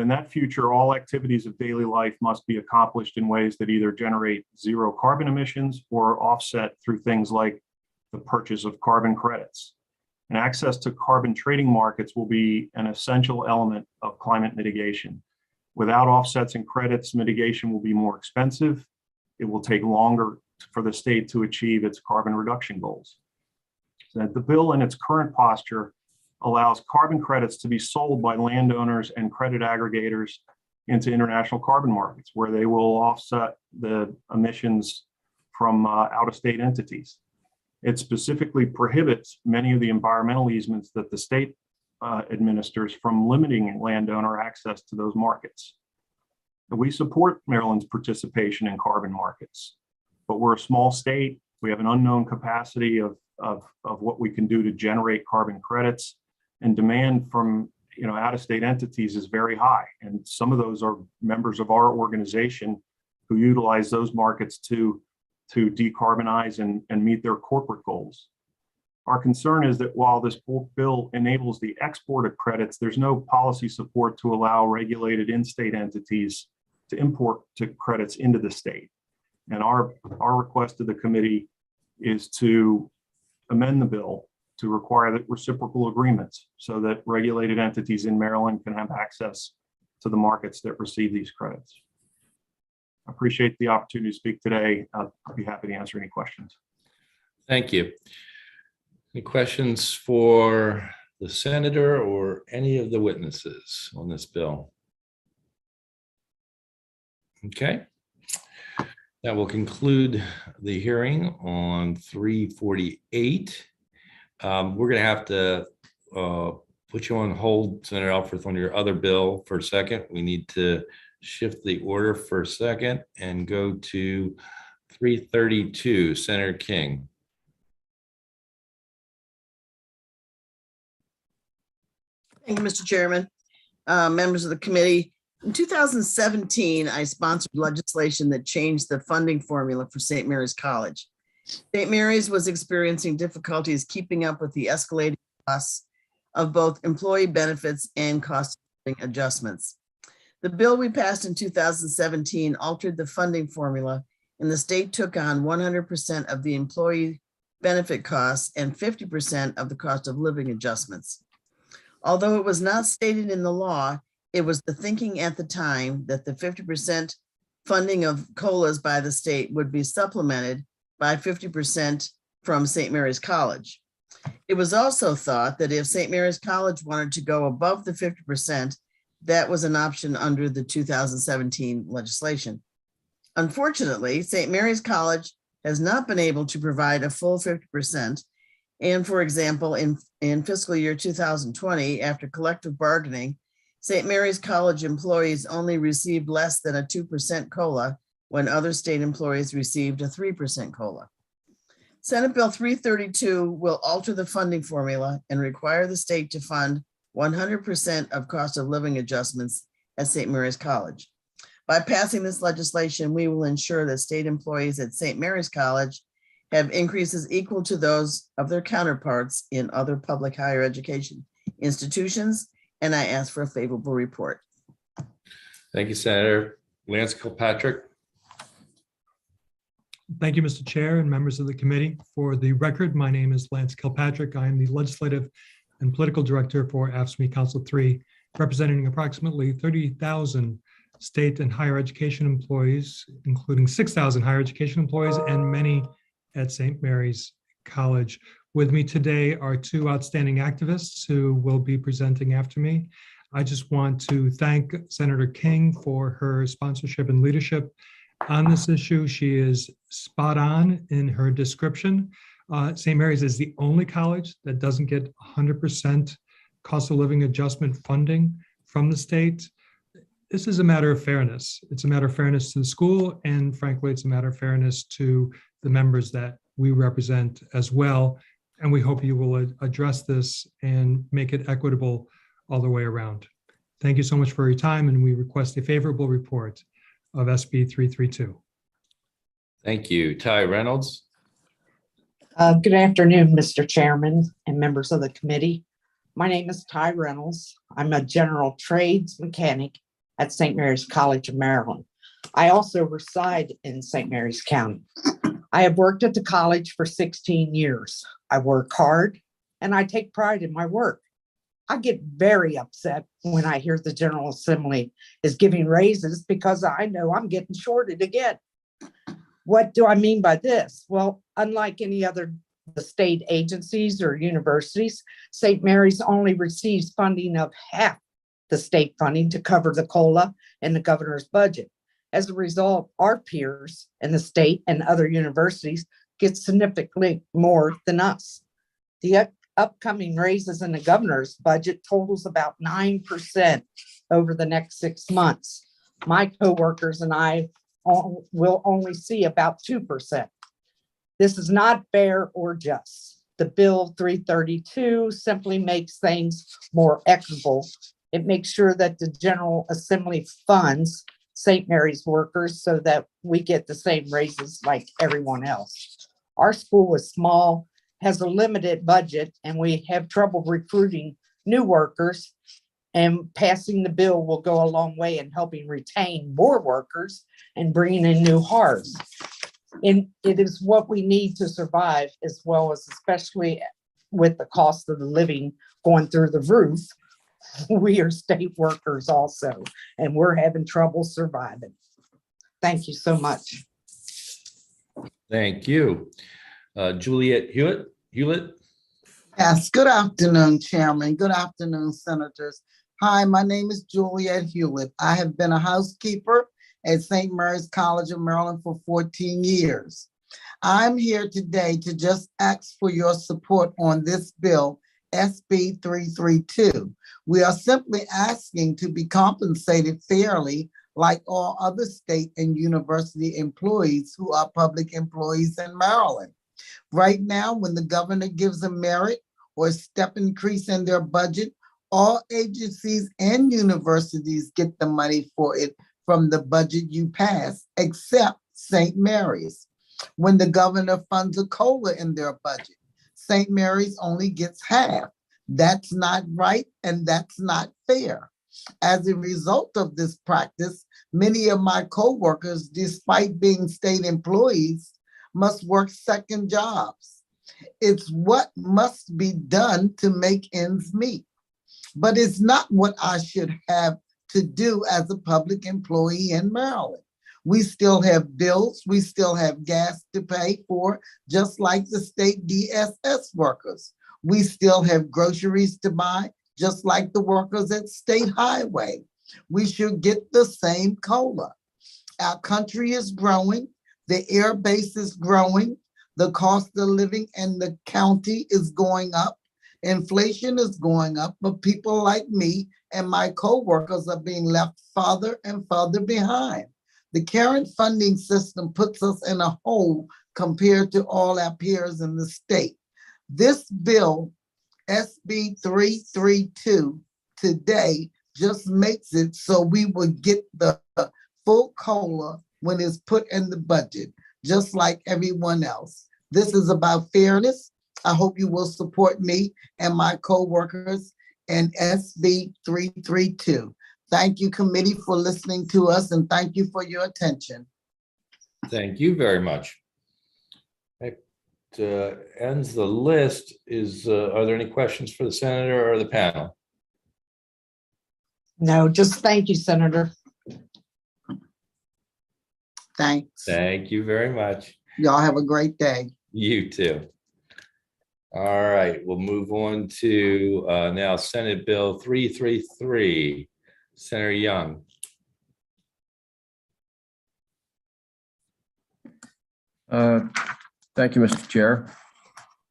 that future, all activities of daily life must be accomplished in ways that either generate zero carbon emissions or offset through things like the purchase of carbon credits. And access to carbon trading markets will be an essential element of climate mitigation. Without offsets and credits, mitigation will be more expensive. It will take longer for the state to achieve its carbon reduction goals. So the bill in its current posture allows carbon credits to be sold by landowners and credit aggregators into international carbon markets, where they will offset the emissions from out-of-state entities. It specifically prohibits many of the environmental easements that the state administers from limiting landowner access to those markets. And we support Maryland's participation in carbon markets, but we're a small state. We have an unknown capacity of what we can do to generate carbon credits, and demand from out-of-state entities is very high. And some of those are members of our organization who utilize those markets to decarbonize and meet their corporate goals. Our concern is that while this bill enables the export of credits, there's no policy support to allow regulated in-state entities to import credits into the state. And our request to the committee is to amend the bill to require that reciprocal agreements so that regulated entities in Maryland can have access to the markets that receive these credits. I appreciate the opportunity to speak today. I'll be happy to answer any questions. Thank you. Any questions for the senator or any of the witnesses on this bill? Okay. That will conclude the hearing on 348. We're going to have to put you on hold, Senator Alford, on your other bill for a second. We need to shift the order for a second and go to 332, Senator King. Thank you, Mr. Chairman. Members of the committee, in 2017, I sponsored legislation that changed the funding formula for St. Mary's College. St. Mary's was experiencing difficulties keeping up with the escalating costs of both employee benefits and cost of living adjustments. The bill we passed in 2017 altered the funding formula, and the state took on 100% of the employee benefit costs and 50% of the cost of living adjustments. Although it was not stated in the law, it was the thinking at the time that the 50% funding of COLAs by the state would be supplemented by 50% from St. Mary's College. It was also thought that if St. Mary's College wanted to go above the 50%, that was an option under the 2017 legislation. Unfortunately, St. Mary's College has not been able to provide a full 50%. And for example, in fiscal year 2020, after collective bargaining, St. Mary's College employees only received less than a 2% COLA when other state employees received a 3% COLA. Senate Bill 332 will alter the funding formula and require the state to fund 100% of cost of living adjustments at St. Mary's College. By passing this legislation, we will ensure that state employees at St. Mary's College have increases equal to those of their counterparts in other public higher education institutions, and I ask for a favorable report. Thank you, Senator. Lance Kilpatrick. Thank you, Mr. Chair and members of the committee. For the record, my name is Lance Kilpatrick. I am the Legislative and Political Director for AFSCME Council 3, representing approximately 30,000 state and higher education employees, including 6,000 higher education employees and many at St. Mary's College. With me today are two outstanding activists who will be presenting after me. I just want to thank Senator King for her sponsorship and leadership on this issue. She is spot on in her description. St. Mary's is the only college that doesn't get 100% cost of living adjustment funding from the state. This is a matter of fairness. It's a matter of fairness to the school, and frankly, it's a matter of fairness to the members that we represent as well. And we hope you will address this and make it equitable all the way around. Thank you so much for your time, and we request a favorable report of SB 332. Thank you. Ty Reynolds. Good afternoon, Mr. Chairman and members of the committee. My name is Ty Reynolds. I'm a general trades mechanic at St. Mary's College of Maryland. I also reside in St. Mary's County. I have worked at the college for 16 years. I work hard and I take pride in my work. I get very upset when I hear the General Assembly is giving raises because I know I'm getting shorted again. What do I mean by this? Well, unlike any other the state agencies or universities, St. Mary's only receives funding of half the state funding to cover the COLA and the governor's budget. As a result, our peers in the state and other universities get significantly more than us. The upcoming raises in the governor's budget totals about 9% over the next 6 months. My coworkers and I will only see about 2%. This is not fair or just. The Bill 332 simply makes things more equitable. It makes sure that the General Assembly funds St. Mary's workers so that we get the same raises like everyone else. Our school is small has a limited budget and we have trouble recruiting new workers. And passing the bill will go a long way in helping retain more workers and bringing in new hearts. And it is what we need to survive, as well as especially with the cost of the living going through the roof. We are state workers also, and we're having trouble surviving. Thank you so much. Thank you. Juliet Hewlett. Yes, good afternoon, Chairman. Good afternoon, Senators. Hi, my name is Juliet Hewlett. I have been a housekeeper at St. Mary's College of Maryland for 14 years. I'm here today to just ask for your support on this bill, SB 332. We are simply asking to be compensated fairly like all other state and university employees who are public employees in Maryland. Right now, when the governor gives a merit or step increase in their budget, all agencies and universities get the money for it from the budget you pass, except St. Mary's. When the governor funds a COLA in their budget, St. Mary's only gets half. That's not right, and that's not fair. As a result of this practice, many of my coworkers, despite being state employees, must work second jobs. It's what must be done to make ends meet. But it's not what I should have to do as a public employee in Maryland. We still have bills, we still have gas to pay for, just like the state DSS workers. We still have groceries to buy, just like the workers at State Highway. We should get the same COLA. Our country is growing, the air base is growing, the cost of living in the county is going up. Inflation is going up, but people like me and my coworkers are being left farther and farther behind. The current funding system puts us in a hole compared to all our peers in the state. This bill, SB 332, today just makes it so we will get the full COLA when it's put in the budget, just like everyone else. This is about fairness. I hope you will support me and my co-workers in SB 332. Thank you, committee, for listening to us, and thank you for your attention. Thank you very much. That ends the list. Are there any questions for the senator or the panel? No, just thank you, Senator. Thanks. Thank you very much. Y'all have a great day. You too. All right, we'll move on to now Senate Bill 333. Senator Young. Thank you, Mr. Chair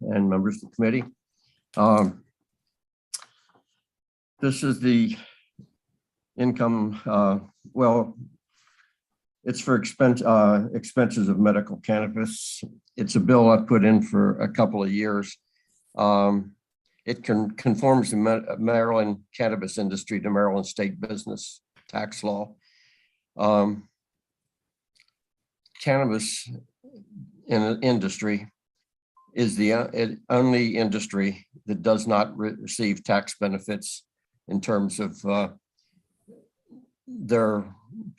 and members of the committee. This is the income, well, it's for expenses of medical cannabis. It's a bill I put in for a couple of years. It conforms the Maryland cannabis industry to Maryland state business tax law. Cannabis in an industry is the only industry that does not receive tax benefits in terms of their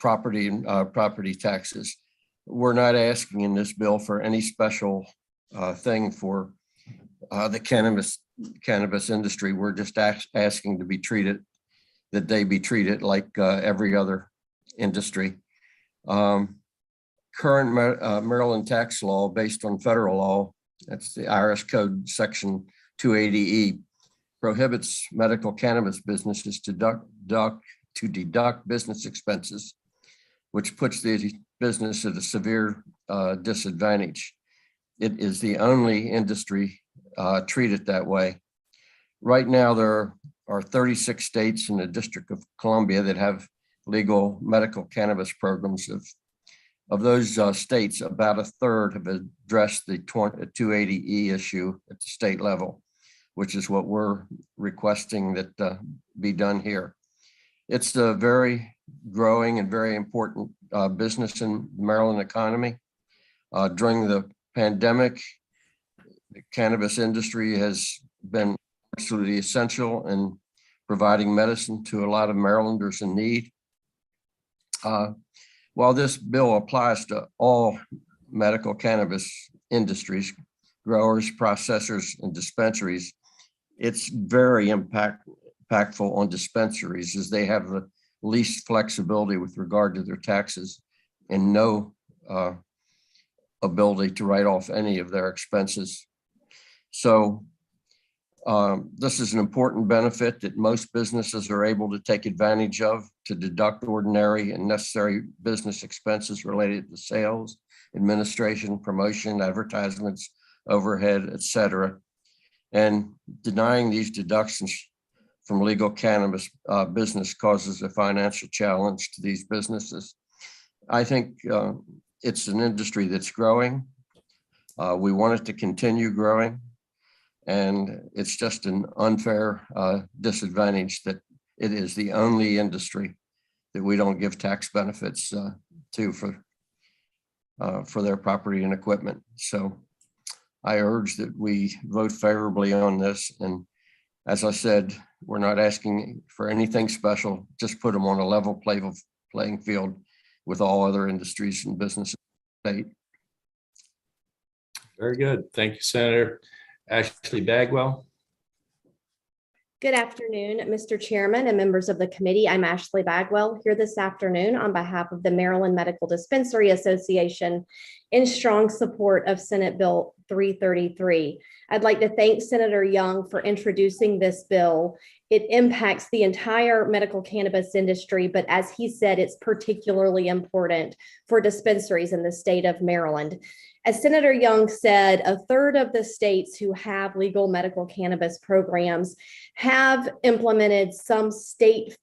property taxes. We're not asking in this bill for any special thing for the cannabis industry. We're just asking to be treated, that they be treated like every other industry. Current Maryland tax law based on federal law, that's the IRS code section 280E, prohibits medical cannabis businesses to deduct business expenses, which puts the business at a severe disadvantage. It is the only industry treated that way. Right now, there are 36 states in the District of Columbia that have legal medical cannabis programs. Of those states, about a third have addressed the 280E issue at the state level, which is what we're requesting that be done here. It's a very growing and very important business in the Maryland economy. During the pandemic, The cannabis industry has been absolutely essential in providing medicine to a lot of Marylanders in need. While this bill applies to all medical cannabis industries, growers, processors, and dispensaries, it's very impactful on dispensaries as they have the least flexibility with regard to their taxes and no ability to write off any of their expenses. So this is an important benefit that most businesses are able to take advantage of to deduct ordinary and necessary business expenses related to sales, administration, promotion, advertisements, overhead, etc. And denying these deductions from legal cannabis business causes a financial challenge to these businesses. I think it's an industry that's growing. We want it to continue growing. And it's just an unfair disadvantage that it is the only industry that we don't give tax benefits to for their property and equipment. So I urge that we vote favorably on this. And as I said, we're not asking for anything special, just put them on a level playing field with all other industries and businesses in the state. Very good. Thank you, Senator. Ashley Bagwell. Good afternoon, Mr. Chairman and members of the committee. I'm Ashley Bagwell here this afternoon on behalf of the Maryland Medical Dispensary Association in strong support of Senate Bill 333. I'd like to thank Senator Young for introducing this bill. It impacts the entire medical cannabis industry, but as he said, it's particularly important for dispensaries in the state of Maryland. As Senator Young said, a third of the states who have legal medical cannabis programs have implemented some state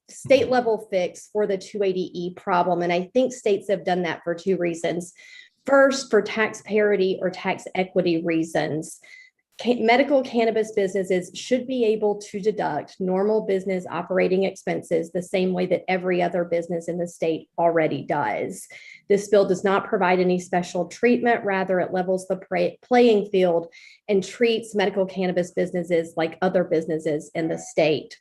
level fix for the 280E problem. And I think states have done that for two reasons. First, for tax parity or tax equity reasons. Medical cannabis businesses should be able to deduct normal business operating expenses the same way that every other business in the state already does. This bill does not provide any special treatment. Rather, it levels the playing field and treats medical cannabis businesses like other businesses in the state.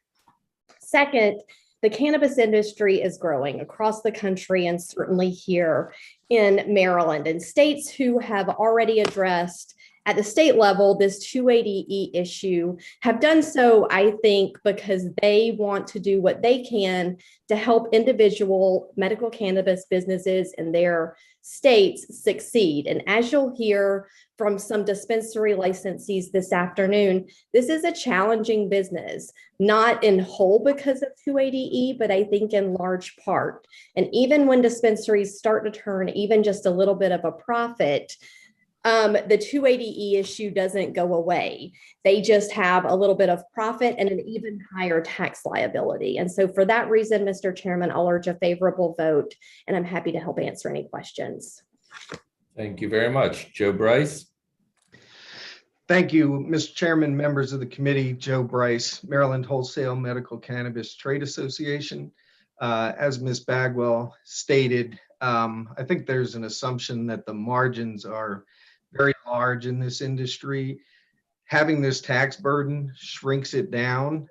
Second, the cannabis industry is growing across the country and certainly here in Maryland. And states who have already addressed at the state level this 280E issue have done so, I think, because they want to do what they can to help individual medical cannabis businesses in their states succeed. And as you'll hear from some dispensary licensees this afternoon, this is a challenging business, not in whole because of 280E, but I think in large part. And even when dispensaries start to turn even just a little bit of a profit, the 280E issue doesn't go away. They just have a little bit of profit and an even higher tax liability. And so for that reason, Mr. Chairman, I'll urge a favorable vote, and I'm happy to help answer any questions. Thank you very much. Joe Bryce. Thank you, Mr. Chairman, members of the committee. Joe Bryce, Maryland Wholesale Medical Cannabis Trade Association. As Ms. Bagwell stated, I think there's an assumption that the margins are very large in this industry. Having this tax burden shrinks it down.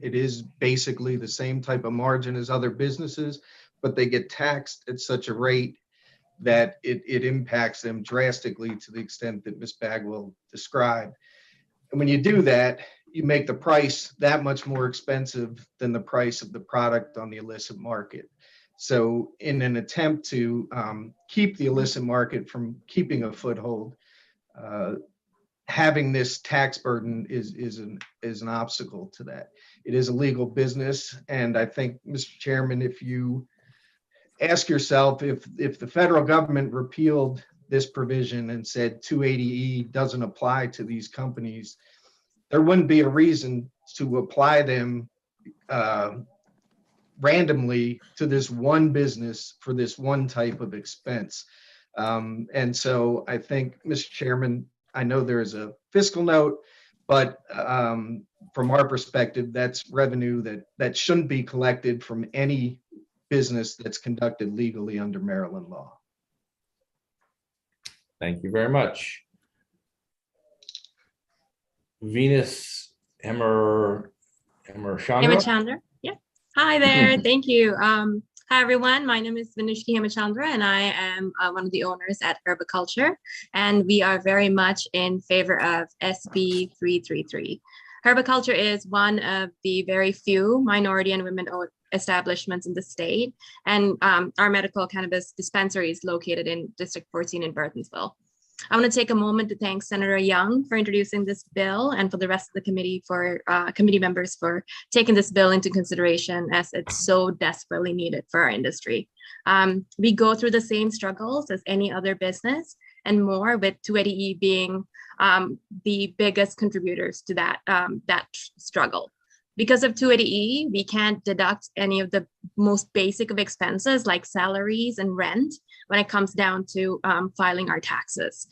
It is basically the same type of margin as other businesses, but they get taxed at such a rate that it impacts them drastically to the extent that Ms. Bagwell described. And when you do that, you make the price that much more expensive than the price of the product on the illicit market. So in an attempt to keep the illicit market from keeping a foothold, having this tax burden is an obstacle to that. It is a legal business. And I think, Mr. Chairman, if you ask yourself if the federal government repealed this provision and said 280E doesn't apply to these companies, there wouldn't be a reason to apply them randomly to this one business for this one type of expense. And so I think, Mr. Chairman, I know there is a fiscal note, but from our perspective, that's revenue that shouldn't be collected from any business that's conducted legally under Maryland law. Thank you very much. Venus Chandra. Hemachandra. Yeah. Hi there. Thank you. Hi, everyone. My name is Vinishki Hemachandra, and I am one of the owners at Herbiculture. And we are very much in favor of SB 333. Herbiculture is one of the very few minority and women-owned establishments in the state. And our medical cannabis dispensary is located in District 14 in Burtonsville. I want to take a moment to thank Senator Young for introducing this bill and for the rest of the committee committee members for taking this bill into consideration as it's so desperately needed for our industry. We go through the same struggles as any other business and more, with 280E being the biggest contributors to that struggle. Because of 280E, we can't deduct any of the most basic of expenses like salaries and rent when it comes down to filing our taxes.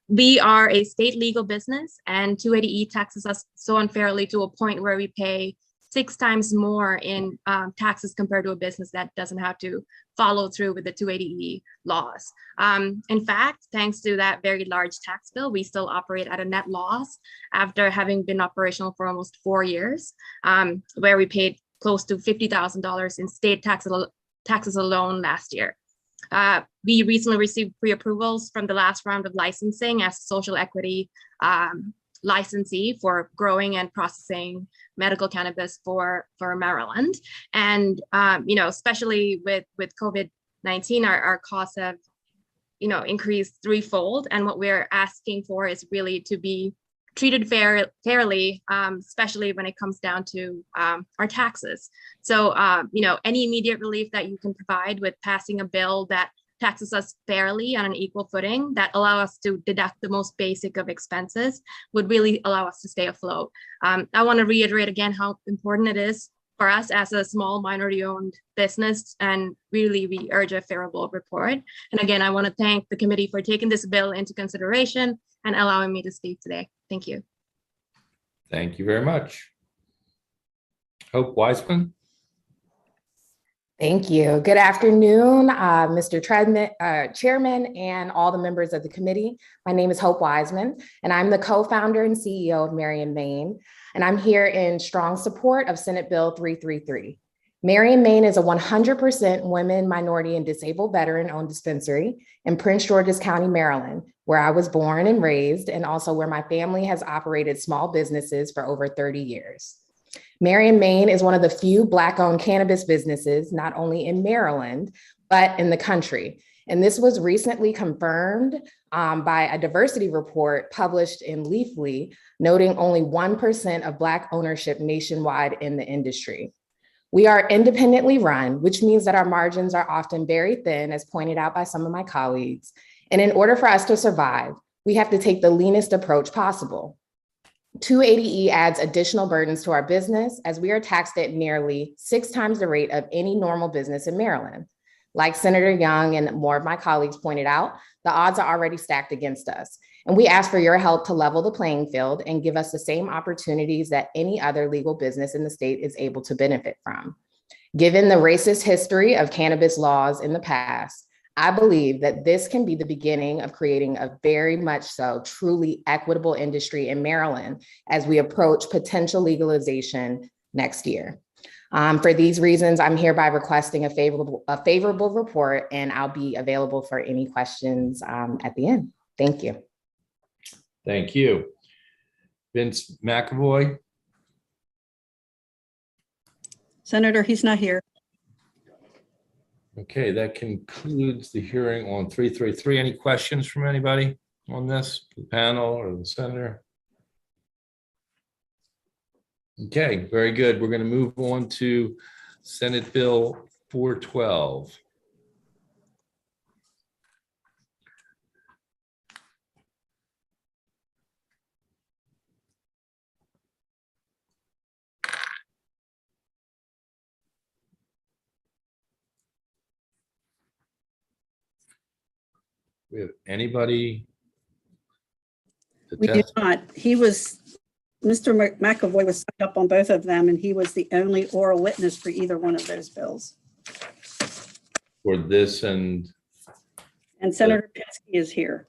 We are a state legal business, and 280E taxes us so unfairly to a point where we pay 6 times more in taxes compared to a business that doesn't have to follow through with the 280E laws. In fact, thanks to that very large tax bill, we still operate at a net loss after having been operational for almost 4 years, where we paid close to $50,000 in state taxes alone last year. We recently received pre-approvals from the last round of licensing as social equity licensee for growing and processing medical cannabis for Maryland. And, especially with COVID-19, our costs have, increased threefold. And what we're asking for is really to be treated fairly, especially when it comes down to our taxes. So, any immediate relief that you can provide with passing a bill that taxes us fairly on an equal footing, that allow us to deduct the most basic of expenses, would really allow us to stay afloat. I want to reiterate again how important it is for us as a small minority-owned business, and really we urge a favorable report. And again, I want to thank the committee for taking this bill into consideration and allowing me to speak today. Thank you. Thank you very much. Hope Wiseman. Thank you. Good afternoon, Mr. Chairman and all the members of the committee. My name is Hope Wiseman, and I'm the co-founder and CEO of Marion, Maine, and I'm here in strong support of Senate Bill 333. Marion, Maine is a 100% women, minority, and disabled veteran-owned dispensary in Prince George's County, Maryland, where I was born and raised, and also where my family has operated small businesses for over 30 years. Marion, Maine is one of the few Black-owned cannabis businesses, not only in Maryland, but in the country. And this was recently confirmed by a diversity report published in Leafly, noting only 1% of Black ownership nationwide in the industry. We are independently run, which means that our margins are often very thin, as pointed out by some of my colleagues. And in order for us to survive, we have to take the leanest approach possible. 280E adds additional burdens to our business, as we are taxed at nearly 6 times the rate of any normal business in Maryland. Like Senator Young and more of my colleagues pointed out, the odds are already stacked against us. And we ask for your help to level the playing field and give us the same opportunities that any other legal business in the state is able to benefit from. Given the racist history of cannabis laws in the past, I believe that this can be the beginning of creating a very much so truly equitable industry in Maryland as we approach potential legalization next year. For these reasons, I'm hereby requesting a favorable report, and I'll be available for any questions at the end. Thank you. Thank you. Vince McAvoy. Senator, he's not here. Okay, that concludes the hearing on 333. Any questions from anybody on this, the panel or the senator? Okay, very good. We're going to move on to Senate Bill 412. We have anybody? We do not. Mr. McAvoy was signed up on both of them, and he was the only oral witness for either one of those bills. For this and Senator Pinsky is here.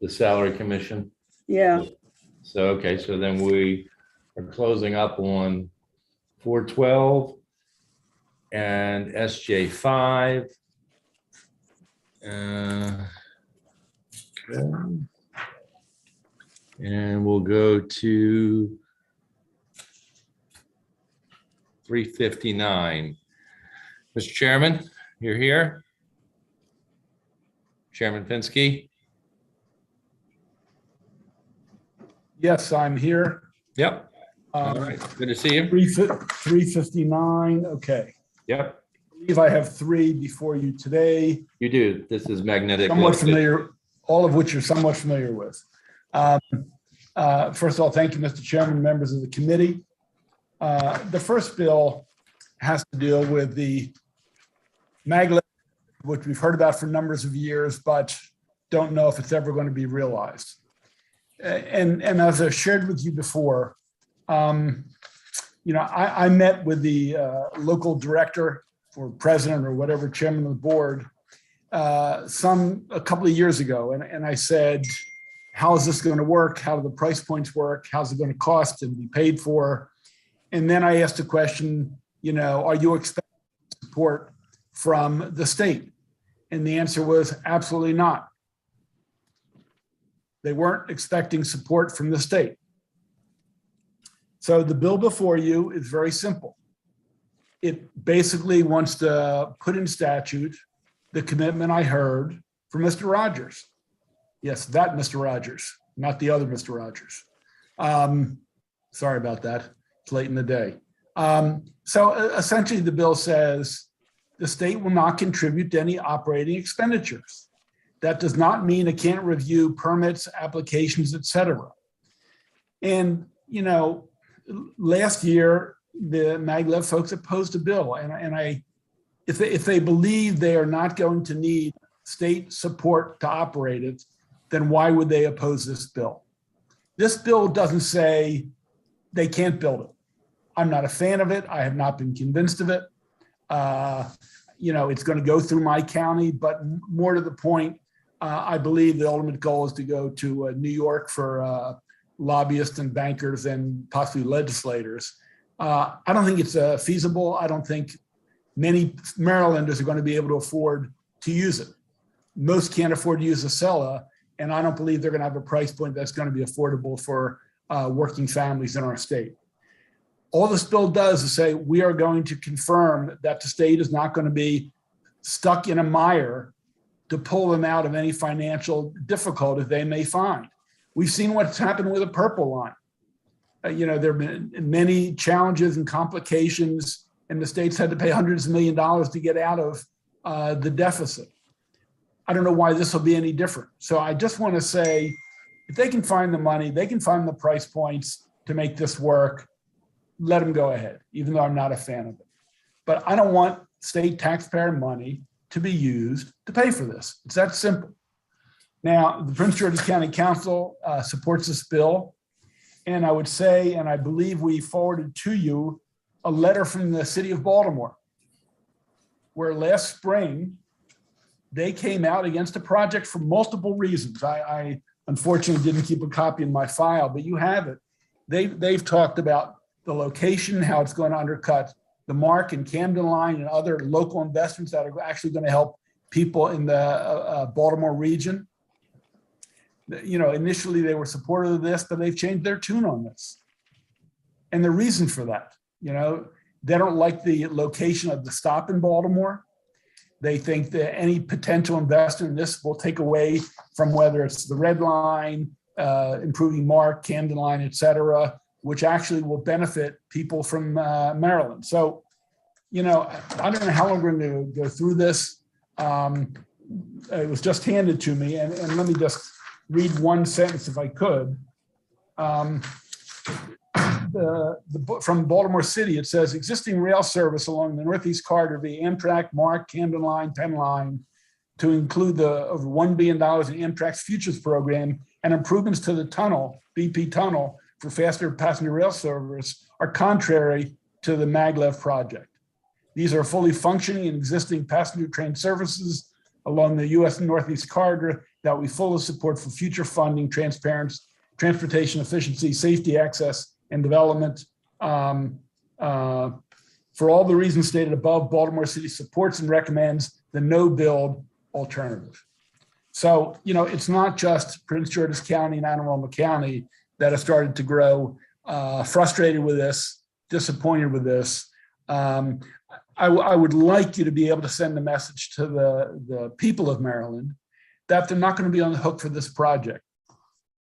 the salary commission? Yeah. So, okay, so then we are closing up on 412 and SJ5. Okay. And we'll go to 359. Mr. Chairman, you're here? Chairman Pinsky? Yes, I'm here. Yep. All right, good to see you. 359, okay. Yep. I believe I have three before you today. You do. This is magnetic. Somewhat familiar, all of which you're somewhat familiar with. First of all, thank you, Mr. Chairman, members of the committee. The first bill has to deal with the maglev, which we've heard about for numbers of years, but don't know if it's ever going to be realized. And as I shared with you before, I met with the local director or president or whatever, chairman of the board, a couple of years ago. And I said, how is this going to work? How do the price points work? How's it going to cost and be paid for? And then I asked the question, are you expecting support from the state? And the answer was absolutely not. They weren't expecting support from the state. So the bill before you is very simple. It basically wants to put in statute the commitment I heard from Mr. Rogers. Yes, that Mr. Rogers, not the other Mr. Rogers. Sorry about that. It's late in the day. So essentially the bill says the state will not contribute to any operating expenditures. That does not mean it can't review permits, applications, et cetera. And, last year, the maglev folks opposed a bill. And if they believe they are not going to need state support to operate it, then why would they oppose this bill? This bill doesn't say they can't build it. I'm not a fan of it. I have not been convinced of it. It's going to go through my county, but more to the point, I believe the ultimate goal is to go to New York for lobbyists and bankers and possibly legislators. I don't think it's feasible. I don't think many Marylanders are going to be able to afford to use it. Most can't afford to use Acela, and I don't believe they're going to have a price point that's going to be affordable for working families in our state. All this bill does is say we are going to confirm that the state is not going to be stuck in a mire to pull them out of any financial difficulty they may find. We've seen what's happened with the Purple Line. There have been many challenges and complications, and the states had to pay hundreds of millions of dollars to get out of the deficit. I don't know why this will be any different. So I just want to say, if they can find the money, they can find the price points to make this work, let them go ahead, even though I'm not a fan of it. But I don't want state taxpayer money to be used to pay for this. It's that simple. Now, the Prince George's County Council supports this bill. And I would say, and I believe we forwarded to you a letter from the city of Baltimore, where last spring, they came out against the project for multiple reasons. I unfortunately didn't keep a copy in my file, but you have it. They've talked about the location, how it's going to undercut the Mark and Camden line and other local investments that are actually going to help people in the Baltimore region. Initially they were supportive of this, but they've changed their tune on this. And the reason for that, they don't like the location of the stop in Baltimore. They think that any potential investor in this will take away from whether it's the Red Line, improving Mark, Camden line, et cetera, which actually will benefit people from Maryland. So, I don't know how long we're going to go through this. It was just handed to me, and let me just read one sentence if I could. From Baltimore City, it says, existing rail service along the Northeast Corridor via Amtrak, Mark, Camden Line, Penn Line, to include the over $1 billion in Amtrak's Futures program and improvements to the tunnel, BP tunnel, for faster passenger rail service are contrary to the maglev project. These are fully functioning and existing passenger train services along the U.S. Northeast Corridor that we fully support for future funding, transparency, transportation efficiency, safety, access, and development. For all the reasons stated above, Baltimore City supports and recommends the no-build alternative. So, you know, it's not just Prince George's County and Anne Arundel County that have started to grow frustrated with this, disappointed with this. I would like you to be able to send a message to the people of Maryland that they're not going to be on the hook for this project.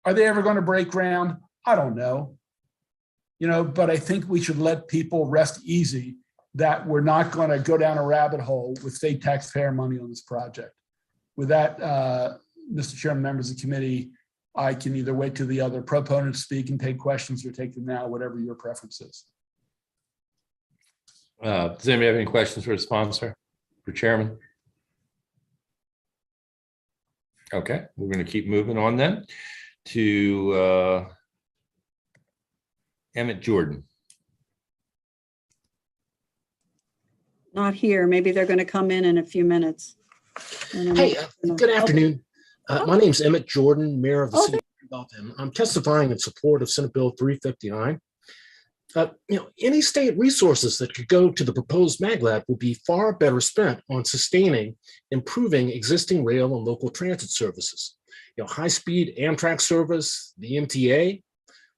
Are they ever going to break ground? I don't know. You know, but I think we should let people rest easy that we're not going to go down a rabbit hole with state taxpayer money on this project. With that, Mr. Chairman, members of the committee, I can either wait till the other proponents speak and take questions or take them now, whatever your preference is. Does anybody have any questions for the sponsor, for chairman? Okay, we're going to keep moving on then to Emmett Jordan. Not here. Maybe they're going to come in a few minutes. Hey, good afternoon. My name is Emmett Jordan, Mayor of the City of Waltham. I'm testifying in support of Senate Bill 359. You know, any state resources that could go to the proposed MagLab would be far better spent on sustaining, improving existing rail and local transit services. You know, high-speed Amtrak service, the MTA,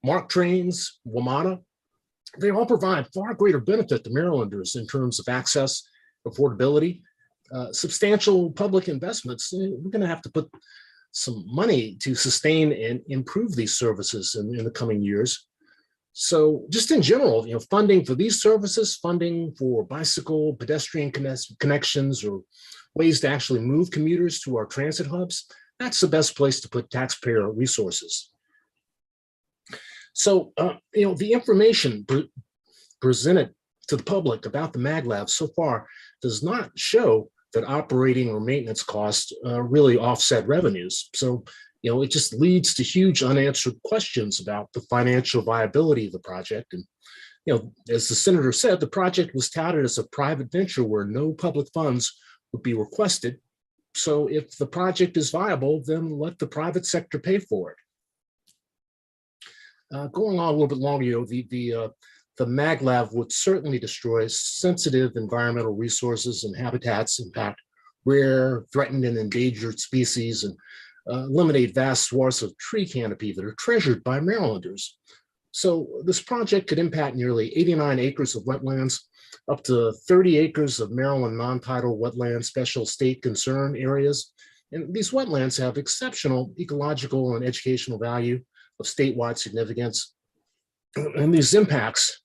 MARC trains, WMATA, they all provide far greater benefit to Marylanders in terms of access, affordability, substantial public investments. We're going to have to put some money to sustain and improve these services in the coming years. So just in general, you know, funding for these services, funding for bicycle, pedestrian connections, or ways to actually move commuters to our transit hubs, that's the best place to put taxpayer resources. So, you know, the information presented to the public about the MagLab so far does not show that operating or maintenance costs really offset revenues. So, you know, it just leads to huge unanswered questions about the financial viability of the project. And, you know, as the senator said, the project was touted as a private venture where no public funds would be requested. So if the project is viable, then let the private sector pay for it. Going on a little bit longer, you know, the MagLab would certainly destroy sensitive environmental resources and habitats, impact rare, threatened, and endangered species, and eliminate vast swaths of tree canopy that are treasured by Marylanders. So this project could impact nearly 89 acres of wetlands, up to 30 acres of Maryland non-tidal wetland special state concern areas. And these wetlands have exceptional ecological and educational value of statewide significance. And these impacts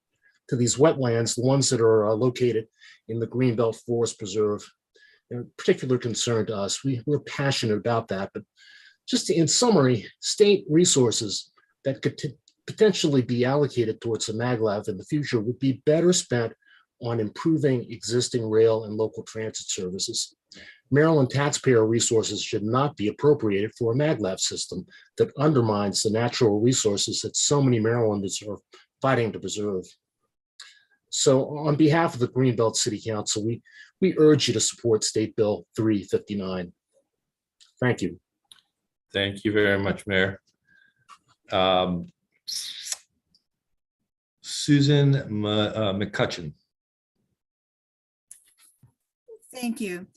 to these wetlands, the ones that are located in the Greenbelt Forest Preserve, are of particular concern to us. We're passionate about that, but just in summary, state resources that could potentially be allocated towards the MagLab in the future would be better spent on improving existing rail and local transit services. Maryland taxpayer resources should not be appropriated for a MagLab system that undermines the natural resources that so many Marylanders are fighting to preserve. So on behalf of the Greenbelt City Council, we urge you to support State Bill 359. Thank you. Thank you very much, Mayor. Susan McCutcheon. Thank you.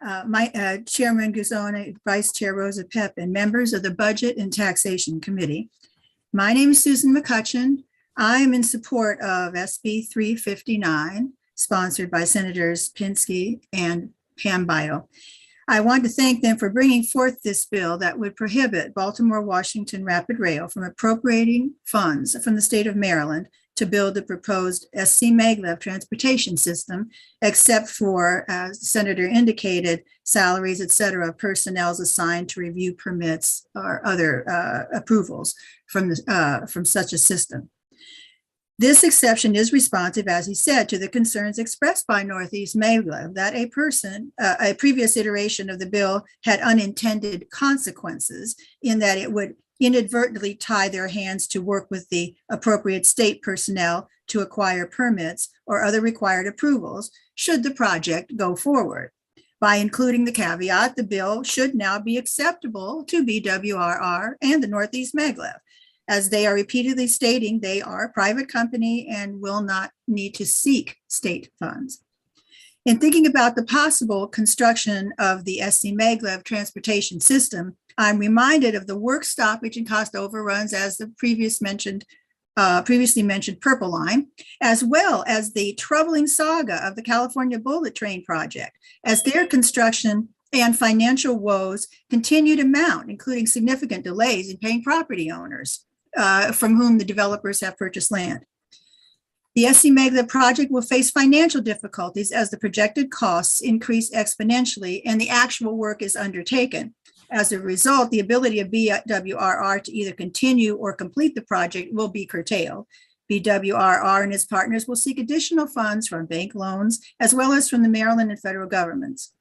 My Chairman Guzone, Vice Chair Rosa Pepp, and members of the Budget and Taxation Committee. My name is Susan McCutcheon. I am in support of SB 359, sponsored by Senators Pinsky and Pam Beidle. I want to thank them for bringing forth this bill that would prohibit Baltimore-Washington Rapid Rail from appropriating funds from the state of Maryland to build the proposed SC Maglev transportation system, except for, as the senator indicated, salaries, et cetera, of personnel assigned to review permits or other approvals from such a system. This exception is responsive, as he said, to the concerns expressed by Northeast Maglev that a previous iteration of the bill had unintended consequences in that it would inadvertently tie their hands to work with the appropriate state personnel to acquire permits or other required approvals should the project go forward. By including the caveat, the bill should now be acceptable to BWRR and the Northeast Maglev. as they are repeatedly stating they are a private company and will not need to seek state funds. In thinking about the possible construction of the SC Maglev transportation system, I'm reminded of the work stoppage and cost overruns as the previously mentioned Purple Line, as well as the troubling saga of the California Bullet Train project, as their construction and financial woes continue to mount, including significant delays in paying property owners from whom the developers have purchased land. The SC Maglev project will face financial difficulties as the projected costs increase exponentially and the actual work is undertaken. As a result, the ability of BWRR to either continue or complete the project will be curtailed. BWRR and its partners will seek additional funds from bank loans, as well as from the Maryland and federal governments.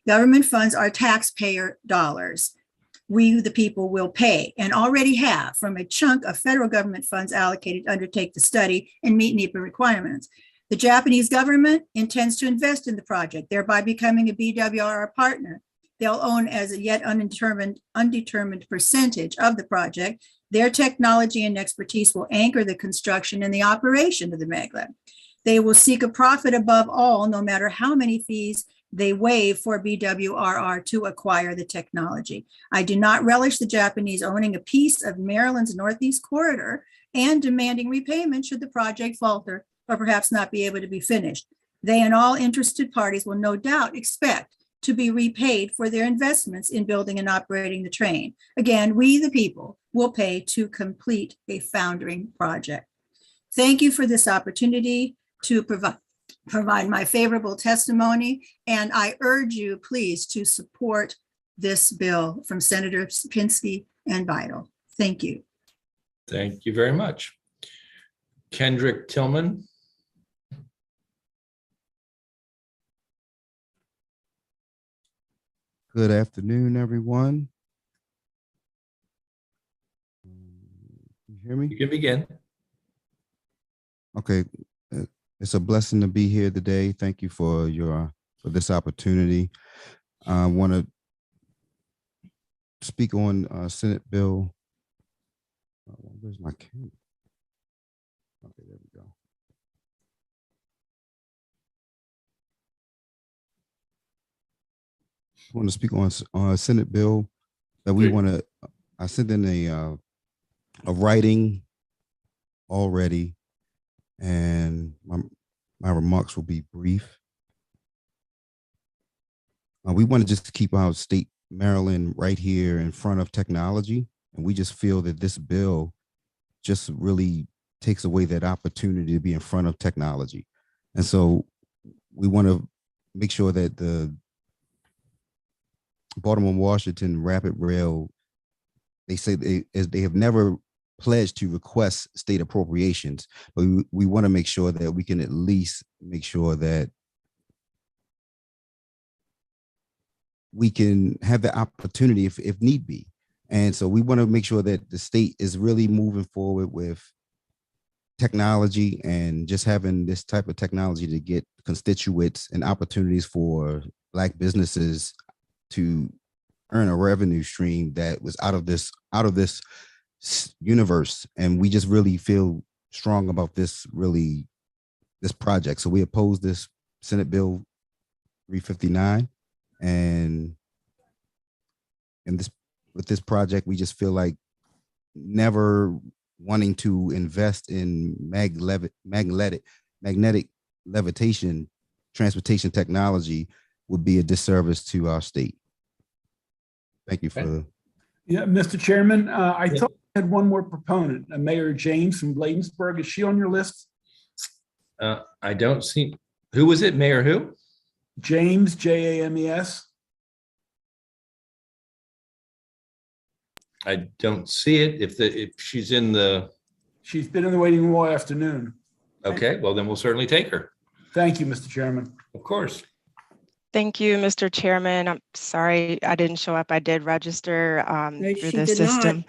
Government funds are taxpayer dollars. We, the people, will pay and already have from a chunk of federal government funds allocated to undertake the study and meet NEPA requirements. The Japanese government intends to invest in the project, thereby becoming a BWRR partner. They'll own as a yet undetermined percentage of the project. Their technology and expertise will anchor the construction and the operation of the maglev. They will seek a profit above all, no matter how many fees they waive for BWRR to acquire the technology. I do not relish the Japanese owning a piece of Maryland's Northeast corridor and demanding repayment should the project falter or perhaps not be able to be finished. They and all interested parties will no doubt expect to be repaid for their investments in building and operating the train. Again, we, the people, will pay to complete a foundering project. Thank you for this opportunity to provide my favorable testimony, and I urge you, please, to support this bill from Senators Pinsky and Vital. Thank you. Thank you very much. Kendrick Tillman. Good afternoon, everyone. You hear me? You can begin. Okay. It's a blessing to be here today. Thank you for this opportunity. I want to speak on Senate Bill. Where's my camera? Okay, there we go. I want to speak on Senate Bill that we want to. I sent in a writing already, and my remarks will be brief. We want to just keep our state, Maryland, right here in front of technology, and we just feel that this bill just really takes away that opportunity to be in front of technology, and so we want to make sure that the Baltimore-Washington Rapid Rail, they say they have never pledged to request state appropriations, but we want to make sure that we can at least make sure that we can have the opportunity if need be. And so we want to make sure that the state is really moving forward with technology and just having this type of technology to get constituents and opportunities for Black businesses to earn a revenue stream that was out of this universe. And we just really feel strong about this project. So we oppose this Senate Bill 359, and with this project, we just feel like never wanting to invest in magnetic levitation transportation technology would be a disservice to our state. Thank you for Yeah, Mr. Chairman, I thought I had one more proponent, Mayor James from Bladensburg. Is she on your list? I don't see. Who was it? Mayor who? James, James. I don't see it. If she's in the. She's been in the waiting room all afternoon. Okay, well then we'll certainly take her. Thank you, Mr. Chairman. Of course. Thank you, Mr. Chairman. I'm sorry I didn't show up. I did register through the system.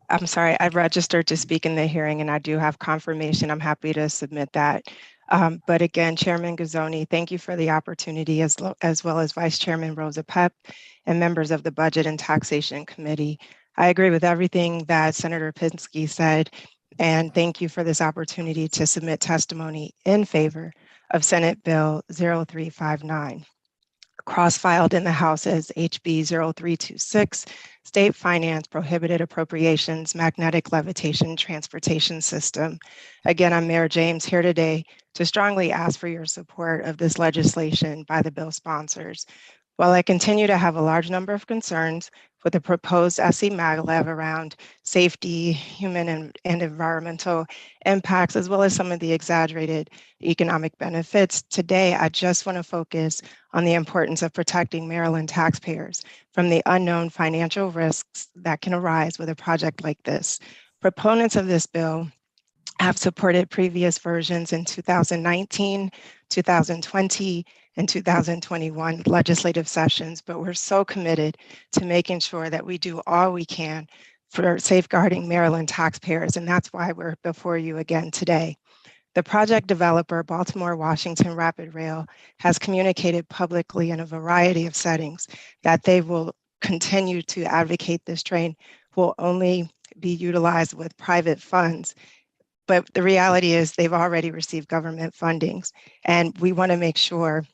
I'm sorry, I've registered to speak in the hearing and I do have confirmation. I'm happy to submit that. But again, Chairman Guzzoni, thank you for the opportunity as well as Vice Chairman Rosa Pepp and members of the Budget and Taxation Committee. I agree with everything that Senator Pinsky said, and thank you for this opportunity to submit testimony in favor of Senate Bill 0359. Cross-filed in the House as HB 0326, State Finance Prohibited Appropriations Magnetic Levitation Transportation System. Again, I'm Mayor James here today to strongly ask for your support of this legislation by the bill sponsors. While I continue to have a large number of concerns with the proposed SE maglev around safety, human and environmental impacts, as well as some of the exaggerated economic benefits, today I just want to focus on the importance of protecting Maryland taxpayers from the unknown financial risks that can arise with a project like this. Proponents of this bill have supported previous versions in 2019, 2020, and 2021 legislative sessions, but we're so committed to making sure that we do all we can for safeguarding Maryland taxpayers, and that's why we're before you again today. The project developer, Baltimore Washington Rapid Rail, has communicated publicly in a variety of settings that they will continue to advocate this train will only be utilized with private funds. But the reality is they've already received government fundings, and we want to make sure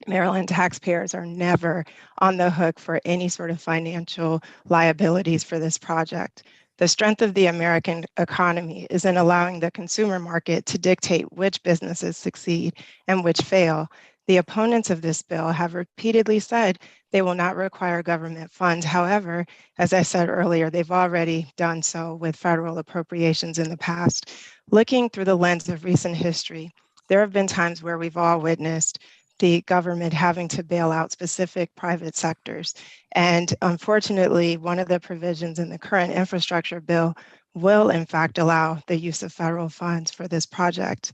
Maryland taxpayers are never on the hook for any sort of financial liabilities for this project. The strength of the American economy is in allowing the consumer market to dictate which businesses succeed and which fail. The opponents of this bill have repeatedly said they will not require government funds. However, as I said earlier, they've already done so with federal appropriations in the past. Looking through the lens of recent history, there have been times where we've all witnessed the government having to bail out specific private sectors. And unfortunately, one of the provisions in the current infrastructure bill will in fact allow the use of federal funds for this project.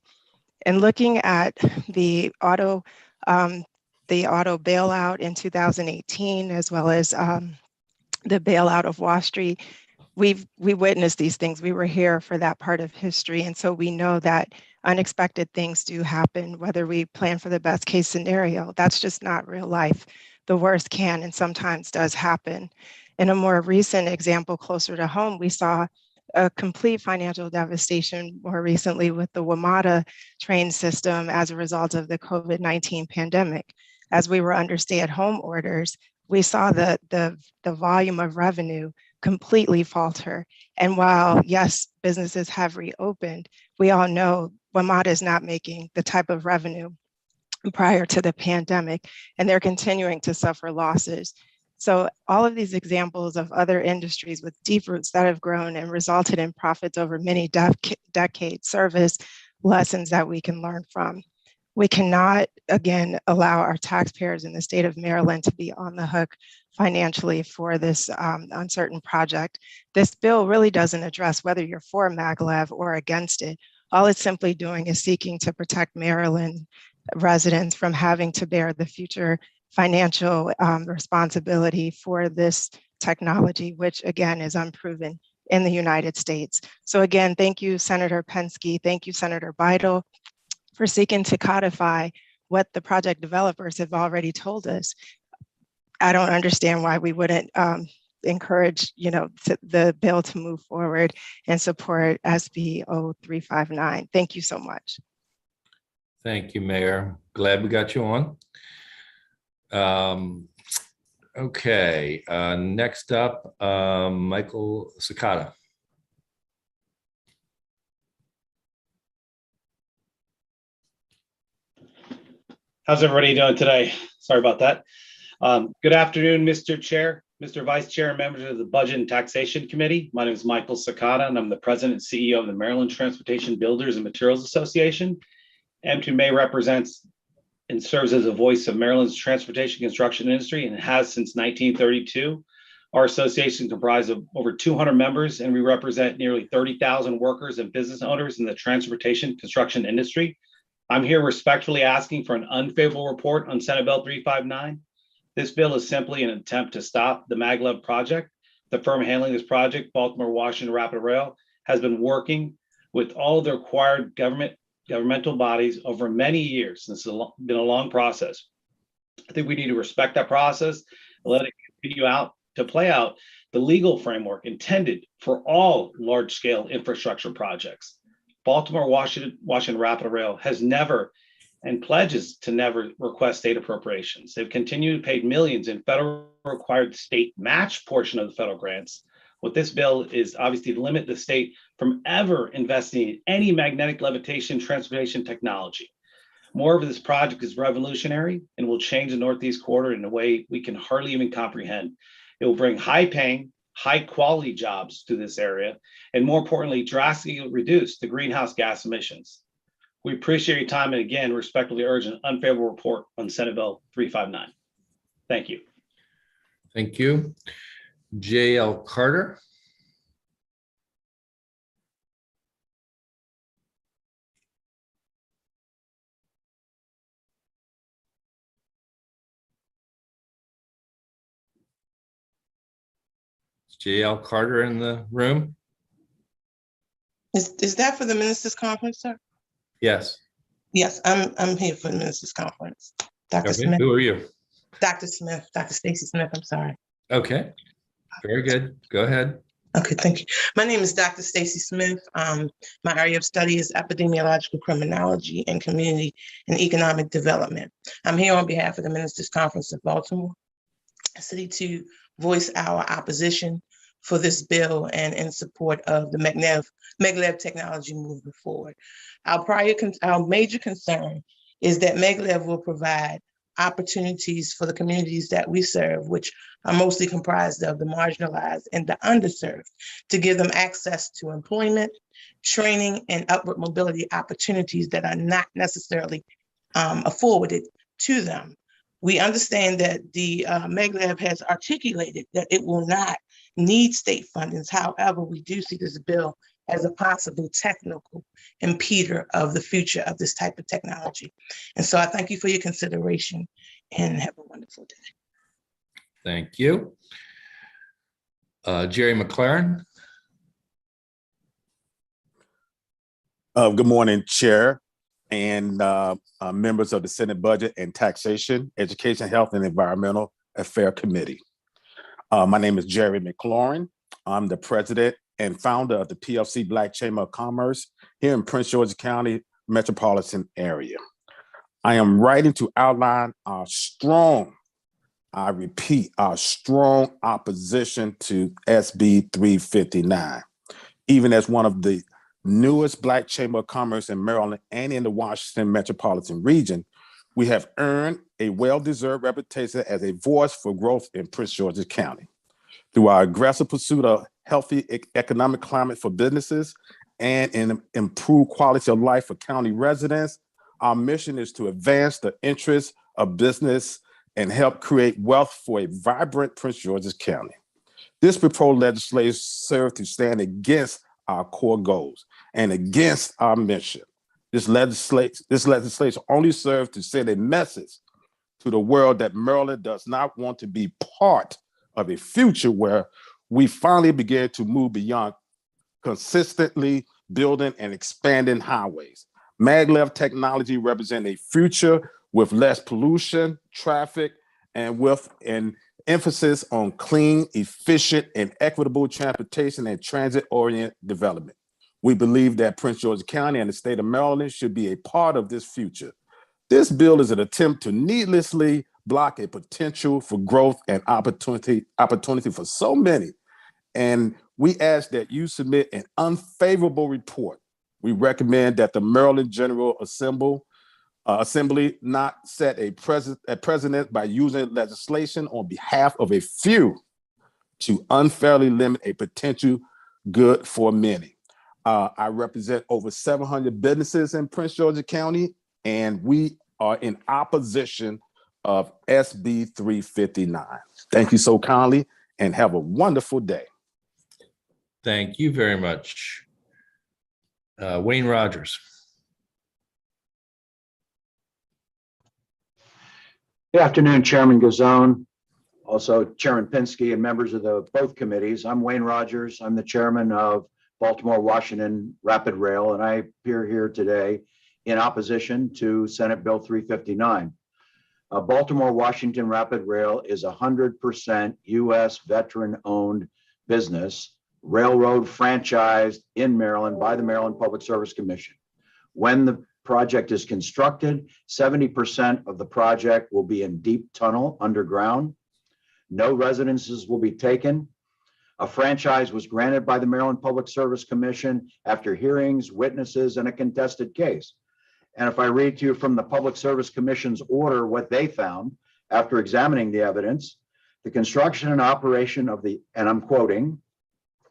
And looking at the auto bailout in 2018, as well as the bailout of Wall Street, we witnessed these things. We were here for that part of history. And so we know that unexpected things do happen, whether we plan for the best case scenario. That's just not real life. The worst can and sometimes does happen. In a more recent example closer to home, we saw a complete financial devastation more recently with the WMATA train system as a result of the COVID-19 pandemic. As we were under stay-at-home orders, we saw the volume of revenue completely falter. And while, yes, businesses have reopened, we all know WMATA is not making the type of revenue prior to the pandemic, and they're continuing to suffer losses. So all of these examples of other industries with deep roots that have grown and resulted in profits over many decades serve as lessons that we can learn from. We cannot, again, allow our taxpayers in the state of Maryland to be on the hook financially for this uncertain project. This bill really doesn't address whether you're for maglev or against it. All it's simply doing is seeking to protect Maryland residents from having to bear the future financial responsibility for this technology, which again is unproven in the United States. So again, thank you, Senator Pinsky. Thank you, Senator Bidle, for seeking to codify what the project developers have already told us. I don't understand why we wouldn't encourage, the bill to move forward and support SB 0359. Thank you so much. Thank you, Mayor. Glad we got you on. Okay, next up, Michael Sakata. How's everybody doing today? Sorry about that. Good afternoon, Mr. Chair, Mr. Vice Chair, and members of the Budget and Taxation Committee. My name is Michael Sakata, and I'm the President and CEO of the Maryland Transportation Builders and Materials Association. M2MA represents and serves as a voice of Maryland's transportation construction industry and has since 1932. Our association comprises of over 200 members, and we represent nearly 30,000 workers and business owners in the transportation construction industry. I'm here respectfully asking for an unfavorable report on Senate Bill 359. This bill is simply an attempt to stop the maglev project. The firm handling this project, Baltimore Washington Rapid Rail, has been working with all of the required governmental bodies over many years. This has been a long process. I think we need to respect that process and let it continue to play out the legal framework intended for all large-scale infrastructure projects. Baltimore, Washington Rapid Rail has never and pledges to never request state appropriations. They've continued to pay millions in federal required state match portion of the federal grants. What this bill is obviously to limit the state from ever investing in any magnetic levitation transportation technology. Moreover, this project is revolutionary and will change the Northeast Corridor in a way we can hardly even comprehend. It will bring high-paying, high-quality jobs to this area, and more importantly, drastically reduce the greenhouse gas emissions. We appreciate your time and again, respectfully urge an unfavorable report on Senate Bill 359. Thank you. Thank you. J.L. Carter. Is J.L. Carter in the room? Is that for the ministers' conference, sir? Yes. Yes, I'm here for the ministers' conference. Dr. Okay. Smith. Who are you? Dr. Smith, Dr. Stacy Smith, I'm sorry. Okay. Very good. Go ahead. Okay, thank you. My name is Dr. Stacy Smith. My area of study is epidemiological criminology and community and economic development. I'm here on behalf of the Ministers' Conference of Baltimore City to voice our opposition for this bill and in support of the maglev technology moving forward. Our major concern is that maglev will provide opportunities for the communities that we serve, which are mostly comprised of the marginalized and the underserved, to give them access to employment, training, and upward mobility opportunities that are not necessarily afforded to them. We understand that the maglev has articulated that it will not need state fundings. However, we do see this bill as a possible technical impeder of the future of this type of technology. And so I thank you for your consideration and have a wonderful day. Thank you. Jerry McLaren. Good morning, Chair and members of the Senate Budget and Taxation, Education, Health, and Environmental Affairs Committee. My name is Jerry McLaurin. I'm the president and founder of the PLC Black Chamber of Commerce here in Prince George's County metropolitan area. I am writing to outline our strong, I repeat, our strong opposition to SB 359. Even as one of the newest Black Chamber of Commerce in Maryland and in the Washington metropolitan region, we have earned a well-deserved reputation as a voice for growth in Prince George's County. Through our aggressive pursuit of healthy economic climate for businesses and an improved quality of life for county residents, our mission is to advance the interests of business and help create wealth for a vibrant Prince George's County. This proposed legislation serves to stand against our core goals and against our mission. This legislation only serves to send a message to the world that Maryland does not want to be part of a future where we finally begin to move beyond consistently building and expanding highways. Maglev technology represents a future with less pollution, traffic, and with an emphasis on clean, efficient, and equitable transportation and transit-oriented development. We believe that Prince George's County and the state of Maryland should be a part of this future. This bill is an attempt to needlessly block a potential for growth and opportunity for so many. And we ask that you submit an unfavorable report. We recommend that the Maryland General Assembly not set a precedent by using legislation on behalf of a few to unfairly limit a potential good for many. I represent over 700 businesses in Prince George's County, and we are in opposition of SB 359. Thank you so kindly and have a wonderful day. Thank you very much. Wayne Rogers. Good afternoon, Chairman Gazone, also Chairman Pinsky and members of both committees. I'm Wayne Rogers. I'm the chairman of Baltimore, Washington Rapid Rail, and I appear here today in opposition to Senate Bill 359. Baltimore, Washington Rapid Rail is 100% U.S. veteran-owned business railroad franchised in Maryland by the Maryland Public Service Commission. When the project is constructed, 70% of the project will be in deep tunnel underground. No residences will be taken. A franchise was granted by the Maryland Public Service Commission after hearings, witnesses, and a contested case. And if I read to you from the Public Service Commission's order, what they found after examining the evidence, the construction and operation of the, and I'm quoting,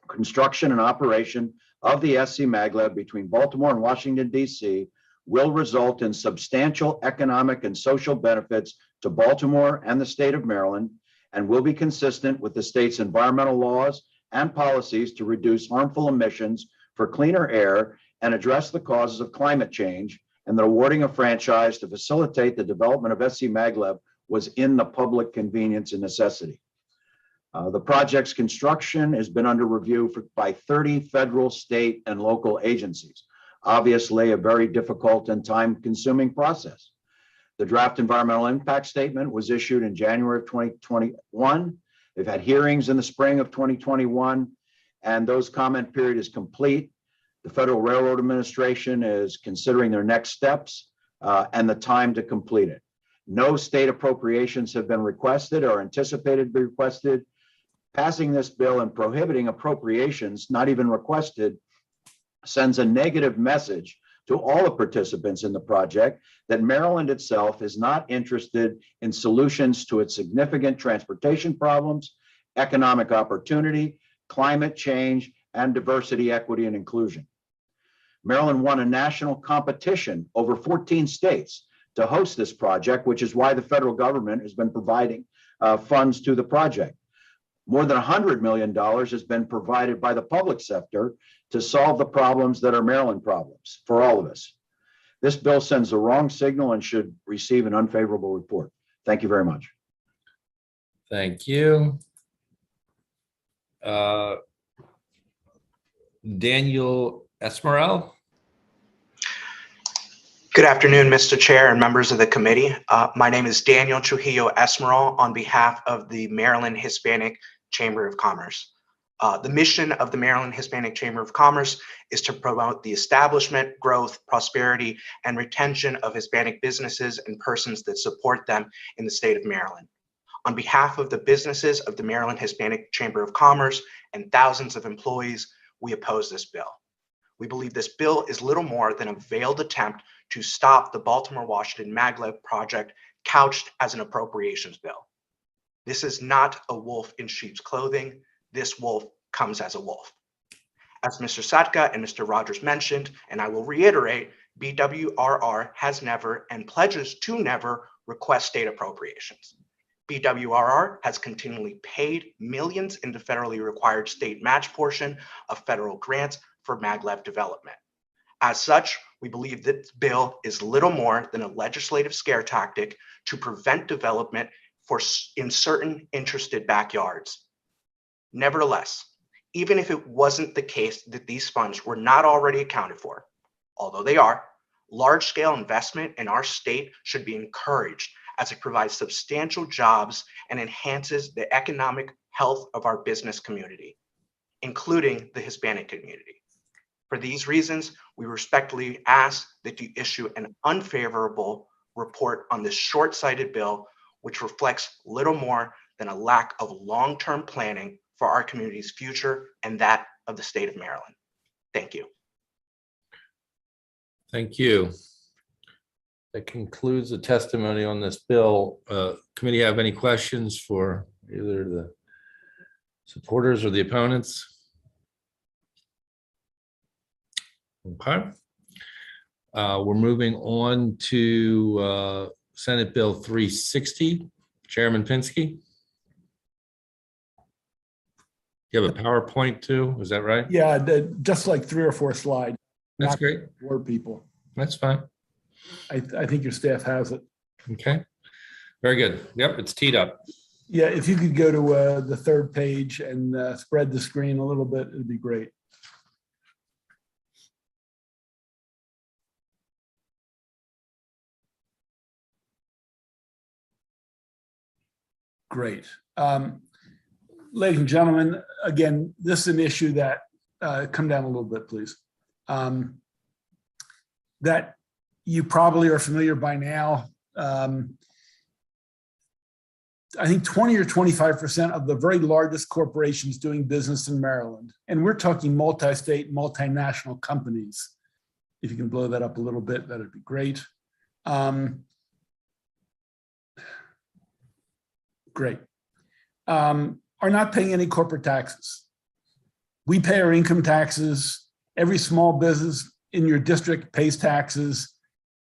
construction and operation of the SC Maglev between Baltimore and Washington, D.C. will result in substantial economic and social benefits to Baltimore and the state of Maryland, and will be consistent with the state's environmental laws and policies to reduce harmful emissions for cleaner air and address the causes of climate change, and that awarding a franchise to facilitate the development of SC Maglev was in the public convenience and necessity. The project's construction has been under review by 30 federal, state, and local agencies. Obviously, a very difficult and time-consuming process. The draft environmental impact statement was issued in January of 2021. They've had hearings in the spring of 2021, and those comment period is complete. The Federal Railroad Administration is considering their next steps and the time to complete it. No state appropriations have been requested or anticipated to be requested. Passing this bill and prohibiting appropriations, not even requested, sends a negative message to all the participants in the project that Maryland itself is not interested in solutions to its significant transportation problems, economic opportunity, climate change, and diversity, equity, and inclusion. Maryland won a national competition over 14 states to host this project, which is why the federal government has been providing funds to the project. More than $100 million has been provided by the public sector to solve the problems that are Maryland problems for all of us. This bill sends the wrong signal and should receive an unfavorable report. Thank you very much. Thank you. Daniel Esmerel. Good afternoon, Mr. Chair and members of the committee. My name is Daniel Trujillo Esmerel on behalf of the Maryland Hispanic Chamber of Commerce. The mission of the Maryland Hispanic Chamber of Commerce is to promote the establishment, growth, prosperity, and retention of Hispanic businesses and persons that support them in the state of Maryland. On behalf of the businesses of the Maryland Hispanic Chamber of Commerce and thousands of employees, we oppose this bill. We believe this bill is little more than a veiled attempt to stop the Baltimore-Washington Maglev project couched as an appropriations bill. This is not a wolf in sheep's clothing. This wolf comes as a wolf. As Mr. Satka and Mr. Rogers mentioned, and I will reiterate, BWRR has never and pledges to never request state appropriations. BWRR has continually paid millions in the federally required state match portion of federal grants for Maglev development. As such, we believe this bill is little more than a legislative scare tactic to prevent development in certain interested backyards. Nevertheless, even if it wasn't the case that these funds were not already accounted for, although they are, large-scale investment in our state should be encouraged as it provides substantial jobs and enhances the economic health of our business community, including the Hispanic community. For these reasons, we respectfully ask that you issue an unfavorable report on this short-sighted bill, which reflects little more than a lack of long-term planning for our community's future and that of the state of Maryland. Thank you. Thank you. That concludes the testimony on this bill. Committee have any questions for either the supporters or the opponents? Okay. We're moving on to Senate Bill 360. Chairman Pinsky. You have a PowerPoint too, is that right? Yeah, just like 3 or 4 slides. That's great. For people. That's fine. I think your staff has it. Okay. Very good. Yep, it's teed up. Yeah, if you could go to the 3rd page and spread the screen a little bit, it'd be great. Great. Ladies and gentlemen, again, this is an issue that, come down a little bit, please. That you probably are familiar by now. I think 20 or 25% of the very largest corporations doing business in Maryland, and we're talking multi-state, multinational companies. If you can blow that up a little bit, that'd be great. Great. Are not paying any corporate taxes. We pay our income taxes. Every small business in your district pays taxes,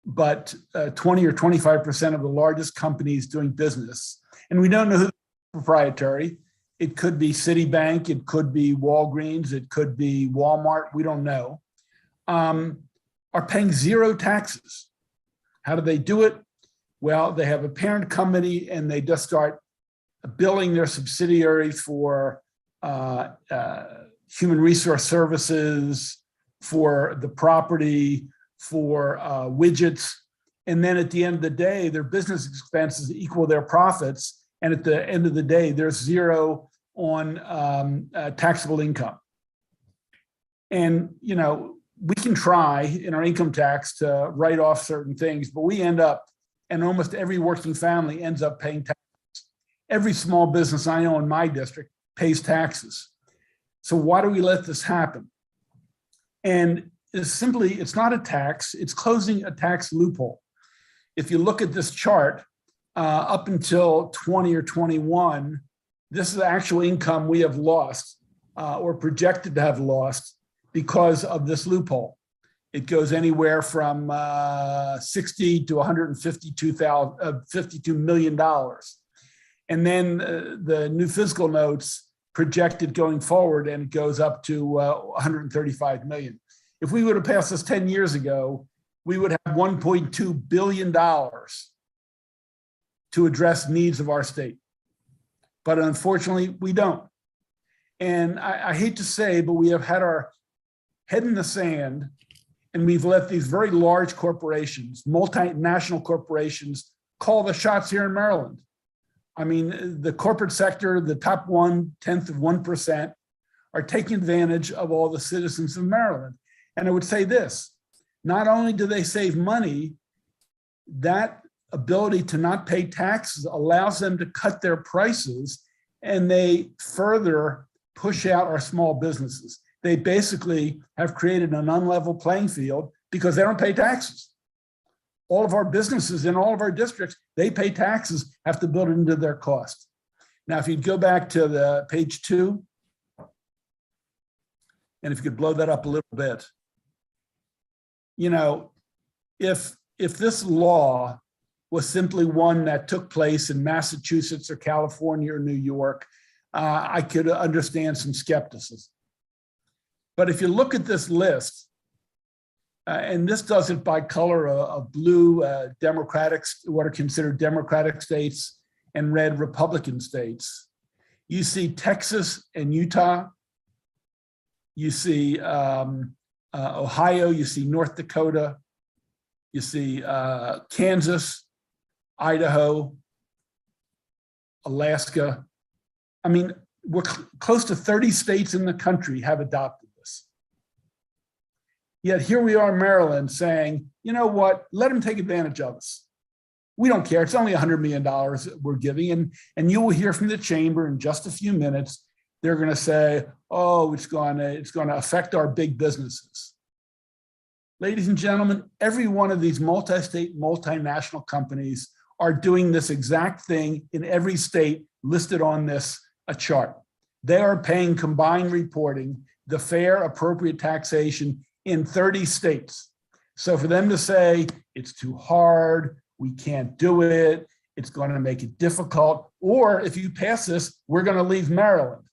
but 20 or 25% of the largest companies doing business, and we don't know who's proprietary. It could be Citibank, it could be Walgreens, it could be Walmart, we don't know, are paying zero taxes. How do they do it? Well, they have a parent company and they just start billing their subsidiaries for human resource services, for the property, for widgets. And then at the end of the day, their business expenses equal their profits. And at the end of the day, there's zero on taxable income. And, you know, we can try in our income tax to write off certain things, but we end up, and almost every working family ends up paying taxes. Every small business I know in my district pays taxes. So why do we let this happen? And it's simply, it's not a tax, it's closing a tax loophole. If you look at this chart, up until 20 or 21, this is the actual income we have lost or projected to have lost because of this loophole. It goes anywhere from 60 to $52 million. And then the new fiscal notes projected going forward, and it goes up to 135 million. If we would have passed this 10 years ago, we would have $1.2 billion to address needs of our state. But unfortunately, we don't. And I hate to say, but we have had our head in the sand, and we've let these very large corporations, multinational corporations, call the shots here in Maryland. I mean, the corporate sector, the top 1/10 of 1%, are taking advantage of all the citizens of Maryland. And I would say this, not only do they save money, that ability to not pay taxes allows them to cut their prices, and they further push out our small businesses. They basically have created an unlevel playing field because they don't pay taxes. All of our businesses in all of our districts, they pay taxes, have to build it into their cost. Now, if you'd go back to the page 2, and if you could blow that up a little bit, you know, if this law was simply one that took place in Massachusetts or California or New York, I could understand some skepticism. But if you look at this list, and this does it by color of blue, Democratic, what are considered Democratic states, and red, Republican states, you see Texas and Utah, you see Ohio, you see North Dakota, you see Kansas, Idaho, Alaska. I mean, we're close to 30 states in the country have adopted this. Yet here we are in Maryland saying, you know what, let them take advantage of us. We don't care, it's only $100 million we're giving, and you will hear from the chamber in just a few minutes. They're gonna say, oh, it's gonna affect our big businesses. Ladies and gentlemen, every one of these multi-state, multinational companies are doing this exact thing in every state listed on this chart. They are paying combined reporting, the fair, appropriate taxation in 30 states. So for them to say it's too hard, we can't do it, it's going to make it difficult, or if you pass this, we're going to leave Maryland.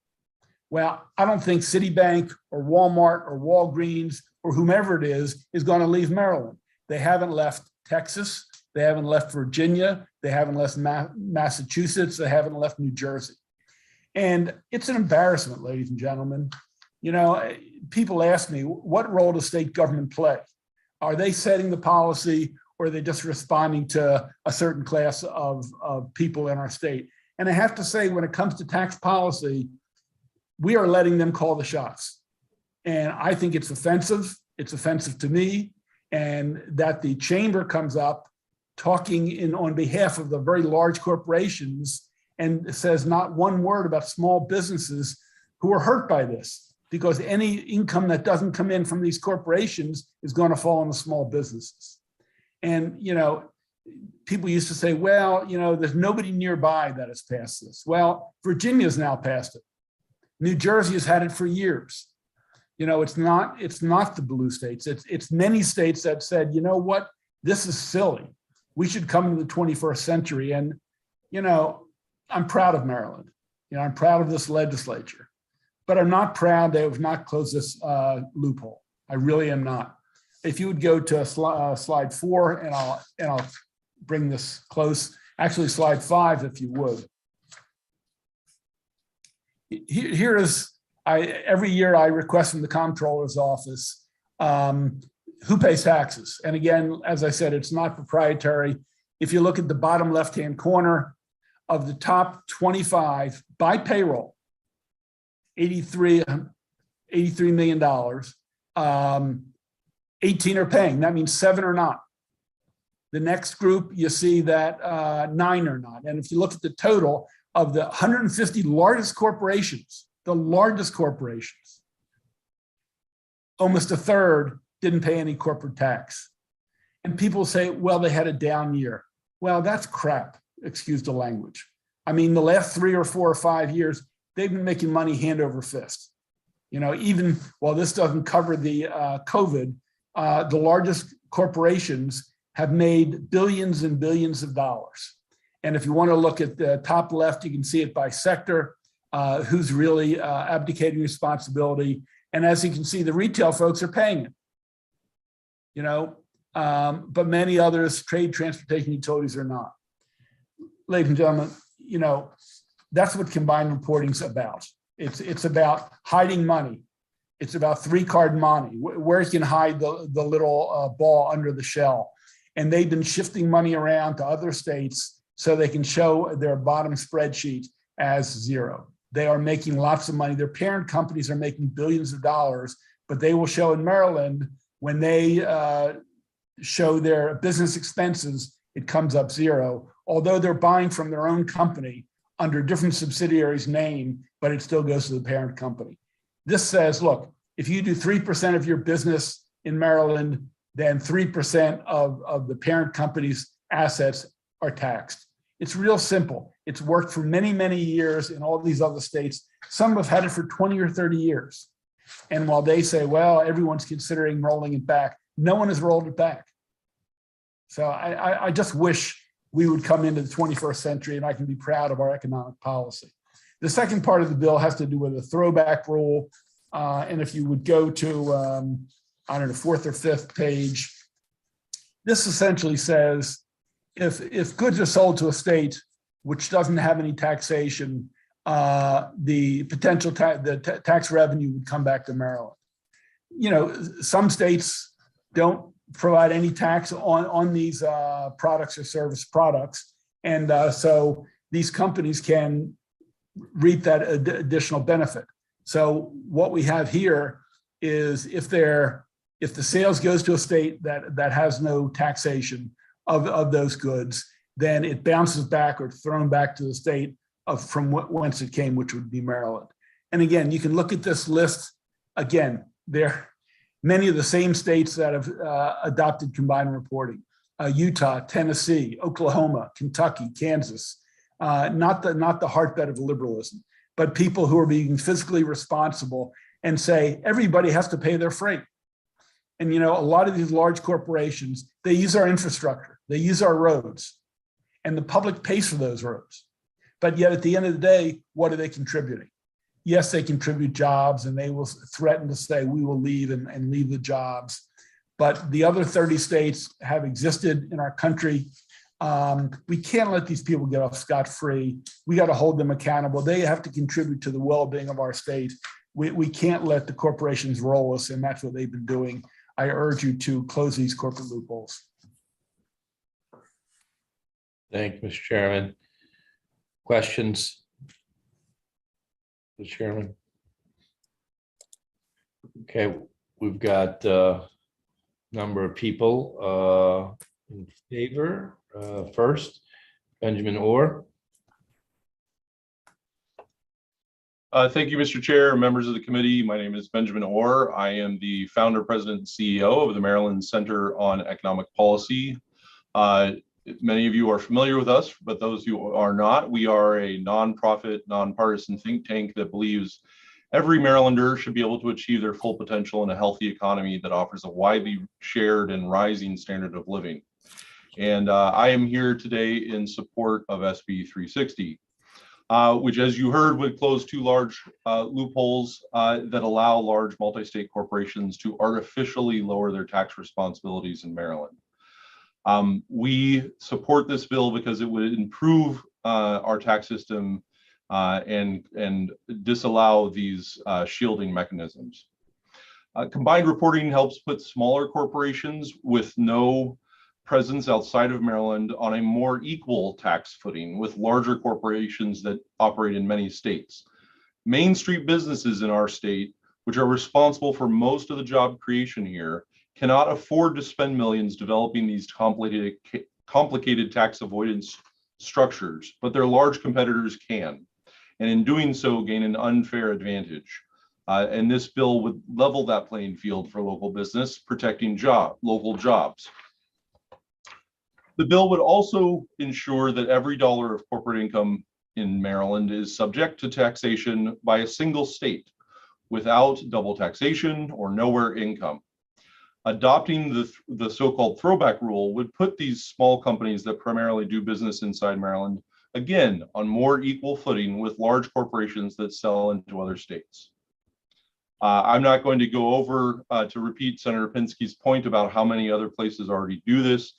Well, I don't think Citibank or Walmart or Walgreens or whomever it is going to leave Maryland. They haven't left Texas, they haven't left Virginia, they haven't left Massachusetts, they haven't left New Jersey. And it's an embarrassment, ladies and gentlemen. You know, people ask me, what role does state government play? Are they setting the policy, or are they just responding to a certain class of people in our state? And I have to say, when it comes to tax policy, we are letting them call the shots. And I think it's offensive. It's offensive to me. And that the chamber comes up talking on behalf of the very large corporations and says not one word about small businesses who are hurt by this, because any income that doesn't come in from these corporations is going to fall on the small businesses. And, people used to say, well, there's nobody nearby that has passed this. Well, Virginia's now passed it. New Jersey has had it for years. It's not the blue states. It's many states that said, you know what, this is silly. We should come into the 21st century. And, I'm proud of Maryland. I'm proud of this legislature, but I'm not proud they have not closed this loophole. I really am not. If you would go to slide 4, and I'll bring this close. Actually, slide 5, if you would. Here is, every year I request from the comptroller's office who pays taxes. And again, as I said, it's not proprietary. If you look at the bottom left-hand corner of the top 25 by payroll, $83 million, 18 are paying. That means 7 are not. The next group, you see that 9 are not. And if you look at the total of the 150 largest corporations, almost a third didn't pay any corporate tax. And people say, well, they had a down year. Well, that's crap, excuse the language. I mean, the last 3 or 4 or 5 years, they've been making money hand over fist. Even while this doesn't cover the COVID, the largest corporations have made billions and billions of dollars. And if you want to look at the top left, you can see it by sector, who's really abdicating responsibility. And as you can see, the retail folks are paying it, but many others, trade, transportation, utilities are not. Ladies and gentlemen, that's what combined reporting is about. It's about hiding money. It's about 3-card money, where you can hide the little ball under the shell. And they've been shifting money around to other states so they can show their bottom spreadsheet as 0. They are making lots of money. Their parent companies are making billions of dollars, but they will show in Maryland when they show their business expenses, it comes up 0, although they're buying from their own company under different subsidiaries' name, but it still goes to the parent company. This says, look, if you do 3% of your business in Maryland, then 3% of the parent company's assets are taxed. It's real simple. It's worked for many, many years in all these other states. Some have had it for 20 or 30 years. And while they say, well, everyone's considering rolling it back, no one has rolled it back. So I just wish we would come into the 21st century and I can be proud of our economic policy. The second part of the bill has to do with a throwback rule. And if you would go to, I don't know, 4th or 5th page, this essentially says, if goods are sold to a state which doesn't have any taxation, the potential tax revenue would come back to Maryland. Some states don't provide any tax on these products or service products. And so these companies can reap that additional benefit. So what we have here is if the sales goes to a state that has no taxation of those goods, then it bounces back or thrown back to the state from whence it came, which would be Maryland. And again, you can look at this list. Again, there are many of the same states that have adopted combined reporting: Utah, Tennessee, Oklahoma, Kentucky, Kansas. Not the heartbed of liberalism, but people who are being fiscally responsible and say everybody has to pay their freight. And a lot of these large corporations, they use our infrastructure, they use our roads, and the public pays for those roads. But yet at the end of the day, what are they contributing? Yes, they contribute jobs, and they will threaten to say we will leave and leave the jobs. But the other 30 states have existed in our country. We can't let these people get off scot-free. We got to hold them accountable. They have to contribute to the well-being of our state. We can't let the corporations roll us, and that's what they've been doing. I urge you to close these corporate loopholes. Thank you, Mr. Chairman. Questions? Mr. Chairman? Okay, we've got a number of people in favor. First, Benjamin Orr. Thank you, Mr. Chair, members of the committee. My name is Benjamin Orr. I am the founder, president, and CEO of the Maryland Center on Economic Policy. Many of you are familiar with us, but those who are not, we are a nonprofit, nonpartisan think tank that believes every Marylander should be able to achieve their full potential in a healthy economy that offers a widely shared and rising standard of living. And I am here today in support of SB 360. Which, as you heard, would close two large loopholes that allow large multi-state corporations to artificially lower their tax responsibilities in Maryland. We support this bill because it would improve our tax system and disallow these shielding mechanisms. Combined reporting helps put smaller corporations with no presence outside of Maryland on a more equal tax footing with larger corporations that operate in many states. Main Street businesses in our state, which are responsible for most of the job creation here, cannot afford to spend millions developing these complicated tax avoidance structures, but their large competitors can, and in doing so gain an unfair advantage. And this bill would level that playing field for local business, protecting local jobs. The bill would also ensure that every dollar of corporate income in Maryland is subject to taxation by a single state without double taxation or nowhere income. Adopting the so-called throwback rule would put these small companies that primarily do business inside Maryland, again, on more equal footing with large corporations that sell into other states. I'm not going to go over to repeat Senator Pinsky's point about how many other places already do this.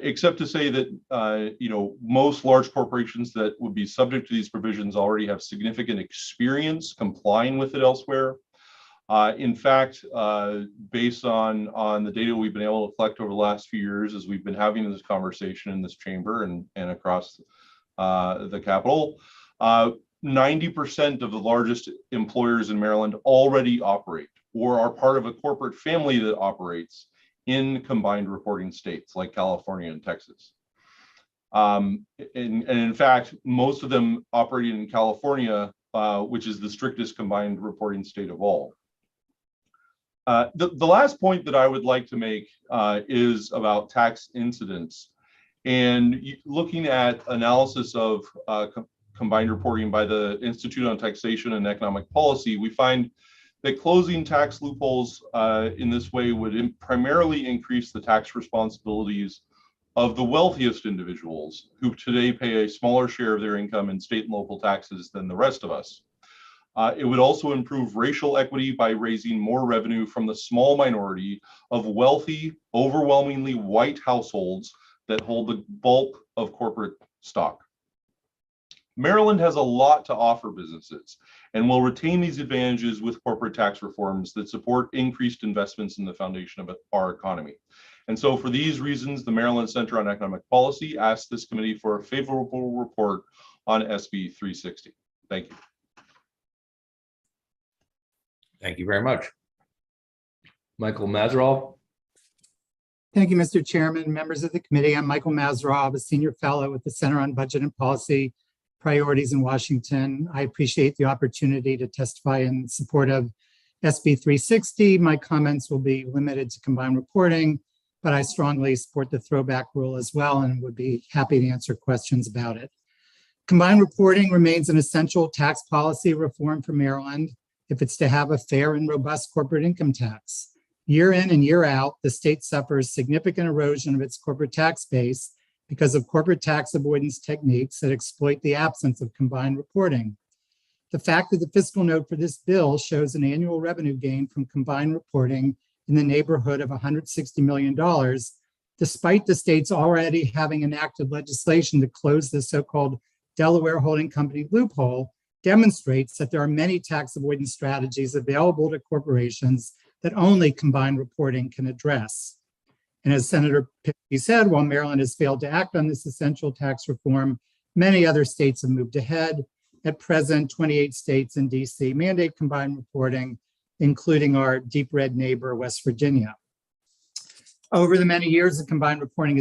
Except to say that most large corporations that would be subject to these provisions already have significant experience complying with it elsewhere. In fact, based on the data we've been able to collect over the last few years as we've been having this conversation in this chamber and across the Capitol, 90% of the largest employers in Maryland already operate or are part of a corporate family that operates in combined reporting states like California and Texas. And in fact, most of them operating in California, which is the strictest combined reporting state of all. The last point that I would like to make is about tax incidence. And looking at analysis of combined reporting by the Institute on Taxation and Economic Policy, we find that closing tax loopholes in this way would primarily increase the tax responsibilities of the wealthiest individuals who today pay a smaller share of their income in state and local taxes than the rest of us. It would also improve racial equity by raising more revenue from the small minority of wealthy, overwhelmingly white households that hold the bulk of corporate stock. Maryland has a lot to offer businesses and will retain these advantages with corporate tax reforms that support increased investments in the foundation of our economy. And so for these reasons, the Maryland Center on Economic Policy asks this committee for a favorable report on SB 360. Thank you. Thank you very much. Michael Mazerall. Thank you, Mr. Chairman, members of the committee. I'm Michael Mazerall, a senior fellow with the Center on Budget and Policy Priorities in Washington. I appreciate the opportunity to testify in support of SB 360. My comments will be limited to combined reporting, but I strongly support the throwback rule as well and would be happy to answer questions about it. Combined reporting remains an essential tax policy reform for Maryland if it's to have a fair and robust corporate income tax. Year in and year out, the state suffers significant erosion of its corporate tax base because of corporate tax avoidance techniques that exploit the absence of combined reporting. The fact that the fiscal note for this bill shows an annual revenue gain from combined reporting in the neighborhood of $160 million, despite the states already having enacted legislation to close the so-called Delaware holding company loophole, demonstrates that there are many tax avoidance strategies available to corporations that only combined reporting can address. And as Senator Pinsky said, while Maryland has failed to act on this essential tax reform, many other states have moved ahead. At present, 28 states and DC mandate combined reporting. including our deep red neighbor, West Virginia. Over the many years that combined reporting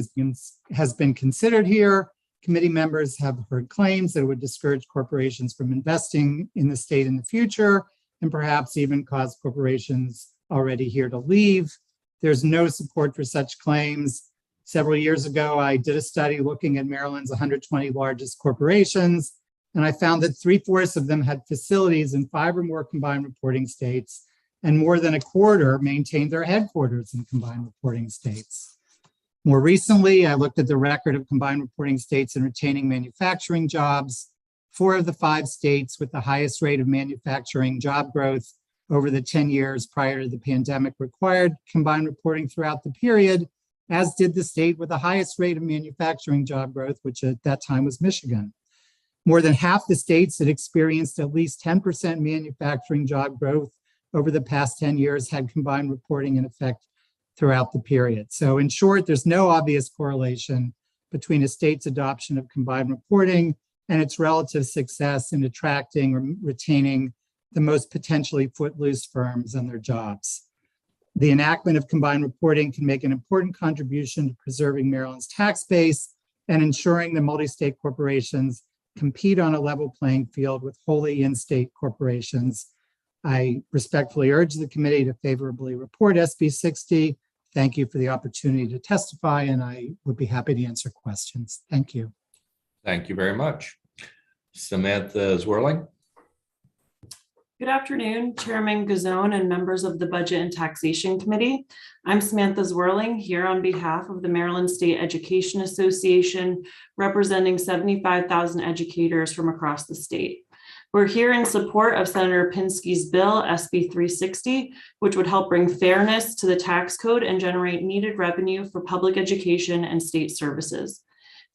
has been considered here, committee members have heard claims that it would discourage corporations from investing in the state in the future and perhaps even cause corporations already here to leave. There's no support for such claims. Several years ago, I did a study looking at Maryland's 120 largest corporations, and I found that 3/4 of them had facilities in 5 or more combined reporting states, and more than a quarter maintained their headquarters in combined reporting states. More recently, I looked at the record of combined reporting states in retaining manufacturing jobs. 4 of the 5 states with the highest rate of manufacturing job growth over the 10 years prior to the pandemic required combined reporting throughout the period, as did the state with the highest rate of manufacturing job growth, which at that time was Michigan. More than half the states that experienced at least 10% manufacturing job growth over the past 10 years had combined reporting in effect throughout the period. So in short, there's no obvious correlation between a state's adoption of combined reporting and its relative success in attracting or retaining the most potentially footloose firms and their jobs. The enactment of combined reporting can make an important contribution to preserving Maryland's tax base and ensuring that multi-state corporations compete on a level playing field with wholly in-state corporations. I respectfully urge the committee to favorably report SB 60. Thank you for the opportunity to testify, and I would be happy to answer questions. Thank you. Thank you very much. Samantha Zwirling. Good afternoon, Chairman Guzone and members of the Budget and Taxation Committee. I'm Samantha Zwirling here on behalf of the Maryland State Education Association, representing 75,000 educators from across the state. We're here in support of Senator Pinsky's bill, SB 360, which would help bring fairness to the tax code and generate needed revenue for public education and state services.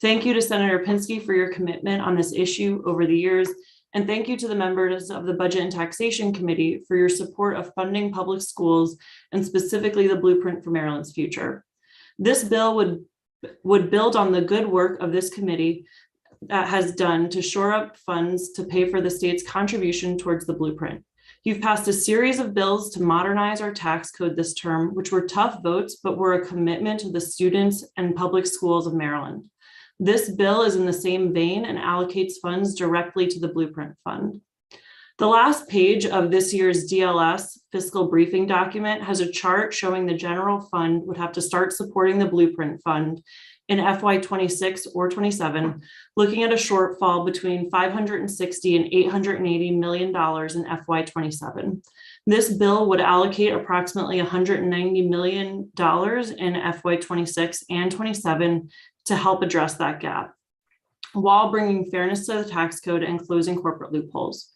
Thank you to Senator Pinsky for your commitment on this issue over the years. And thank you to the members of the Budget and Taxation Committee for your support of funding public schools and specifically the blueprint for Maryland's future. This bill would build on the good work of this committee that has done to shore up funds to pay for the state's contribution towards the blueprint. You've passed a series of bills to modernize our tax code this term, which were tough votes, but were a commitment to the students and public schools of Maryland. This bill is in the same vein and allocates funds directly to the Blueprint Fund. The last page of this year's DLS fiscal briefing document has a chart showing the general fund would have to start supporting the Blueprint Fund in FY 26 or 27, looking at a shortfall between $560 and $880 million in FY 27. This bill would allocate approximately $190 million in FY 26 and 27 to help address that gap, while bringing fairness to the tax code and closing corporate loopholes.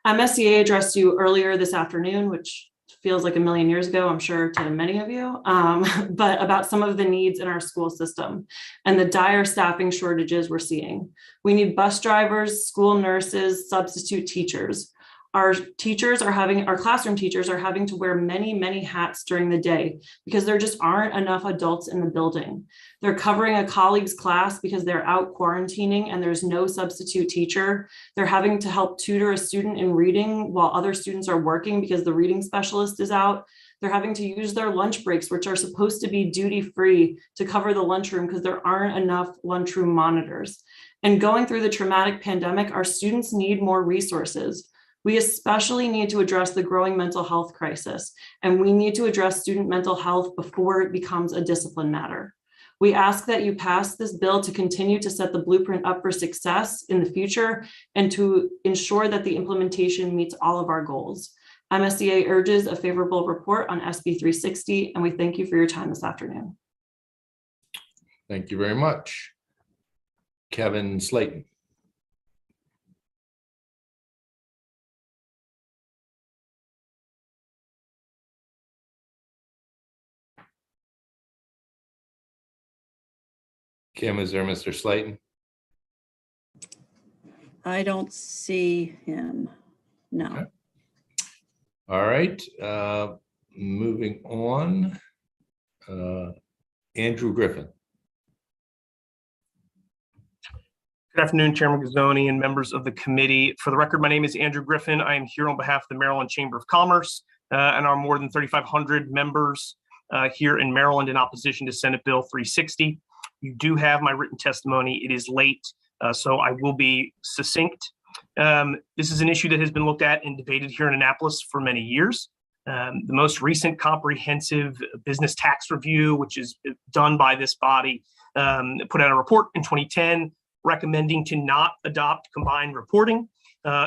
MSEA addressed you earlier this afternoon, which feels like a million years ago, I'm sure to many of you, but about some of the needs in our school system and the dire staffing shortages we're seeing. We need bus drivers, school nurses, substitute teachers. Our classroom teachers are having to wear many, many hats during the day because there just aren't enough adults in the building. They're covering a colleague's class because they're out quarantining and there's no substitute teacher. They're having to help tutor a student in reading while other students are working because the reading specialist is out. They're having to use their lunch breaks, which are supposed to be duty-free, to cover the lunchroom because there aren't enough lunchroom monitors. And going through the traumatic pandemic, our students need more resources. We especially need to address the growing mental health crisis, and we need to address student mental health before it becomes a discipline matter. We ask that you pass this bill to continue to set the blueprint up for success in the future and to ensure that the implementation meets all of our goals. MSEA urges a favorable report on SB 360, and we thank you for your time this afternoon. Thank you very much. Kevin Slayton. Kim, is there Mr. Slayton? I don't see him. No. Okay. All right. Moving on. Andrew Griffin. Good afternoon, Chairman Guzone and members of the committee. For the record, my name is Andrew Griffin. I am here on behalf of the Maryland Chamber of Commerce. and our more than 3,500 members here in Maryland in opposition to Senate Bill 360. You do have my written testimony. It is late, so I will be succinct. This is an issue that has been looked at and debated here in Annapolis for many years. The most recent comprehensive business tax review, which is done by this body, put out a report in 2010 recommending to not adopt combined reporting,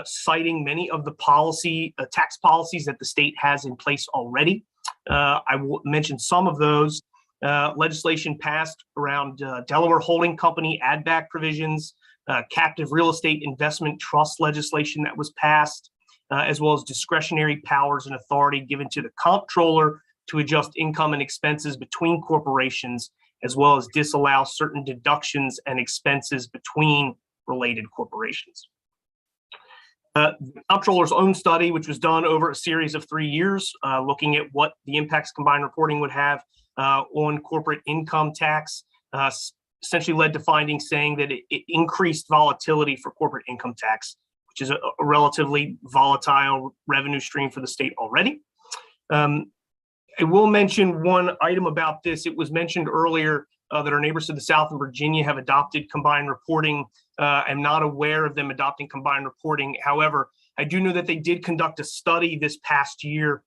citing many of the tax policies that the state has in place already. I will mention some of those. Legislation passed around Delaware Holding Company add-back provisions, captive real estate investment trust legislation that was passed, as well as discretionary powers and authority given to the comptroller to adjust income and expenses between corporations, as well as disallow certain deductions and expenses between related corporations. The comptroller's own study, which was done over a series of 3 years, looking at what the impacts combined reporting would have on corporate income tax, essentially led to findings saying that it increased volatility for corporate income tax, which is a relatively volatile revenue stream for the state already. I will mention one item about this. It was mentioned earlier that our neighbors to the south in Virginia have adopted combined reporting. I'm not aware of them adopting combined reporting. However, I do know that they did conduct a study this past year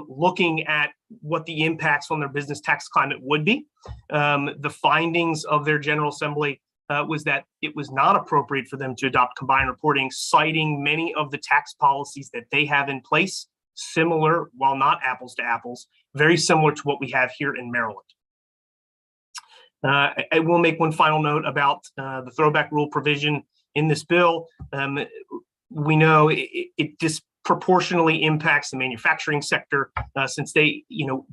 looking at what the impacts on their business tax climate would be. The findings of their General Assembly was that it was not appropriate for them to adopt combined reporting, citing many of the tax policies that they have in place, similar, while not apples to apples, very similar to what we have here in Maryland. I will make one final note about the throwback rule provision in this bill. We know it disproportionately impacts the manufacturing sector since they,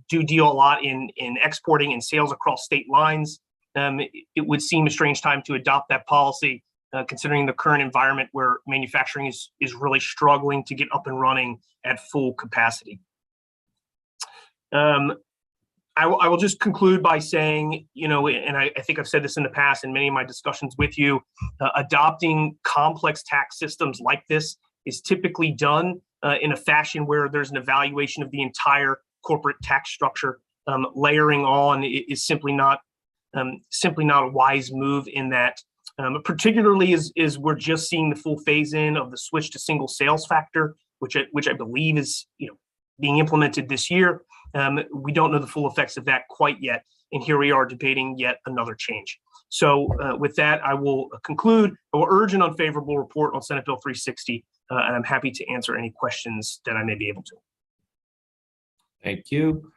do deal a lot in exporting and sales across state lines. It would seem a strange time to adopt that policy, considering the current environment where manufacturing is really struggling to get up and running at full capacity. I will just conclude by saying, and I think I've said this in the past in many of my discussions with you, adopting complex tax systems like this is typically done in a fashion where there's an evaluation of the entire corporate tax structure. Layering on is simply not a wise move in that, particularly as we're just seeing the full phase in of the switch to single sales factor, which I believe is being implemented this year. We don't know the full effects of that quite yet, and here we are debating yet another change. So with that, I will conclude. I will urge an unfavorable report on Senate Bill 360, and I'm happy to answer any questions that I may be able to. Thank you.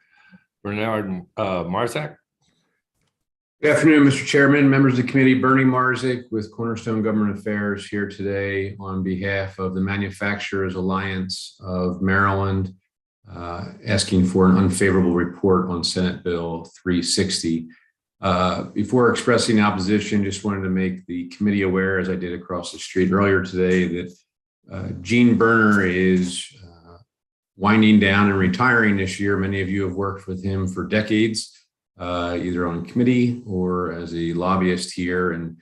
Bernard Marzak. Good afternoon, Mr. Chairman, members of the committee. Bernie Marzik with Cornerstone Government Affairs here today on behalf of the Manufacturers Alliance of Maryland, asking for an unfavorable report on Senate Bill 360. Before expressing opposition, just wanted to make the committee aware, as I did across the street earlier today, that Gene Berner is winding down and retiring this year. Many of you have worked with him for decades, either on committee or as a lobbyist here. And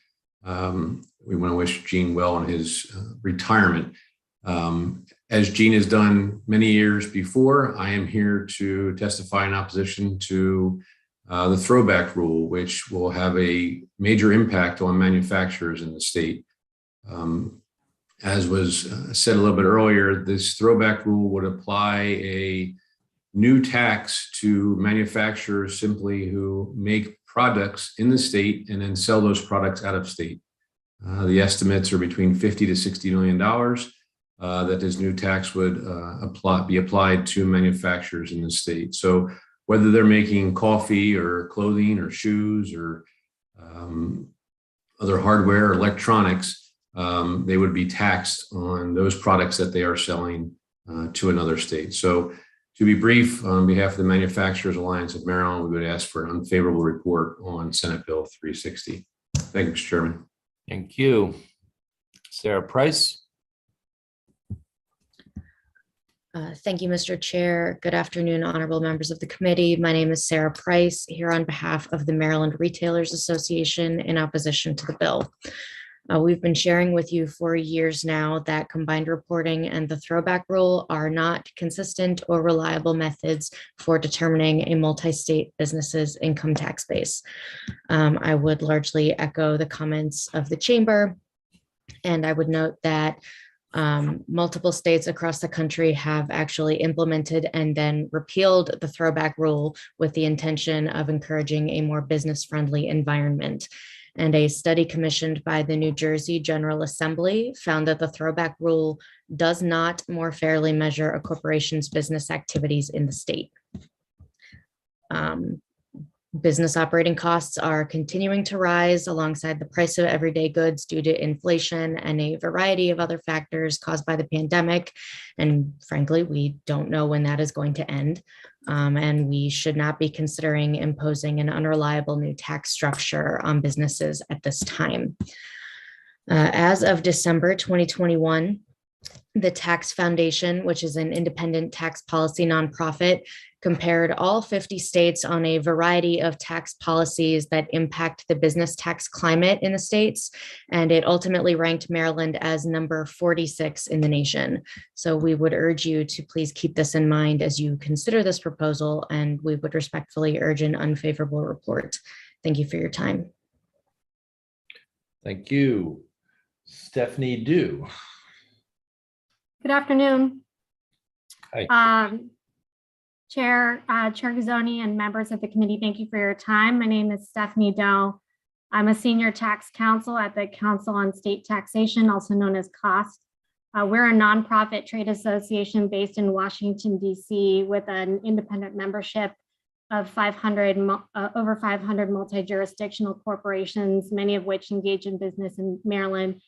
we want to wish Gene well on his retirement. As Gene has done many years before, I am here to testify in opposition to the throwback rule, which will have a major impact on manufacturers in the state. As was said a little bit earlier, this throwback rule would apply a new tax to manufacturers simply who make products in the state and then sell those products out of state. The estimates are between $50 to $60 million that this new tax would be applied to manufacturers in the state. So whether they're making coffee or clothing or shoes or other hardware or electronics, they would be taxed on those products that they are selling to another state. So to be brief, on behalf of the Manufacturers Alliance of Maryland, we would ask for an unfavorable report on Senate Bill 360. Thank you, Mr. Chairman. Thank you. Sarah Price. Thank you, Mr. Chair. Good afternoon, honorable members of the committee. My name is Sarah Price, here on behalf of the Maryland Retailers Association in opposition to the bill. We've been sharing with you for years now that combined reporting and the throwback rule are not consistent or reliable methods for determining a multi-state business's income tax base. I would largely echo the comments of the chamber, and I would note that multiple states across the country have actually implemented and then repealed the throwback rule with the intention of encouraging a more business-friendly environment. And a study commissioned by the New Jersey General Assembly found that the throwback rule does not more fairly measure a corporation's business activities in the state. Business operating costs are continuing to rise alongside the price of everyday goods due to inflation and a variety of other factors caused by the pandemic. And frankly, we don't know when that is going to end. And we should not be considering imposing an unreliable new tax structure on businesses at this time. As of December 2021, the Tax Foundation, which is an independent tax policy nonprofit, compared all 50 states on a variety of tax policies that impact the business tax climate in the states. And it ultimately ranked Maryland as number 46 in the nation. So we would urge you to please keep this in mind as you consider this proposal, and we would respectfully urge an unfavorable report. Thank you for your time. Thank you. Stephanie Dew. Good afternoon. Hi. Chair Guzzoni and members of the committee, thank you for your time. My name is Stephanie Doe. I'm a senior tax counsel at the Council on State Taxation, also known as COST. We're a nonprofit trade association based in Washington, D.C. with an independent membership of over 500 multi-jurisdictional corporations, many of which engage in business in Maryland.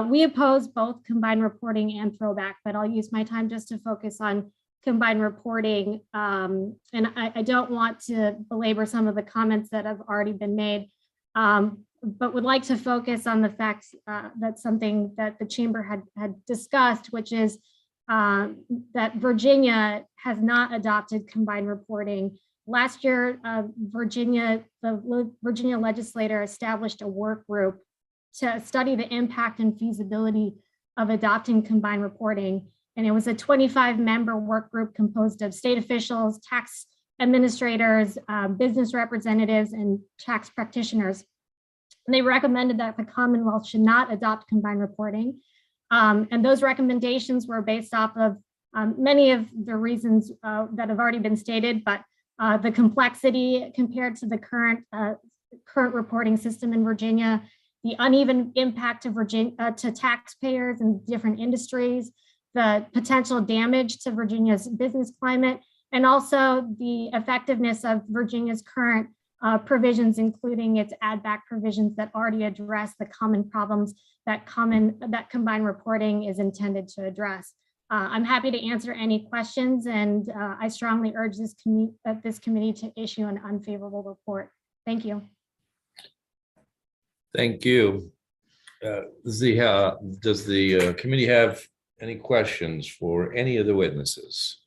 We oppose both combined reporting and throwback, but I'll use my time just to focus on combined reporting. And I don't want to belabor some of the comments that have already been made, but would like to focus on the fact that something that the chamber had discussed, which is that Virginia has not adopted combined reporting. Last year, the Virginia legislature established a work group to study the impact and feasibility of adopting combined reporting. And it was a 25-member work group composed of state officials, tax administrators, business representatives, and tax practitioners. And they recommended that the Commonwealth should not adopt combined reporting. And those recommendations were based off of many of the reasons that have already been stated, but the complexity compared to the current reporting system in Virginia, the uneven impact to taxpayers and different industries, the potential damage to Virginia's business climate, and also the effectiveness of Virginia's current provisions, including its add back provisions that already address the common problems that combined reporting is intended to address. I'm happy to answer any questions, and I strongly urge this committee to issue an unfavorable report. Thank you. Thank you. Does the committee have any questions for any of the witnesses?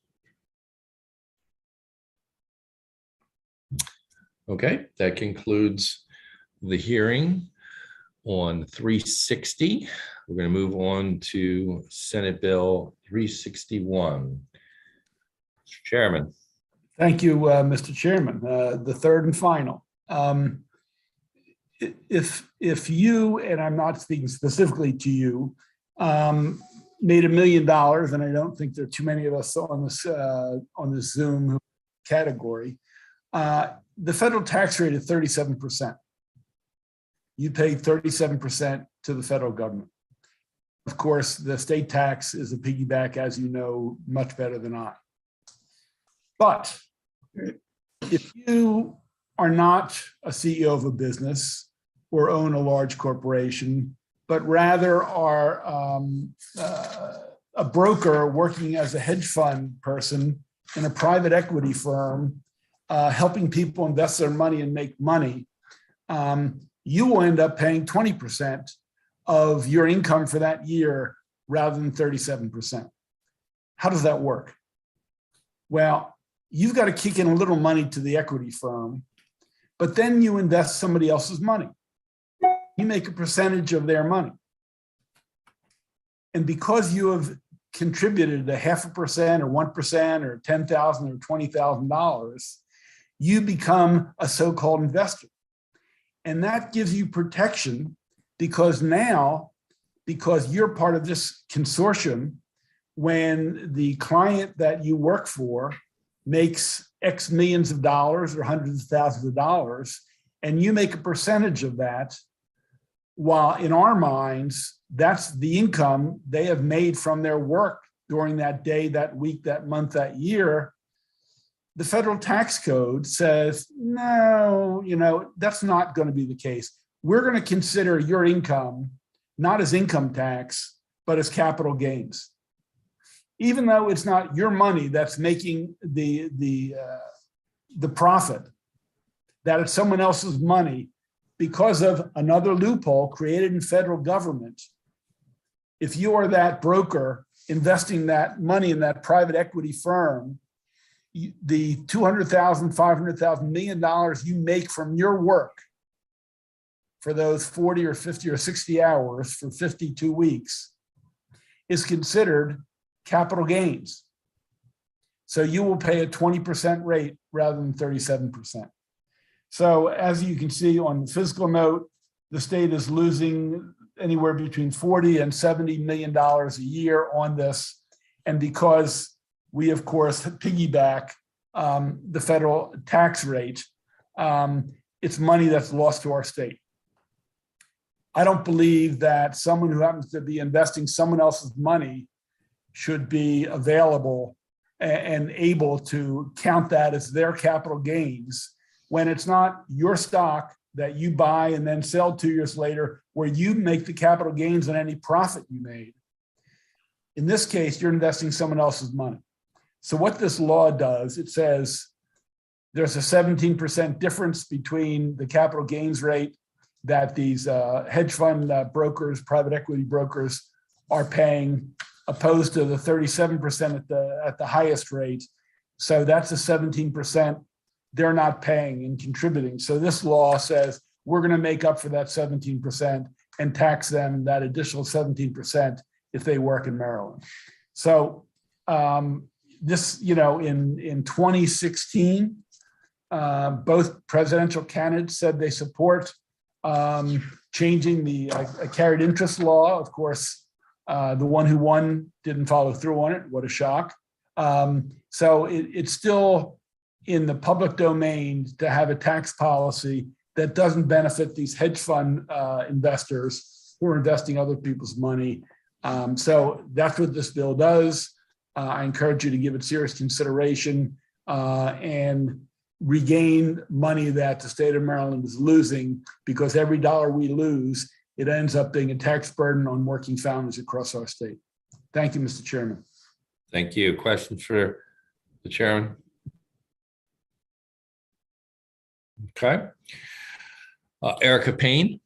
Okay, that concludes the hearing on 360. We're going to move on to Senate Bill 361. Mr. Chairman. Thank you, Mr. Chairman. The third and final. If you, and I'm not speaking specifically to you, made $1 million, and I don't think there are too many of us on this Zoom category, the federal tax rate is 37%. You pay 37% to the federal government. Of course, the state tax is a piggyback, as you know, much better than I. But if you are not a CEO of a business or own a large corporation, but rather are a broker working as a hedge fund person in a private equity firm, helping people invest their money and make money, you will end up paying 20% of your income for that year rather than 37%. How does that work? Well, you've got to kick in a little money to the equity firm, but then you invest somebody else's money. you make a percentage of their money. And because you have contributed a 0.5% or 1% or $10,000 or $20,000, you become a so-called investor. And that gives you protection because now, because you're part of this consortium, when the client that you work for makes X millions of dollars or hundreds of thousands of dollars, and you make a percentage of that, while in our minds, that's the income they have made from their work during that day, that week, that month, that year, the federal tax code says, no, that's not going to be the case. We're going to consider your income not as income tax, but as capital gains. Even though it's not your money that's making the profit, that it's someone else's money because of another loophole created in federal government. If you are that broker investing that money in that private equity firm, the $200,000, $500,000, $1 million you make from your work for those 40 or 50 or 60 hours for 52 weeks is considered capital gains. So you will pay a 20% rate rather than 37%. So as you can see on the fiscal note, the state is losing anywhere between 40 and $70 million a year on this. And because we, of course, piggyback the federal tax rate, it's money that's lost to our state. I don't believe that someone who happens to be investing someone else's money should be available and able to count that as their capital gains when it's not your stock that you buy and then sell 2 years later, where you make the capital gains on any profit you made. In this case, you're investing someone else's money. So what this law does, it says there's a 17% difference between the capital gains rate that these hedge fund brokers, private equity brokers are paying, opposed to the 37% at the highest rate. So that's a 17% they're not paying and contributing. So this law says we're going to make up for that 17% and tax them that additional 17% if they work in Maryland. So this, in 2016, both presidential candidates said they support changing the carried interest law. Of course, the one who won didn't follow through on it. What a shock. So it's still in the public domain to have a tax policy that doesn't benefit these hedge fund investors who are investing other people's money. So that's what this bill does. I encourage you to give it serious consideration and regain money that the state of Maryland is losing, because every dollar we lose, it ends up being a tax burden on working families across our state. Thank you, Mr. Chairman. Thank you. Questions for the chairman? Okay. Erica Payne.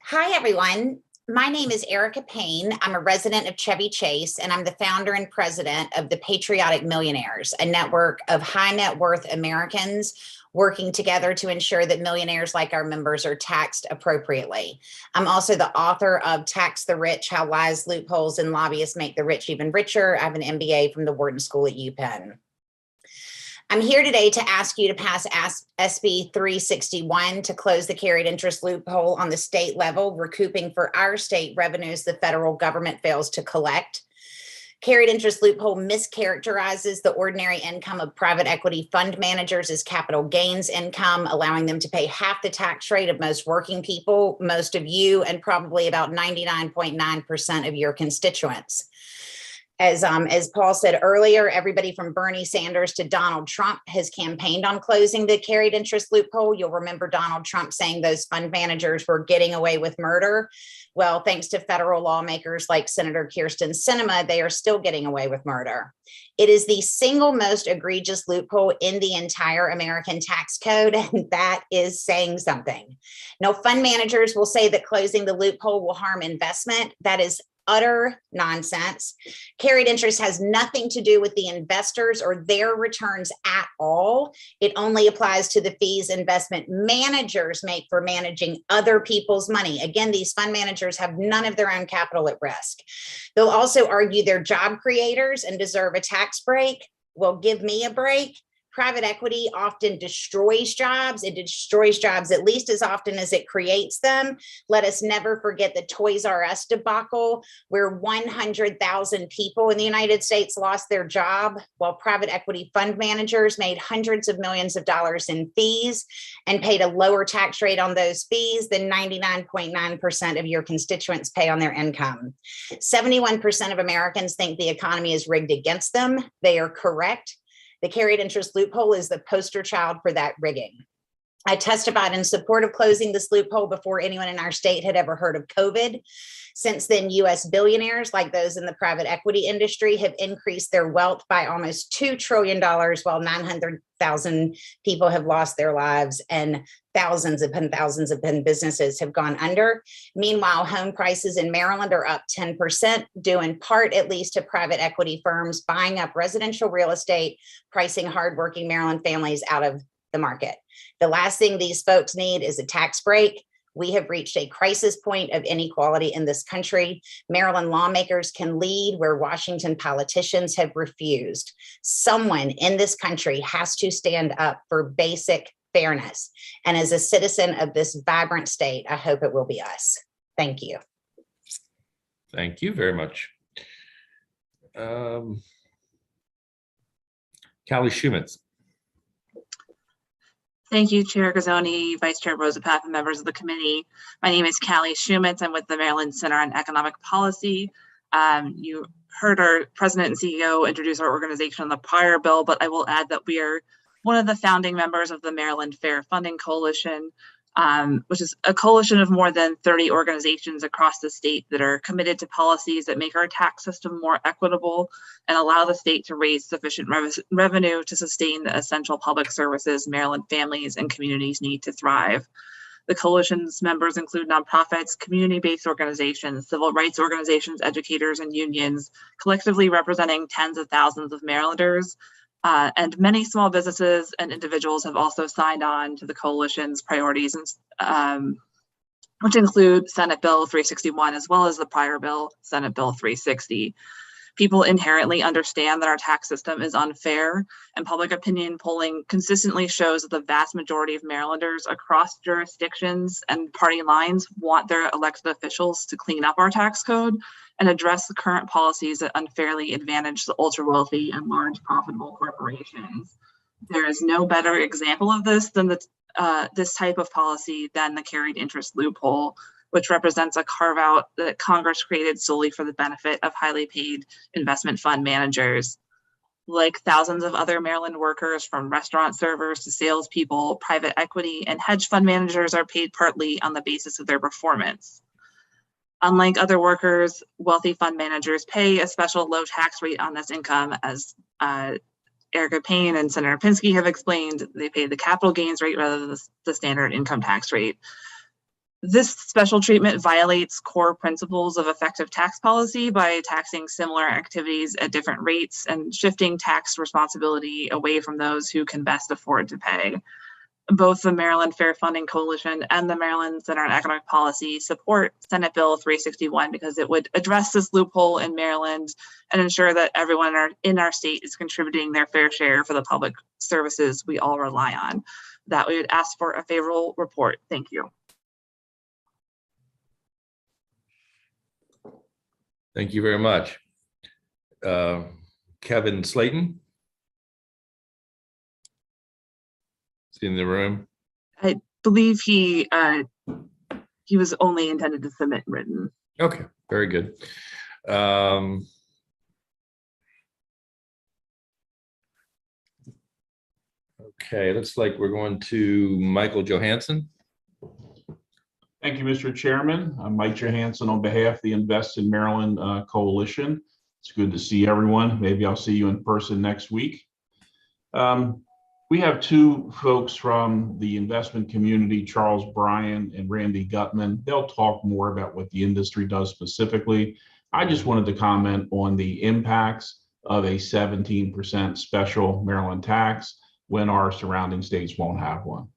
Hi, everyone. My name is Erica Payne. I'm a resident of Chevy Chase, and I'm the founder and president of the Patriotic Millionaires, a network of high net worth Americans working together to ensure that millionaires like our members are taxed appropriately. I'm also the author of Tax the Rich, How Lies, Loopholes, and Lobbyists Make the Rich Even Richer. I have an MBA from the Wharton School at UPenn. I'm here today to ask you to pass SB 361 to close the carried interest loophole on the state level, recouping for our state revenues the federal government fails to collect. Carried interest loophole mischaracterizes the ordinary income of private equity fund managers as capital gains income, allowing them to pay half the tax rate of most working people, most of you, and probably about 99.9% of your constituents. As Paul said earlier, everybody from Bernie Sanders to Donald Trump has campaigned on closing the carried interest loophole. You'll remember Donald Trump saying those fund managers were getting away with murder. Well, thanks to federal lawmakers like Senator Kyrsten Sinema, they are still getting away with murder. It is the single most egregious loophole in the entire American tax code, and that is saying something. Now, fund managers will say that closing the loophole will harm investment. That is utter nonsense. Carried interest has nothing to do with the investors or their returns at all. It only applies to the fees investment managers make for managing other people's money. Again, these fund managers have none of their own capital at risk. They'll also argue they're job creators and deserve a tax break. Well, give me a break. Private equity often destroys jobs. It destroys jobs at least as often as it creates them. Let us never forget the Toys R Us debacle, where 100,000 people in the United States lost their job, while private equity fund managers made hundreds of millions of dollars in fees and paid a lower tax rate on those fees than 99.9% of your constituents pay on their income. 71% of Americans think the economy is rigged against them. They are correct. The carried interest loophole is the poster child for that rigging. I testified in support of closing this loophole before anyone in our state had ever heard of COVID. Since then, U.S. billionaires, like those in the private equity industry, have increased their wealth by almost $2 trillion, while 900,000 people have lost their lives and thousands upon businesses have gone under. Meanwhile, home prices in Maryland are up 10%, due in part at least to private equity firms buying up residential real estate, pricing hardworking Maryland families out of the market. The last thing these folks need is a tax break. We have reached a crisis point of inequality in this country. Maryland lawmakers can lead where Washington politicians have refused. Someone in this country has to stand up for basic fairness. And as a citizen of this vibrant state, I hope it will be us. Thank you. Thank you very much. Callie Schumitz. Thank you, Chair Gazzoni, Vice Chair Rosapap, and members of the committee. My name is Callie Schumitz. I'm with the Maryland Center on Economic Policy. You heard our president and CEO introduce our organization on the prior bill, but I will add that we are one of the founding members of the Maryland Fair Funding Coalition, which is a coalition of more than 30 organizations across the state that are committed to policies that make our tax system more equitable and allow the state to raise sufficient revenue to sustain the essential public services Maryland families and communities need to thrive. The coalition's members include nonprofits, community-based organizations, civil rights organizations, educators, and unions, collectively representing tens of thousands of Marylanders. And many small businesses and individuals have also signed on to the coalition's priorities, which include Senate Bill 361, as well as the prior bill, Senate Bill 360. People inherently understand that our tax system is unfair, and public opinion polling consistently shows that the vast majority of Marylanders across jurisdictions and party lines want their elected officials to clean up our tax code and address the current policies that unfairly advantage the ultra wealthy and large profitable corporations. There is no better example of this than this type of policy than the carried interest loophole, which represents a carve out that Congress created solely for the benefit of highly paid investment fund managers. Like thousands of other Maryland workers, from restaurant servers to salespeople, private equity and hedge fund managers are paid partly on the basis of their performance. Unlike other workers, wealthy fund managers pay a special low tax rate on this income. As Erica Payne and Senator Pinsky have explained, they pay the capital gains rate rather than the standard income tax rate. This special treatment violates core principles of effective tax policy by taxing similar activities at different rates and shifting tax responsibility away from those who can best afford to pay. Both the Maryland Fair Funding Coalition and the Maryland Center on Economic Policy support Senate Bill 361 because it would address this loophole in Maryland and ensure that everyone in our state is contributing their fair share for the public services we all rely on. That we would ask for a favorable report. Thank you. Thank you very much. Kevin Slayton. Is he in the room? I believe he was only intended to submit written. Okay, very good. Okay, looks like we're going to Michael Johansson. Thank you, Mr. Chairman. I'm Mike Johansson on behalf of the Invest in Maryland Coalition. It's good to see everyone. Maybe I'll see you in person next week. We have two folks from the investment community, Charles Bryan and Randy Gutman. They'll talk more about what the industry does specifically. I just wanted to comment on the impacts of a 17% special Maryland tax when our surrounding states won't have one.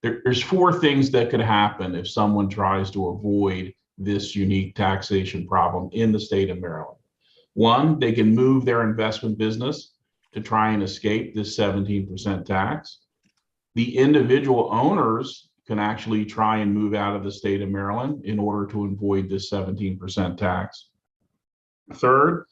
There's four things that could happen if someone tries to avoid this unique taxation problem in the state of Maryland. One, they can move their investment business to try and escape this 17% tax. The individual owners can actually try and move out of the state of Maryland in order to avoid this 17% tax. Third,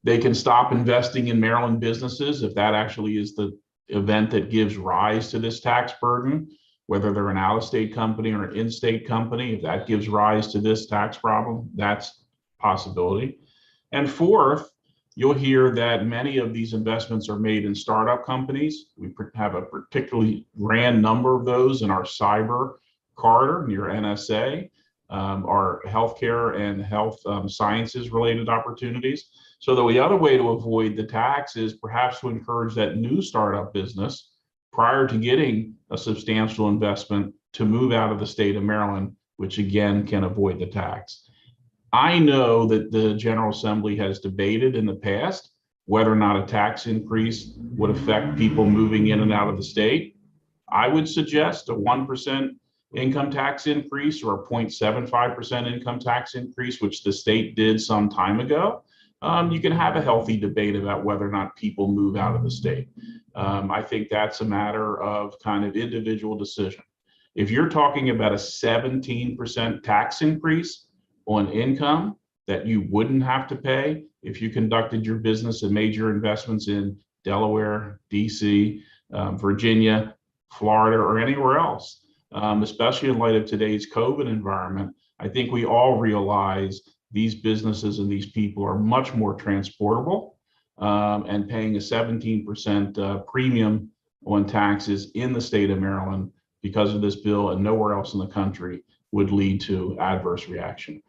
they can stop investing in Maryland businesses if that actually is the event that gives rise to this tax burden, whether they're an out-of-state company or an in-state company. If that gives rise to this tax problem, that's a possibility. And fourth, you'll hear that many of these investments are made in startup companies. We have a particularly grand number of those in our cyber corridor near NSA, our healthcare and health sciences related opportunities. So the other way to avoid the tax is perhaps to encourage that new startup business prior to getting a substantial investment to move out of the state of Maryland, which again can avoid the tax. I know that the General Assembly has debated in the past whether or not a tax increase would affect people moving in and out of the state. I would suggest a 1% income tax increase or a 0.75% income tax increase, which the state did some time ago. You can have a healthy debate about whether or not people move out of the state. I think that's a matter of kind of individual decision. If you're talking about a 17% tax increase on income that you wouldn't have to pay if you conducted your business and made your investments in Delaware, DC, Virginia, Florida, or anywhere else, especially in light of today's COVID environment, I think we all realize these businesses and these people are much more transportable, and paying a 17% premium on taxes in the state of Maryland because of this bill and nowhere else in the country would lead to adverse reaction.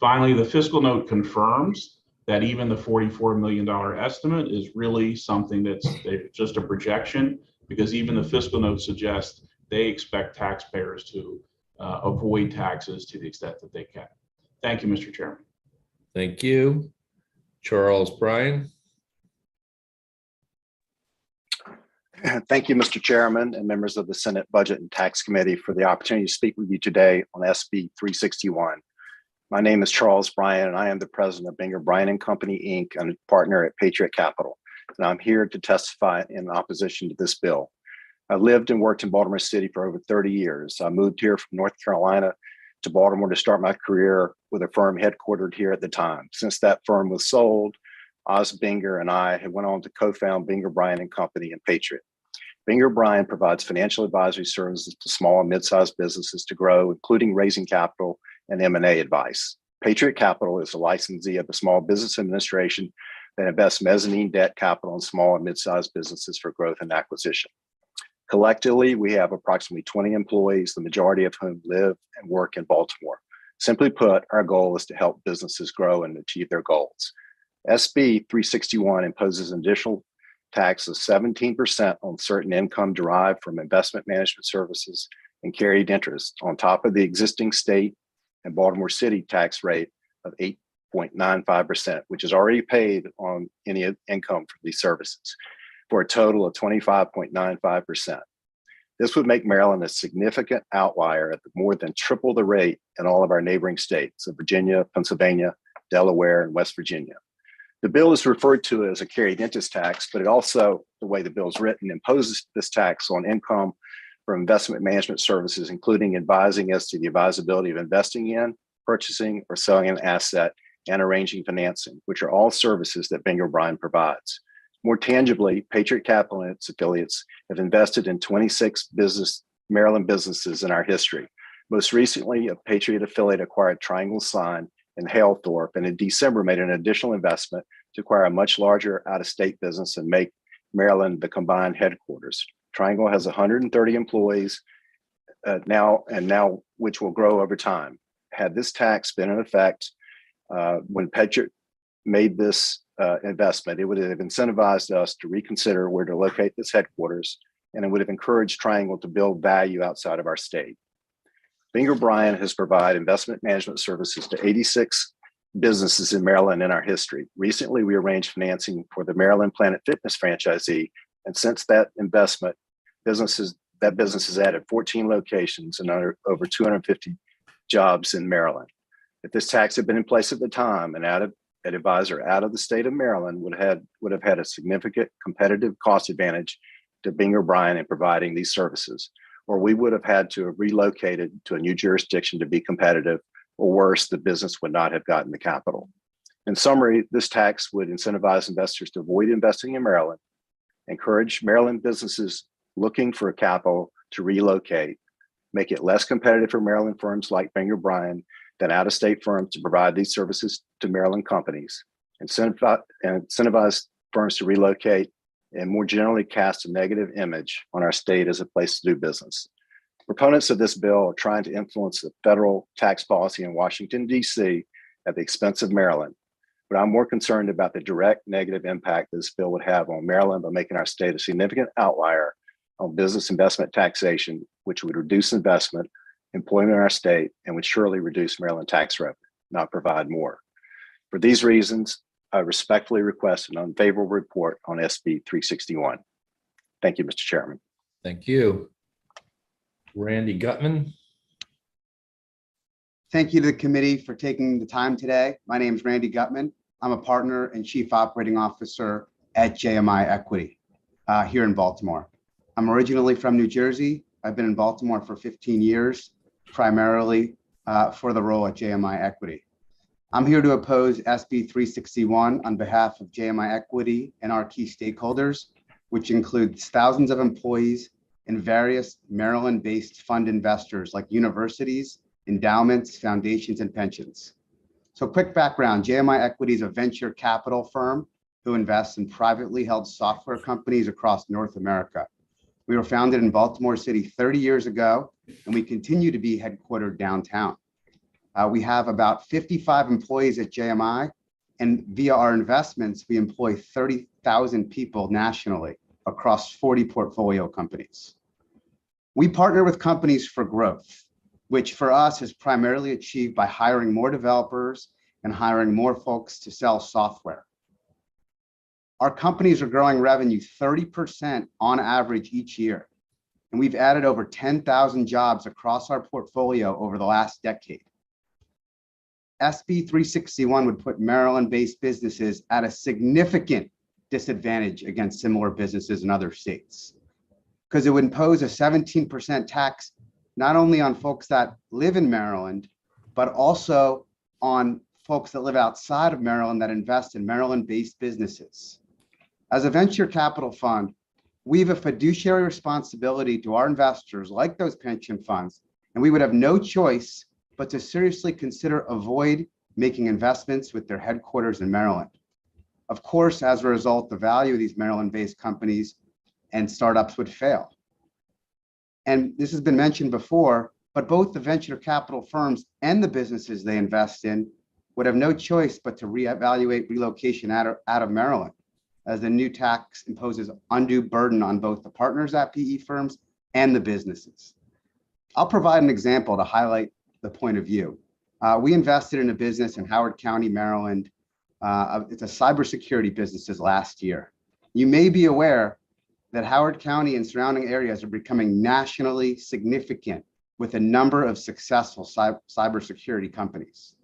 Finally, the fiscal note confirms that even the $44 million estimate is really something that's just a projection, because even the fiscal note suggests they expect taxpayers to avoid taxes to the extent that they can. Thank you, Mr. Chairman. Thank you. Charles Bryan. Thank you, Mr. Chairman and members of the Senate Budget and Tax Committee for the opportunity to speak with you today on SB 361. My name is Charles Bryan, and I am the president of Binger Bryan & Company, Inc., and a partner at Patriot Capital. And I'm here to testify in opposition to this bill. I lived and worked in Baltimore City for over 30 years. I moved here from North Carolina to Baltimore to start my career with a firm headquartered here at the time. Since that firm was sold, Oz Binger and I had went on to co-found Binger Bryan & Company and Patriot. Binger Bryan provides financial advisory services to small and mid-sized businesses to grow, including raising capital and M&A advice. Patriot Capital is a licensee of the Small Business Administration that invests mezzanine debt capital in small and mid-sized businesses for growth and acquisition. Collectively, we have approximately 20 employees, the majority of whom live and work in Baltimore. Simply put, our goal is to help businesses grow and achieve their goals. SB 361 imposes an additional tax of 17% on certain income derived from investment management services and carried interest on top of the existing state and Baltimore City tax rate of 8.95%, which is already paid on any income from these services, for a total of 25.95%. This would make Maryland a significant outlier at more than triple the rate in all of our neighboring states of Virginia, Pennsylvania, Delaware, and West Virginia. The bill is referred to as a carried interest tax, but it also, the way the bill is written, imposes this tax on income from investment management services, including advising as to the advisability of investing in, purchasing, or selling an asset, and arranging financing, which are all services that Binger Bryan provides. More tangibly, Patriot Capital and its affiliates have invested in 26 Maryland businesses in our history. Most recently, a Patriot affiliate acquired Triangle Sign in Halethorpe, and in December made an additional investment to acquire a much larger out-of-state business and make Maryland the combined headquarters. Triangle has 130 employees now, which will grow over time. Had this tax been in effect when Patriot made this investment, it would have incentivized us to reconsider where to locate this headquarters, and it would have encouraged Triangle to build value outside of our state. Binger Bryan has provided investment management services to 86 businesses in Maryland in our history. Recently, we arranged financing for the Maryland Planet Fitness franchisee, and since that investment, business has added 14 locations and over 250 jobs in Maryland. If this tax had been in place at the time, an advisor out of the state of Maryland would have had a significant competitive cost advantage to Bing O'Brien in providing these services, or we would have had to have relocated to a new jurisdiction to be competitive, or worse, the business would not have gotten the capital. In summary, this tax would incentivize investors to avoid investing in Maryland, encourage Maryland businesses looking for capital to relocate, make it less competitive for Maryland firms like Bing O'Brien than out-of-state firms to provide these services to Maryland companies, incentivize firms to relocate, and more generally cast a negative image on our state as a place to do business. Proponents of this bill are trying to influence the federal tax policy in Washington, D.C. at the expense of Maryland. But I'm more concerned about the direct negative impact this bill would have on Maryland by making our state a significant outlier on business investment taxation, which would reduce investment, employment in our state, and would surely reduce Maryland tax revenue, not provide more. For these reasons, I respectfully request an unfavorable report on SB 361. Thank you, Mr. Chairman. Thank you. Randy Gutman. Thank you to the committee for taking the time today. My name is Randy Gutman. I'm a partner and chief operating officer at JMI Equity here in Baltimore. I'm originally from New Jersey. I've been in Baltimore for 15 years, primarily for the role at JMI Equity. I'm here to oppose SB 361 on behalf of JMI Equity and our key stakeholders, which includes thousands of employees and various Maryland-based fund investors like universities, endowments, foundations, and pensions. So quick background, JMI Equity is a venture capital firm who invests in privately held software companies across North America. We were founded in Baltimore City 30 years ago, and we continue to be headquartered downtown. We have about 55 employees at JMI, and via our investments, we employ 30,000 people nationally across 40 portfolio companies. We partner with companies for growth, which for us is primarily achieved by hiring more developers and hiring more folks to sell software. Our companies are growing revenue 30% on average each year, and we've added over 10,000 jobs across our portfolio over the last decade. SB 361 would put Maryland-based businesses at a significant disadvantage against similar businesses in other states, because it would impose a 17% tax not only on folks that live in Maryland, but also on folks that live outside of Maryland that invest in Maryland-based businesses. As a venture capital fund, we have a fiduciary responsibility to our investors, like those pension funds, and we would have no choice but to seriously consider avoid making investments with their headquarters in Maryland. Of course, as a result, the value of these Maryland-based companies and startups would fail. And this has been mentioned before, but both the venture capital firms and the businesses they invest in would have no choice but to reevaluate relocation out of Maryland, as the new tax imposes undue burden on both the partners at PE firms and the businesses. I'll provide an example to highlight the point of view. We invested in a business in Howard County, Maryland. It's a cybersecurity business last year. You may be aware that Howard County and surrounding areas are becoming nationally significant with a number of successful cybersecurity companies.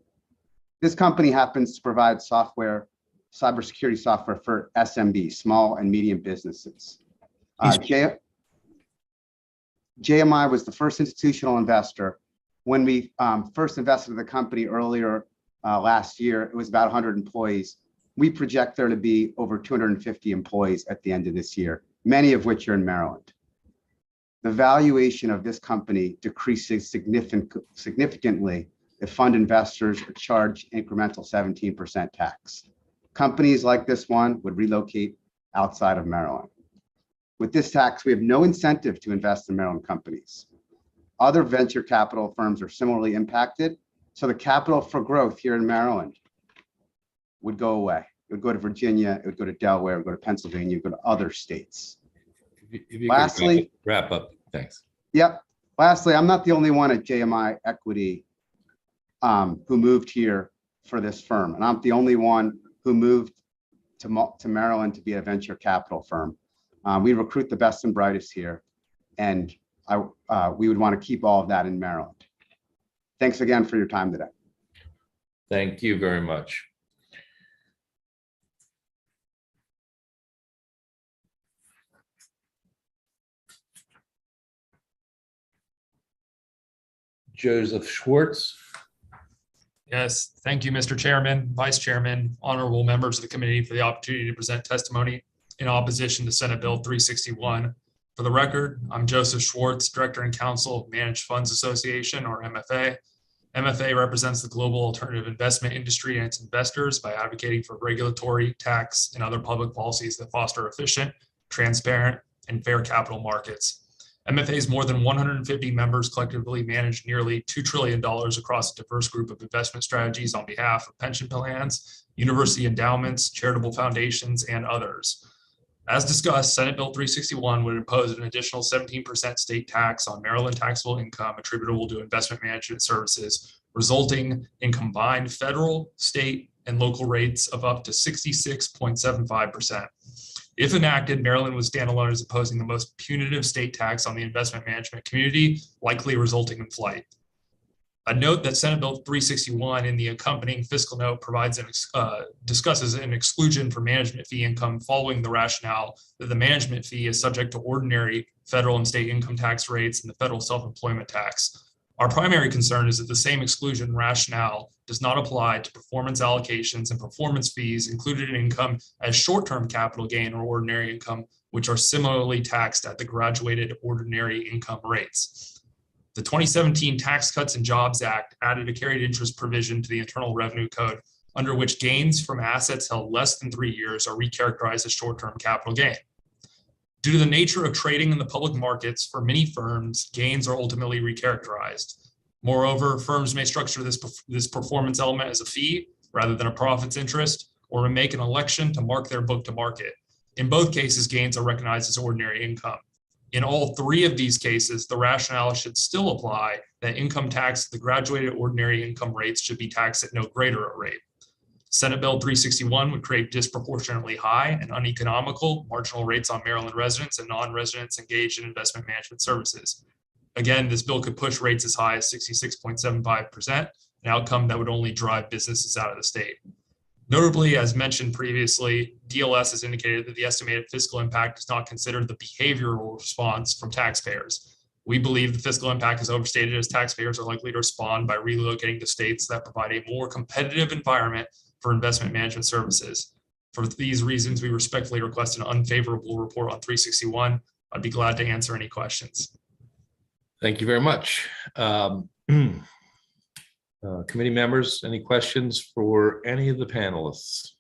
This company happens to provide cybersecurity software for SMB, small and medium businesses. JMI was the first institutional investor. When we first invested in the company earlier last year, it was about 100 employees. We project there to be over 250 employees at the end of this year, many of which are in Maryland. The valuation of this company decreases significantly if fund investors are charged incremental 17% tax. Companies like this one would relocate outside of Maryland. With this tax, we have no incentive to invest in Maryland companies. Other venture capital firms are similarly impacted, so the capital for growth here in Maryland would go away. It would go to Virginia, it would go to Delaware, it would go to Pennsylvania, it would go to other states. If you Lastly, could wrap up, thanks. Yep. Lastly, I'm not the only one at JMI Equity who moved here for this firm. And I'm the only one who moved to Maryland to be a venture capital firm. We recruit the best and brightest here, and we would want to keep all of that in Maryland. Thanks again for your time today. Thank you very much. Joseph Schwartz. Yes, thank you, Mr. Chairman, Vice Chairman, honorable members of the committee for the opportunity to present testimony in opposition to Senate Bill 361. For the record, I'm Joseph Schwartz, Director and Counsel of Managed Funds Association, or MFA. MFA represents the global alternative investment industry and its investors by advocating for regulatory, tax, and other public policies that foster efficient, transparent, and fair capital markets. MFA's more than 150 members collectively manage nearly $2 trillion across a diverse group of investment strategies on behalf of pension plans, university endowments, charitable foundations, and others. As discussed, Senate Bill 361 would impose an additional 17% state tax on Maryland taxable income attributable to investment management services, resulting in combined federal, state, and local rates of up to 66.75%. If enacted, Maryland would stand alone as opposing the most punitive state tax on the investment management community, likely resulting in flight. A note that Senate Bill 361 in the accompanying fiscal note provides discusses an exclusion for management fee income following the rationale that the management fee is subject to ordinary federal and state income tax rates and the federal self-employment tax. Our primary concern is that the same exclusion rationale does not apply to performance allocations and performance fees included in income as short-term capital gain or ordinary income, which are similarly taxed at the graduated ordinary income rates. The 2017 Tax Cuts and Jobs Act added a carried interest provision to the Internal Revenue Code, under which gains from assets held less than 3 years are recharacterized as short-term capital gain. Due to the nature of trading in the public markets, for many firms, gains are ultimately recharacterized. Moreover, firms may structure this performance element as a fee rather than a profits interest, or may make an election to mark their book to market. In both cases, gains are recognized as ordinary income. In all three of these cases, the rationale should still apply that income tax at the graduated ordinary income rates should be taxed at no greater a rate. Senate Bill 361 would create disproportionately high and uneconomical marginal rates on Maryland residents and non-residents engaged in investment management services. Again, this bill could push rates as high as 66.75%, an outcome that would only drive businesses out of the state. Notably, as mentioned previously, DLS has indicated that the estimated fiscal impact does not consider the behavioral response from taxpayers. We believe the fiscal impact is overstated, as taxpayers are likely to respond by relocating to states that provide a more competitive environment for investment management services. For these reasons, we respectfully request an unfavorable report on 361. I'd be glad to answer any questions. Thank you very much. Committee members, any questions for any of the panelists?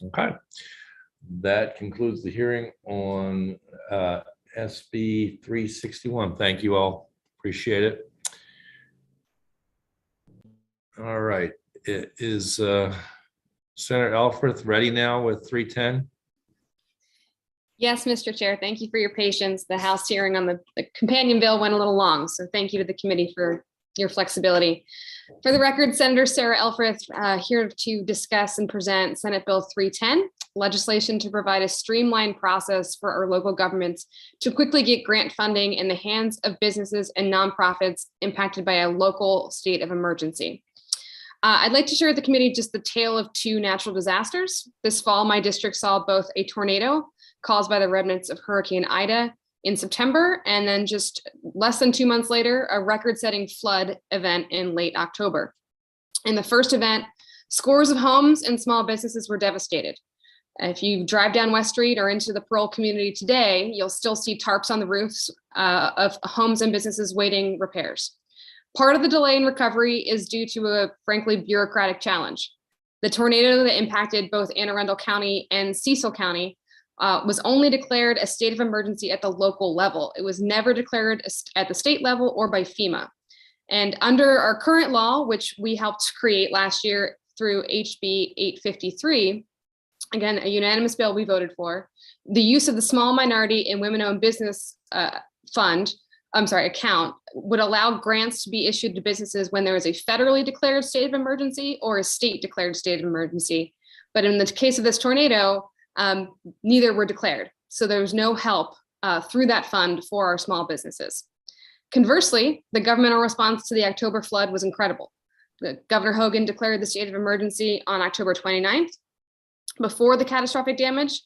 Okay. That concludes the hearing on SB 361. Thank you all. Appreciate it. All right. Is Senator Elfreth ready now with 310? Yes, Mr. Chair, thank you for your patience. The House hearing on the companion bill went a little long, so thank you to the committee for your flexibility. For the record, Senator Sarah Elfreth here to discuss and present Senate Bill 310, legislation to provide a streamlined process for our local governments to quickly get grant funding in the hands of businesses and nonprofits impacted by a local state of emergency. I'd like to share with the committee just the tale of two natural disasters. This fall, my district saw both a tornado caused by the remnants of Hurricane Ida in September, and then just less than 2 months later, a record-setting flood event in late October. In the first event, scores of homes and small businesses were devastated. If you drive down West Street or into the Pearl community today, you'll still see tarps on the roofs of homes and businesses waiting repairs. Part of the delay in recovery is due to a frankly bureaucratic challenge. The tornado that impacted both Anne Arundel County and Cecil County was only declared a state of emergency at the local level. It was never declared at the state level or by FEMA. And under our current law, which we helped create last year through HB 853, again, a unanimous bill we voted for, the use of the Small Minority and Women-Owned Business Fund account would allow grants to be issued to businesses when there is a federally declared state of emergency or a state declared state of emergency. But in the case of this tornado, neither were declared. So there was no help through that fund for our small businesses. Conversely, the governmental response to the October flood was incredible. Governor Hogan declared the state of emergency on October 29th before the catastrophic damage.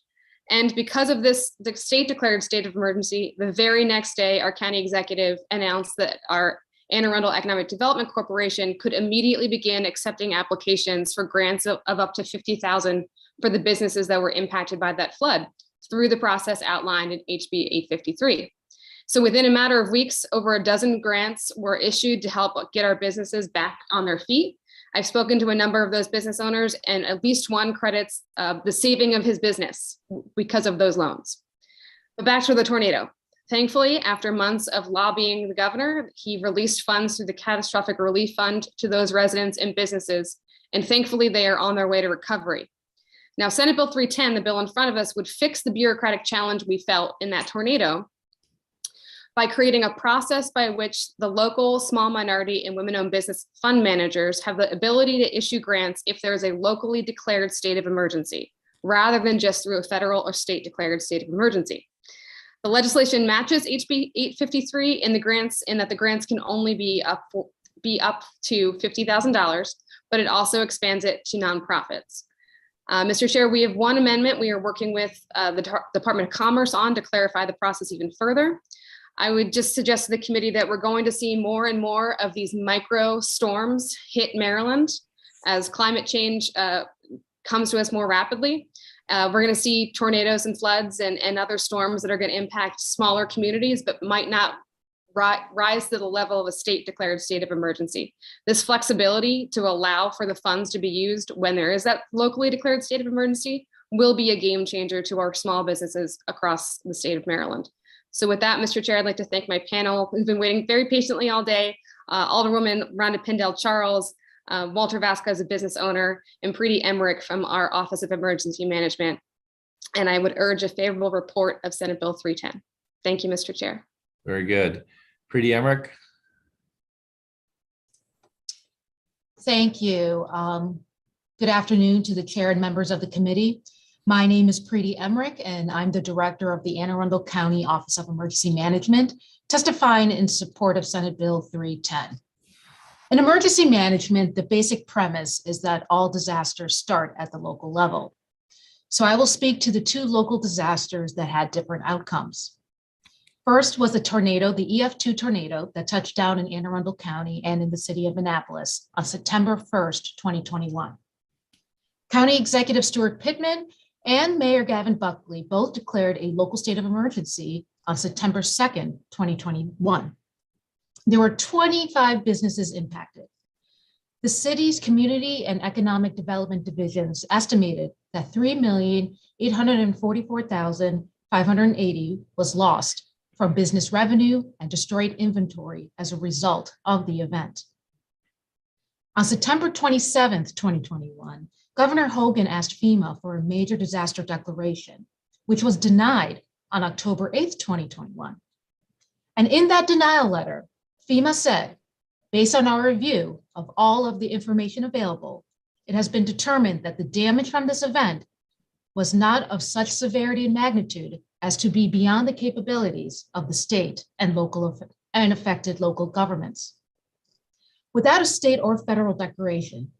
And because of this, the state declared state of emergency, the very next day, our county executive announced that our Anne Arundel Economic Development Corporation could immediately begin accepting applications for grants of up to $50,000 for the businesses that were impacted by that flood through the process outlined in HB 853. So within a matter of weeks, over a dozen grants were issued to help get our businesses back on their feet. I've spoken to a number of those business owners, and at least one credits the saving of his business because of those loans. But back to the tornado. Thankfully, after months of lobbying the governor, he released funds through the Catastrophic Relief Fund to those residents and businesses, and thankfully they are on their way to recovery. Now, Senate Bill 310, the bill in front of us, would fix the bureaucratic challenge we felt in that tornado by creating a process by which the local small minority and women-owned business fund managers have the ability to issue grants if there is a locally declared state of emergency, rather than just through a federal or state declared state of emergency. The legislation matches HB 853 in that the grants can only be up to $50,000, but it also expands it to nonprofits. Mr. Chair, we have one amendment we are working with the Department of Commerce on to clarify the process even further. I would just suggest to the committee that we're going to see more and more of these micro storms hit Maryland as climate change comes to us more rapidly. We're going to see tornadoes and floods and other storms that are going to impact smaller communities, but might not rise to the level of a state declared state of emergency. This flexibility to allow for the funds to be used when there is that locally declared state of emergency will be a game changer to our small businesses across the state of Maryland. So with that, Mr. Chair, I'd like to thank my panel who's been waiting very patiently all day. Alderwoman Rhonda Pindell-Charles, Walter Vasquez, a business owner, and Preeti Emmerich from our Office of Emergency Management. And I would urge a favorable report of Senate Bill 310. Thank you, Mr. Chair. Very good. Preeti Emmerich. Thank you. Good afternoon to the chair and members of the committee. My name is Preeti Emmerich, and I'm the director of the Anne Arundel County Office of Emergency Management, testifying in support of Senate Bill 310. In emergency management, the basic premise is that all disasters start at the local level. So I will speak to the two local disasters that had different outcomes. First was the tornado, the EF2 tornado that touched down in Anne Arundel County and in the city of Annapolis on September 1st, 2021. County Executive Stuart Pittman and Mayor Gavin Buckley both declared a local state of emergency on September 2nd, 2021. There were 25 businesses impacted. The city's Community and Economic Development divisions estimated that $3,844,580 was lost from business revenue and destroyed inventory as a result of the event. On September 27th, 2021, Governor Hogan asked FEMA for a major disaster declaration, which was denied on October 8th, 2021. And in that denial letter, FEMA said, based on our review of all of the information available, it has been determined that the damage from this event was not of such severity and magnitude as to be beyond the capabilities of the state and affected local governments. Without a state or federal declaration,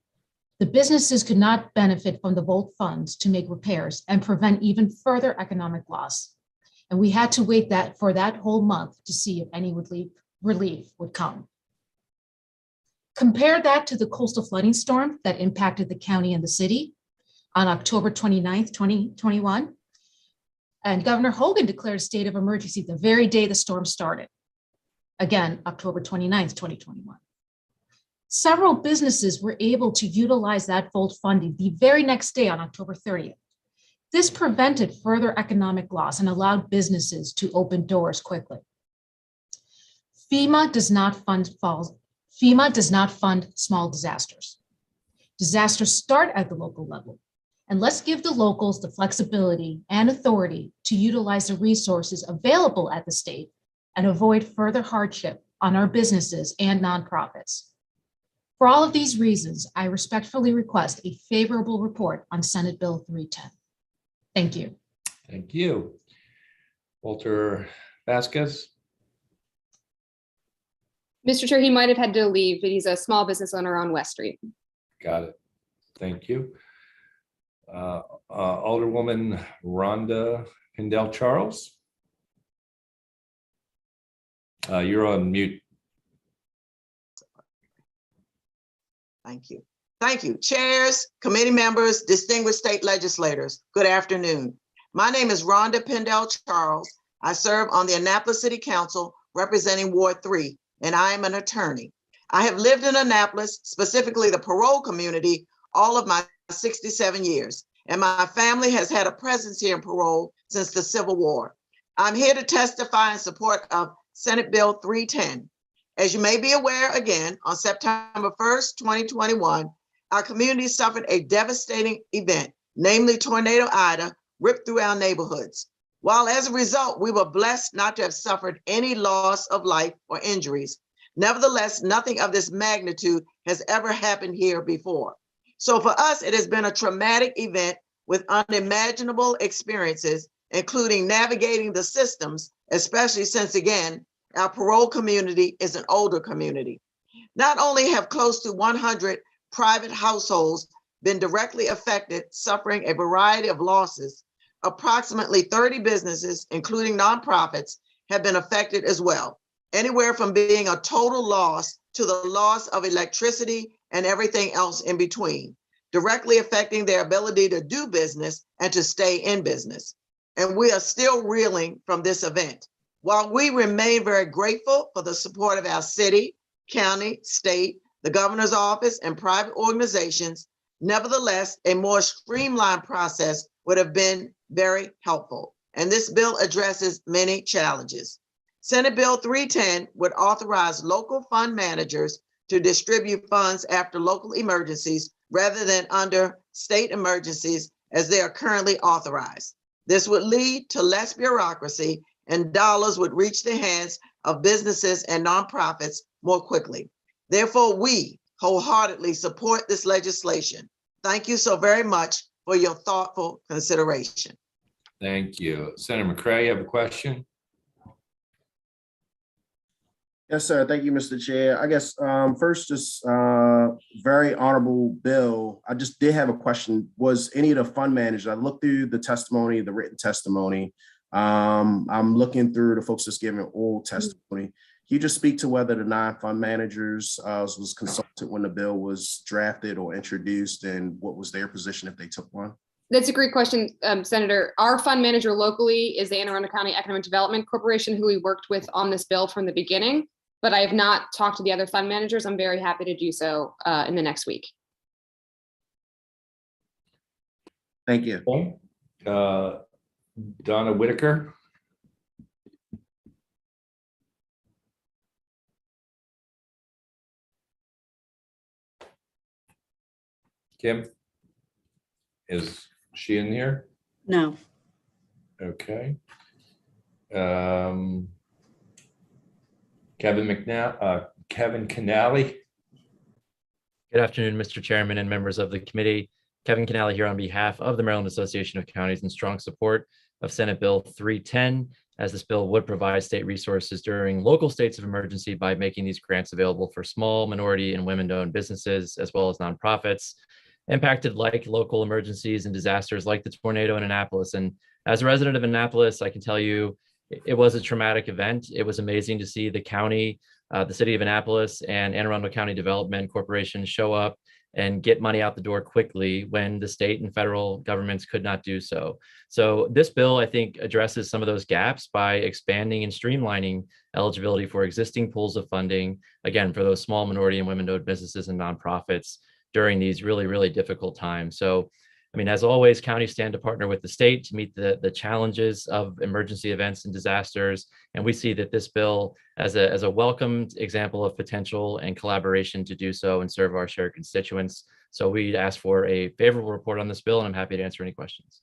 the businesses could not benefit from the Volt funds to make repairs and prevent even further economic loss. And we had to wait for that whole month to see if any relief would come. Compare that to the coastal flooding storm that impacted the county and the city on October 29th, 2021. And Governor Hogan declared a state of emergency the very day the storm started. Again, October 29th, 2021. Several businesses were able to utilize that Volt funding the very next day on October 30th. This prevented further economic loss and allowed businesses to open doors quickly. FEMA does not fund small disasters. Disasters start at the local level, and let's give the locals the flexibility and authority to utilize the resources available at the state and avoid further hardship on our businesses and nonprofits. For all of these reasons, I respectfully request a favorable report on Senate Bill 310. Thank you. Thank you. Walter Vasquez. Mr. Chair, he might have had to leave, but he's a small business owner on West Street. Got it. Thank you. Alderwoman Rhonda Pindell Charles. You're on mute. Thank you. Thank you. Chairs, committee members, distinguished state legislators, good afternoon. My name is Rhonda Pindell Charles. I serve on the Annapolis City Council representing Ward 3, and I am an attorney. I have lived in Annapolis, specifically the parole community, all of my 67 years, and my family has had a presence here in parole since the Civil War. I'm here to testify in support of Senate Bill 310. As you may be aware, again, on September 1st, 2021, our community suffered a devastating event, namely Tornado Ida, ripped through our neighborhoods. While as a result, we were blessed not to have suffered any loss of life or injuries. Nevertheless, nothing of this magnitude has ever happened here before. So for us, it has been a traumatic event with unimaginable experiences, including navigating the systems, especially since, again, our parole community is an older community. Not only have close to 100 private households been directly affected, suffering a variety of losses, approximately 30 businesses, including nonprofits, have been affected as well, anywhere from being a total loss to the loss of electricity and everything else in between, directly affecting their ability to do business and to stay in business. And we are still reeling from this event. While we remain very grateful for the support of our city, county, state, the governor's office, and private organizations, nevertheless, a more streamlined process would have been very helpful. And this bill addresses many challenges. Senate Bill 310 would authorize local fund managers to distribute funds after local emergencies rather than under state emergencies as they are currently authorized. This would lead to less bureaucracy and dollars would reach the hands of businesses and nonprofits more quickly. Therefore, we wholeheartedly support this legislation. Thank you so very much for your thoughtful consideration. Thank you. Senator McCray, you have a question? Yes, sir. Thank you, Mr. Chair. I guess first, just very honorable bill. I just did have a question. Was any of the fund managers, I looked through the testimony, the written testimony. I'm looking through the folks that's giving oral testimony. Can you just speak to whether the non-fund managers was consulted when the bill was drafted or introduced, and what was their position if they took one? That's a great question, Senator. Our fund manager locally is the Anne Arundel County Economic Development Corporation, who we worked with on this bill from the beginning, but I have not talked to the other fund managers. I'm very happy to do so in the next week. Thank you. Donna Whitaker. Kim, is she in here? No. Okay. Kevin Canali. Good afternoon, Mr. Chairman and members of the committee. Kevin Canali here on behalf of the Maryland Association of Counties in strong support of Senate Bill 310, as this bill would provide state resources during local states of emergency by making these grants available for small, minority, and women-owned businesses, as well as nonprofits impacted like local emergencies and disasters like the tornado in Annapolis. And as a resident of Annapolis, I can tell you it was a traumatic event. It was amazing to see the county, the city of Annapolis, and Anne Arundel County Development Corporation show up and get money out the door quickly when the state and federal governments could not do so. So this bill, I think, addresses some of those gaps by expanding and streamlining eligibility for existing pools of funding, again, for those small minority and women-owned businesses and nonprofits during these really, really difficult times. So, I mean, as always, counties stand to partner with the state to meet the challenges of emergency events and disasters. And we see that this bill as a welcomed example of potential and collaboration to do so and serve our shared constituents. So we ask for a favorable report on this bill, and I'm happy to answer any questions.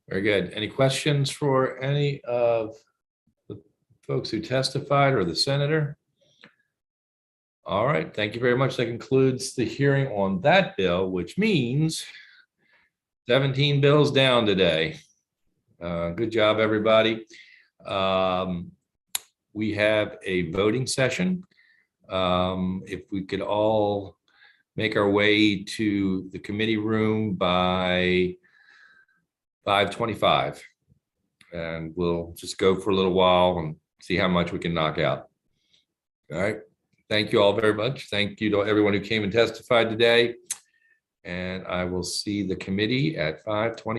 Very good. Any questions for any of the folks who testified or the senator? All right, thank you very much. That concludes the hearing on that bill, which means 17 bills down today. Good job, everybody. We have a voting session. If we could all make our way to the committee room by 5:25. And we'll just go for a little while and see how much we can knock out. All right. Thank you all very much. Thank you to everyone who came and testified today. And I will see the committee at 5:25.